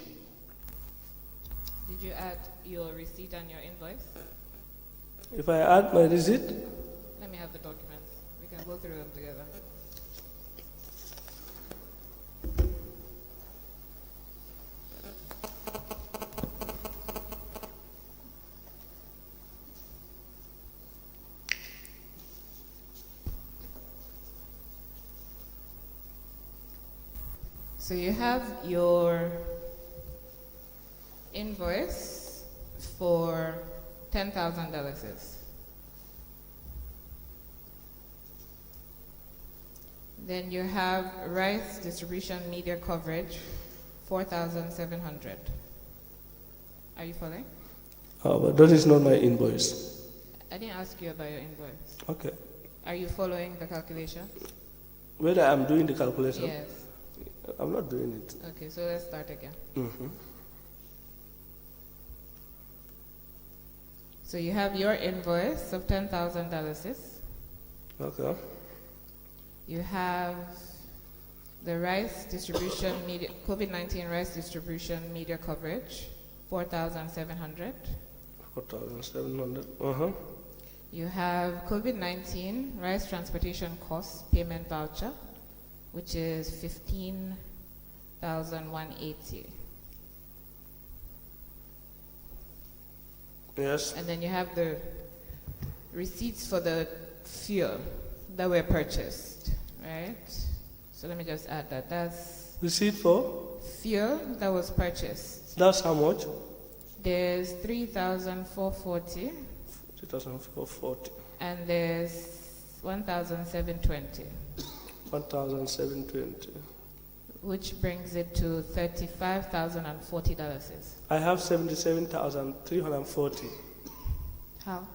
Did you add your receipt and your invoice? If I add my receipt, Let me have the documents. We can go through them together. So you have your invoice for $10,000. Then you have rice distribution media coverage, 4,700. Are you following? But that is not my invoice. I didn't ask you about your invoice. Okay. Are you following the calculation? Whether I'm doing the calculation? Yes. I'm not doing it. Okay, so let's start again. Mm-hmm. So you have your invoice of $10,000. Okay. You have the rice distribution media, COVID-19 rice distribution media coverage, 4,700. 4,700. Uh-huh. You have COVID-19 rice transportation costs payment voucher, which is 15,180. Yes. And then you have the receipts for the fuel that were purchased, right? So let me just add that. That's Receipt for? fuel that was purchased. That's how much? There's 3,440 2,440. and there's 1,720, 1,720. which brings it to $35,040. I have 77,340. How?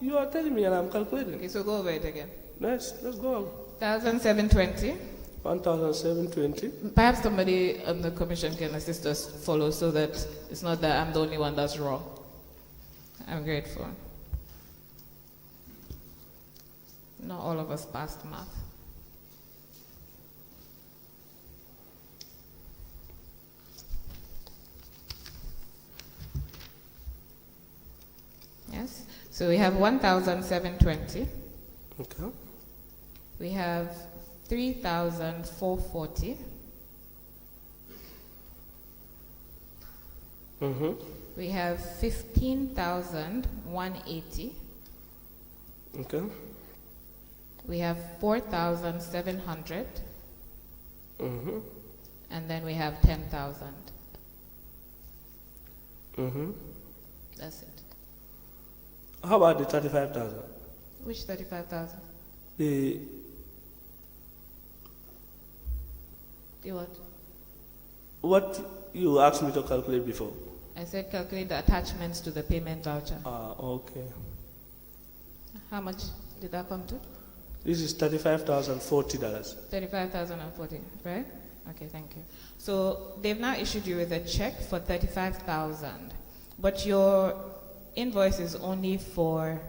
You are telling me and I'm calculating. Okay, so go over it again. Let's go. 1,720. 1,720. Perhaps somebody on the commission can assist us follow so that it's not that I'm the only one that's wrong. I'm grateful. Not all of us passed math. Yes. So we have 1,720. Okay. We have 3,440. Mm-hmm. We have 15,180. Okay. We have 4,700. Mm-hmm. And then we have 10,000. Mm-hmm. That's it. How about the 35,000? Which 35,000? The what you asked me to calculate before? I said calculate the attachments to the payment voucher. Okay. How much did that come to? This is $35,040. $35,040, right? Okay, thank you. So they've now issued you with a check for $35,000, but your invoice is only for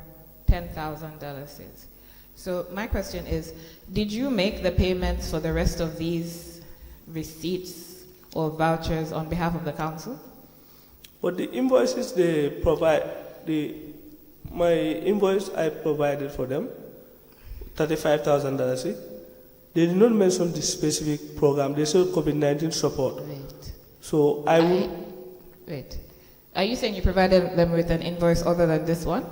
$10,000. So my question is, did you make the payments for the rest of these receipts or vouchers on behalf of the council? But the invoices they provide, my invoice I provided for them, $35,000. They did not mention the specific program. They said COVID-19 support. Wait. So Wait. Are you saying you provided them with an invoice other than this one?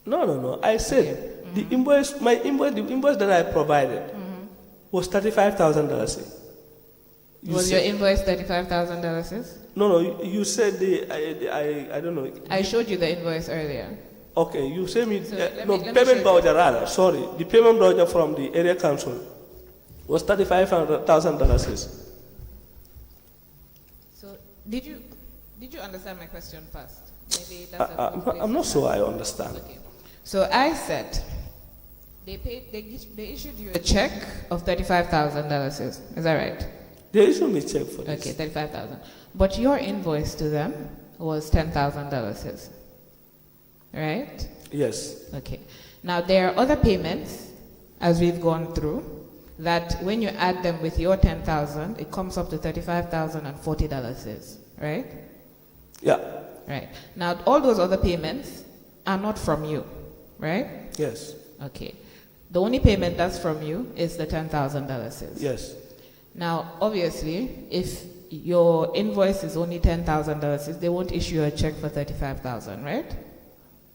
No. I said the invoice that I provided was $35,000. Was your invoice $35,000? No. You said I don't know. I showed you the invoice earlier. Okay, you sent me, So let me payment show you. voucher rather, sorry. The payment voucher from the area council was $35,000. So did you understand my question first? Maybe that's a good place I'm to not sure start. I understand. Okay. So I said they issued you a check of $35,000. Is that right? They issued me a check for this. Okay, $35,000. But your invoice to them was $10,000. Right? Yes. Okay. Now there are other payments, as we've gone through, that when you add them with your $10,000, it comes up to $35,040. Right? Yeah. Right. Now all those other payments are not from you, right? Yes. Okay. The only payment that's from you is the $10,000. Yes. Now, obviously, if your invoice is only $10,000, they won't issue a check for $35,000, right?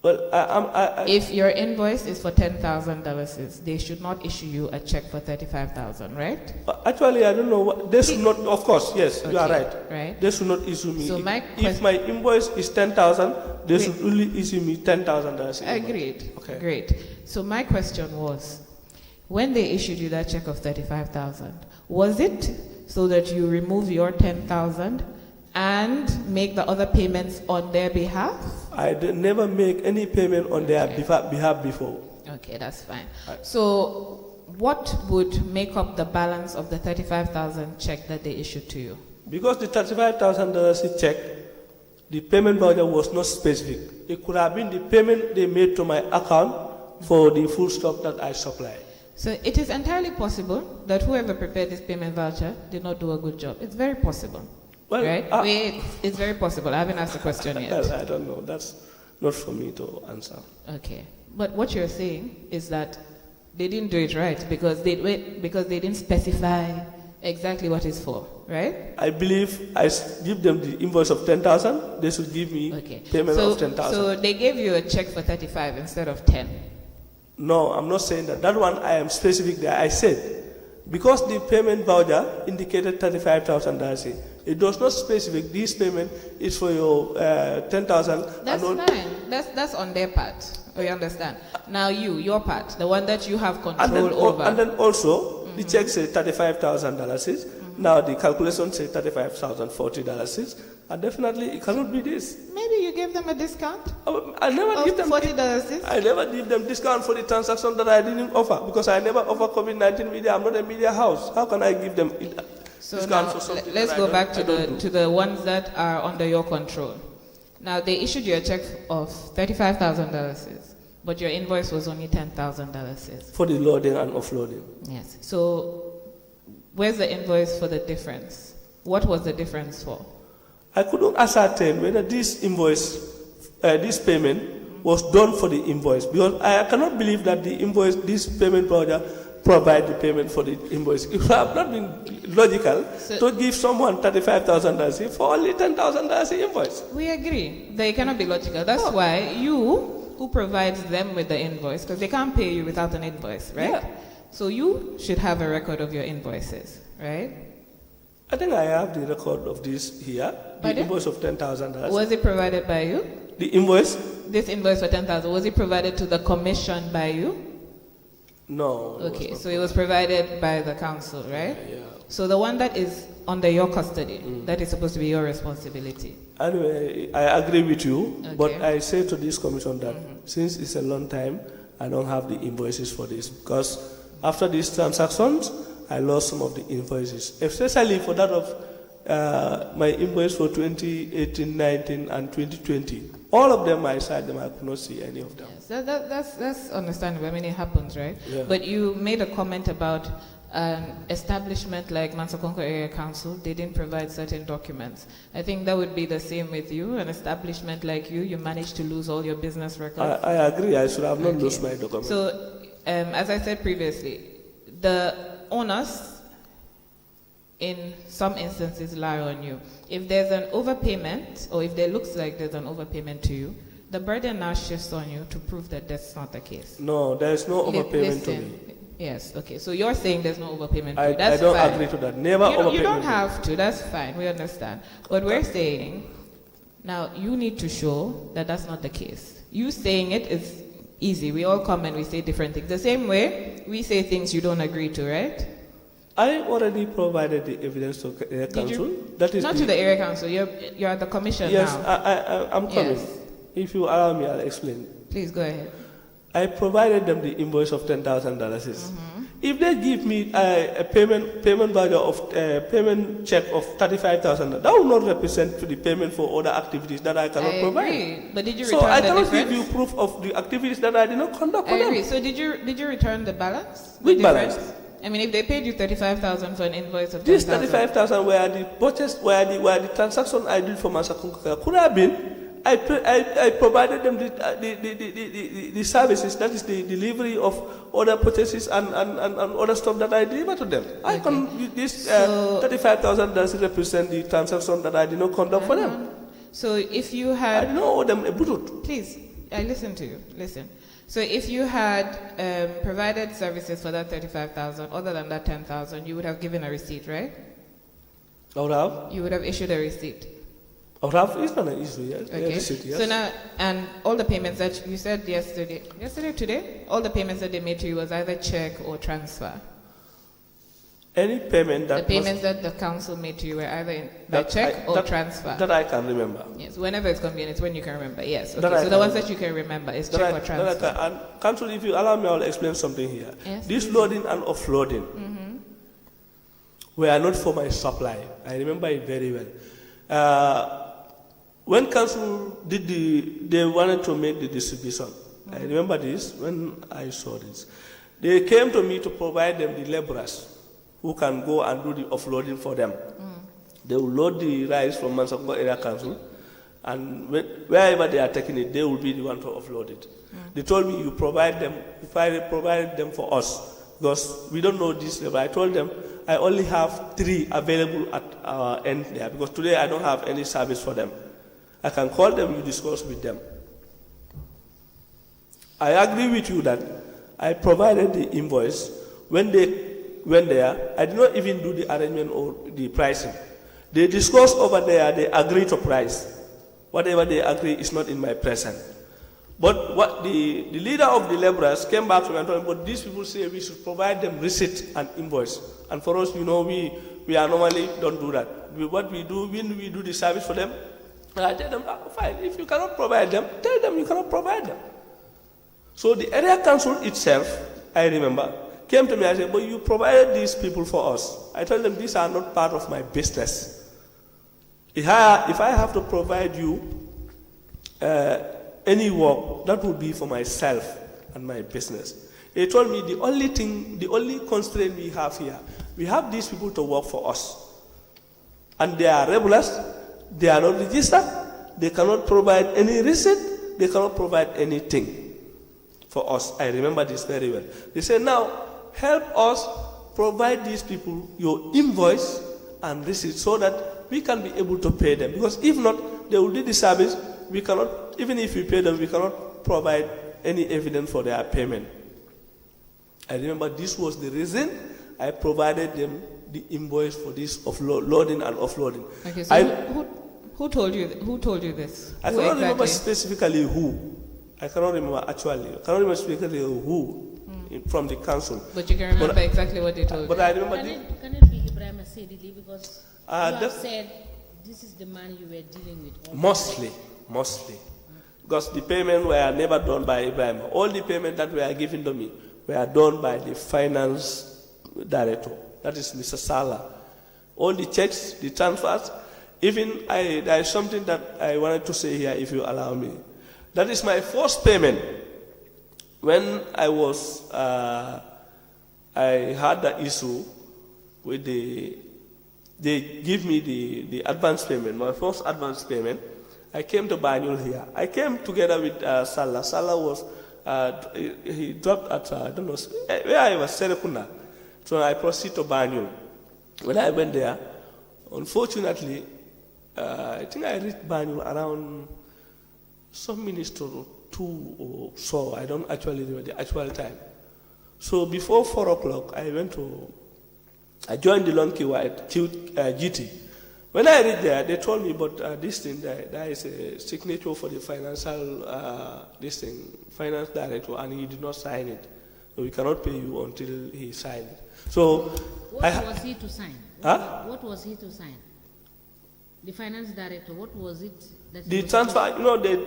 Well, If your invoice is for $10,000, they should not issue you a check for $35,000, right? Actually, I don't know. They should not, of course, yes, you are Okay, right. right. They should not issue me. So If my invoice is 10,000, they should only issue me $10,000. Agreed. Okay. Great. So my question was, when they issued you that check of 35,000, was it so that you remove your 10,000 and make the other payments on their behalf? I did never make any payment on their behalf before. Okay, that's fine. So what would make up the balance of the 35,000 check that they issued to you? Because the $35,000 check, the payment voucher was not specific. It could have been the payment they made to my account for the full stock that I supply. So it is entirely possible that whoever prepared this payment voucher did not do a good job. It's very possible. Well, right? It's very possible. I haven't asked the question yet. Well, I don't know. That's not for me to answer. Okay. But what you're saying is that they didn't do it right because they didn't specify exactly what it's for, right? I believe I give them the invoice of 10,000. They should give me payment of 10,000. So they gave you a check for 35 instead of 10. No, I'm not saying that. That one I am specific there. I said because the payment voucher indicated $35,000. It does not specify this payment is for your 10,000. That's fine. That's on their part. You understand? Now your part, the one that you have control over. And then also, the check says $35,000. Now the calculation says $35,040. And definitely it cannot be this. Maybe you gave them a discount? I never give them $40. I never give them discount for the transaction that I didn't offer because I never offer COVID-19 media. I'm not a media house. How can I give them So discount now, for something? let's go back to the ones that are under your control. Now they issued you a check of $35,000, but your invoice was only $10,000. For the loading and offloading. Yes. So where's the invoice for the difference? What was the difference for? I couldn't ascertain whether this invoice, this payment was done for the invoice because I cannot believe that the invoice, this payment voucher, provide the payment for the invoice. It would have not been logical to give someone $35,000 for only $10,000 invoice. We agree. They cannot be logical. That's why you, who provides them with the invoice, because they can't pay you without an invoice, right? Yeah. So you should have a record of your invoices, right? I think I have the record of this here, the invoice of $10,000. Was it provided by you? The invoice? This invoice for $10,000, was it provided to the commission by you? No. Okay, so it was provided by the council, right? Yeah. So the one that is under your custody, that is supposed to be your responsibility. Anyway, I agree with you, but I say to this commission that since it's a long time, I don't have the invoices for this because after these transactions, I lost some of the invoices, especially for that of my invoice for 2018, 19, and 2020. All of them, I cited them, I could not see any of them. Yes, that's understandable. I mean, it happens, right? Yeah. But you made a comment about an establishment like Mansakonko Area Council, they didn't provide certain documents. I think that would be the same with you. An establishment like you managed to lose all your business records. I agree. I should have not lost my documents. So, as I said previously, the onus in some instances lie on you. If there's an overpayment, or if there looks like there's an overpayment to you, the burden now shifts on you to prove that that's not the case. No, there's no overpayment to me. Yes, okay. So you're saying there's no overpayment to you. I That's don't fine. agree to that. Never overpayment. You don't have to. That's fine. We understand. But we're saying, now you need to show that that's not the case. You saying it is easy. We all come and we say different things. The same way we say things you don't agree to, right? I already provided the evidence to the council. That is not to the area council. You're at the commission yes, now. Yes, I'm coming. Yes. If you allow me, I'll explain. Please go ahead. I provided them the invoice of $10,000. If they give me a payment value of payment check of $35,000, that will not represent to the payment for other activities that I cannot provide. Agree. But did you return so I the cannot difference? give you proof of the activities that I did not conduct for I agree. them. So did you return the balance? Which The balance? difference? I mean, if they paid you $35,000 for an invoice of $10,000. This $35,000 where the purchase, where the transaction I did for Mansakonko could have been. I provided them the services, that is the delivery of other purchases and other stuff that I deliver to them. I can this $35,000 does represent the transaction that I did not conduct for them. So if you had... I don't owe them a boot. Please, I listen to you. Listen. So if you had provided services for that 35,000, other than that 10,000, you would have given a receipt, right? I would have. You would have issued a receipt. I would have. It's not an issue, yes. Okay. Receipt, yes. So now, and all the payments that you said yesterday, today, all the payments that they made to you was either check or transfer. Any payment that the payments that the council made to you were either by check or transfer. That I can remember. Yes, whenever it's convenient, it's when you can remember. Yes. Okay. So the ones that you can remember is check or transfer. And council, if you allow me, I'll explain something here. Yes, this please. loading and offloading were not for my supply. I remember it very well. When council they wanted to make the distribution. I remember this when I saw this. They came to me to provide them the laborers who can go and do the offloading for them. They will load the rice from Mansakwa Area Council, and wherever they are taking it, they will be the one to offload it. They told me, you provide them for us, because we don't know this labor. I told them, I only have 3 available at our end there, because today I don't have any service for them. I can call them, you discuss with them. I agree with you that I provided the invoice. When they went there, I did not even do the arrangement or the pricing. They discussed over there, they agreed to price. Whatever they agree is not in my presence. But what the leader of the laborers came back to me and told me, but these people say we should provide them receipt and invoice. And for us, we are normally don't do that. What we do, when we do the service for them, I tell them, fine, if you cannot provide them, tell them you cannot provide them. So the area council itself, I remember, came to me and said, but you provided these people for us. I told them, these are not part of my business. If I have to provide you any work, that would be for myself and my business. They told me the only constraint we have here, we have these people to work for us. And they are regulars, they are not registered, they cannot provide any receipt, they cannot provide anything for us. I remember this very well. They said, now, help us provide these people your invoice and receipt so that we can be able to pay them. Because if not, they will do the service. We cannot, even if we pay them, we cannot provide any evidence for their payment. I remember this was the reason I provided them the invoice for this loading and offloading. Okay, so who told you this? I cannot remember specifically who. I cannot remember actually. I cannot remember specifically who. From the council. But you can remember exactly what they told you. But I remember Can it be Ibrahim Sedili, because you have said this is the man you were dealing with? Mostly. Because the payment were never done by Ibrahim. All the payment that were given to me were done by the finance director. That is Mr. Salah. All the checks, the transfers, even there is something that I wanted to say here, if you allow me. That is my first payment. When I was, I had the issue with they give me the advance payment, my first advance payment. I came to Banyul here. I came together with Salah. Salah was, he dropped at, I don't know, where I was, Serekunda. So I proceeded to Banyul. When I went there, unfortunately, I think I reached Banyul around some minutes to 2 or so. I don't actually remember the actual time. So before 4 o'clock, I joined the Long White GT. When I reached there, they told me, but this thing, there is a signature for the financial, finance director, and he did not sign it. So we cannot pay you until he signed it. So what was he to sign? Huh? What was he to sign? The finance director, what was it that the transfer,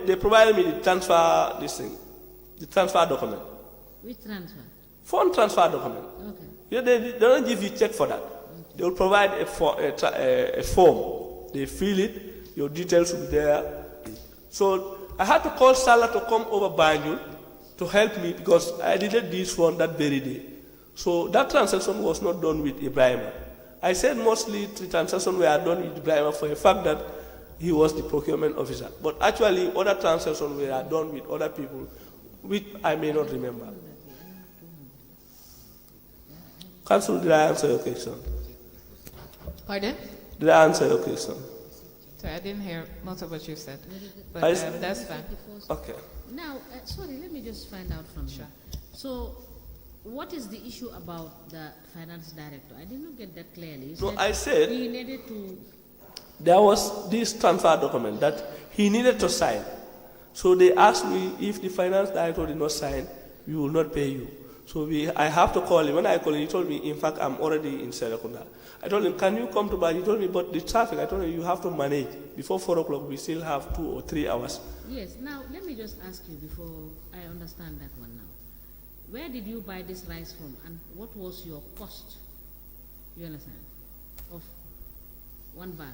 they provided me the transfer, the transfer document. Which transfer? Phone transfer document. Okay. They don't give you check for that. They will provide a form. They fill it, your details will be there. So I had to call Salah to come over Banjul to help me because I needed this one that very day. So that transaction was not done with Ibrahim. I said mostly the transactions were done with Ibrahim for the fact that he was the procurement officer. But actually, other transactions were done with other people, which I may not remember. Council, did I answer your question? Pardon? Did I answer your question? So I didn't hear most of what you said, but I that's fine. Okay. Now, sorry, let me just find out from you. So, what is the issue about the finance director? I did not get that clearly. You No, said I said he needed to. there was this transfer document that he needed to sign. So they asked me if the finance director did not sign, we will not pay you. So I have to call him. When I called him, he told me, in fact, I'm already in Serekunda. I told him, can you come to Bali? He told me, but the traffic, I told him, you have to manage. Before 4 o'clock, we still have 2 or 3 hours. Yes, now let me just ask you before I understand that one now. Where did you buy this rice from and what was your cost, you understand, of one bag?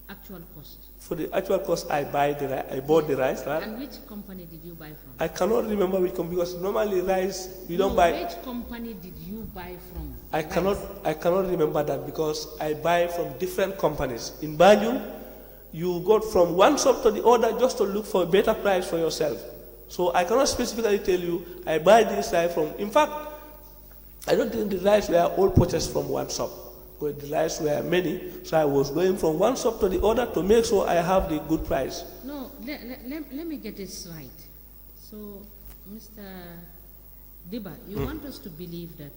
Actual cost. For the actual cost, I bought the rice. Right? And which company did you buy from? I cannot remember which company because normally rice we don't buy. Which company did you buy from? I cannot remember that because I buy from different companies. In Banjul, you go from one shop to the other just to look for a better price for yourself. So I cannot specifically tell you I buy this rice from. In fact, I don't think the rice were all purchased from one shop. But the rice were many, so I was going from one shop to the other to make sure I have the good price. No, let me get this right. So, Mr. Diba, you want us to believe that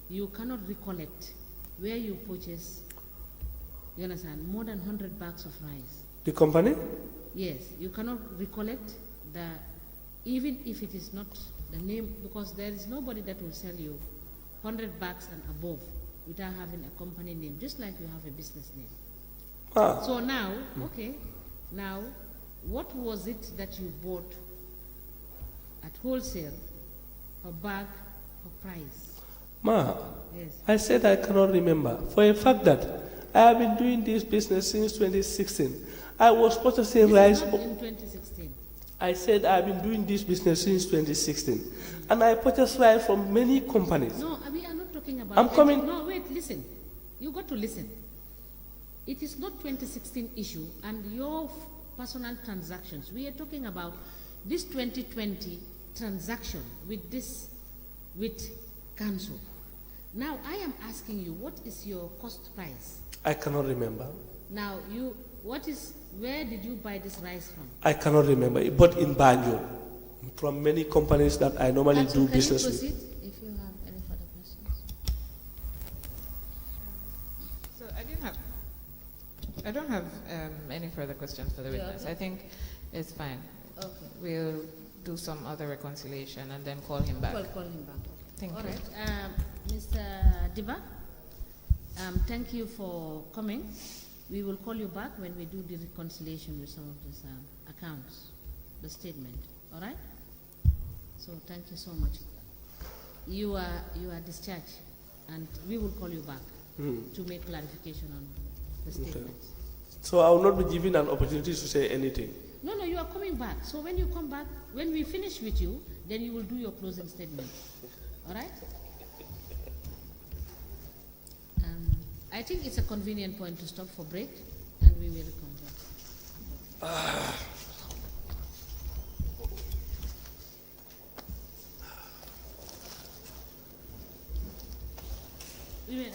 you cannot recollect where you purchase, you understand, more than 100 bags of rice. The company? Yes, you cannot recollect the, even if it is not the name, because there is nobody that will sell you 100 bags and above without having a company name, just like you have a business name. Ah. So now, okay, now, what was it that you bought at wholesale per bag, per price? Ma, Yes. I said I cannot remember. For a fact that I have been doing this business since 2016. I was purchasing rice. Not in 2016. I said I've been doing this business since 2016. And I purchased rice from many companies. No, we are not talking about. I'm coming. No, wait, listen. You got to listen. It is not 2016 issue and your personal transactions. We are talking about this 2020 transaction with council. Now I am asking you, what is your cost price? I cannot remember. Now where did you buy this rice from? I cannot remember. But in Banjul, from many companies that I normally do business with. Can you proceed if you have any further questions? So I don't have any further questions for the witness. Okay. I think it's fine. Okay. We'll do some other reconciliation and then call him back. Call him back. Thank All you. right. Mr. Diba, thank you for coming. We will call you back when we do the reconciliation with some of these accounts, the statement. All right? So thank you so much. You are discharged, and we will call you back to make clarification on the statements. So I will not be given an opportunity to say anything. No, you are coming back. So when you come back, when we finish with you, then you will do your closing statement. All right? I think it's a convenient point to stop for break, and we will reconvene. We will.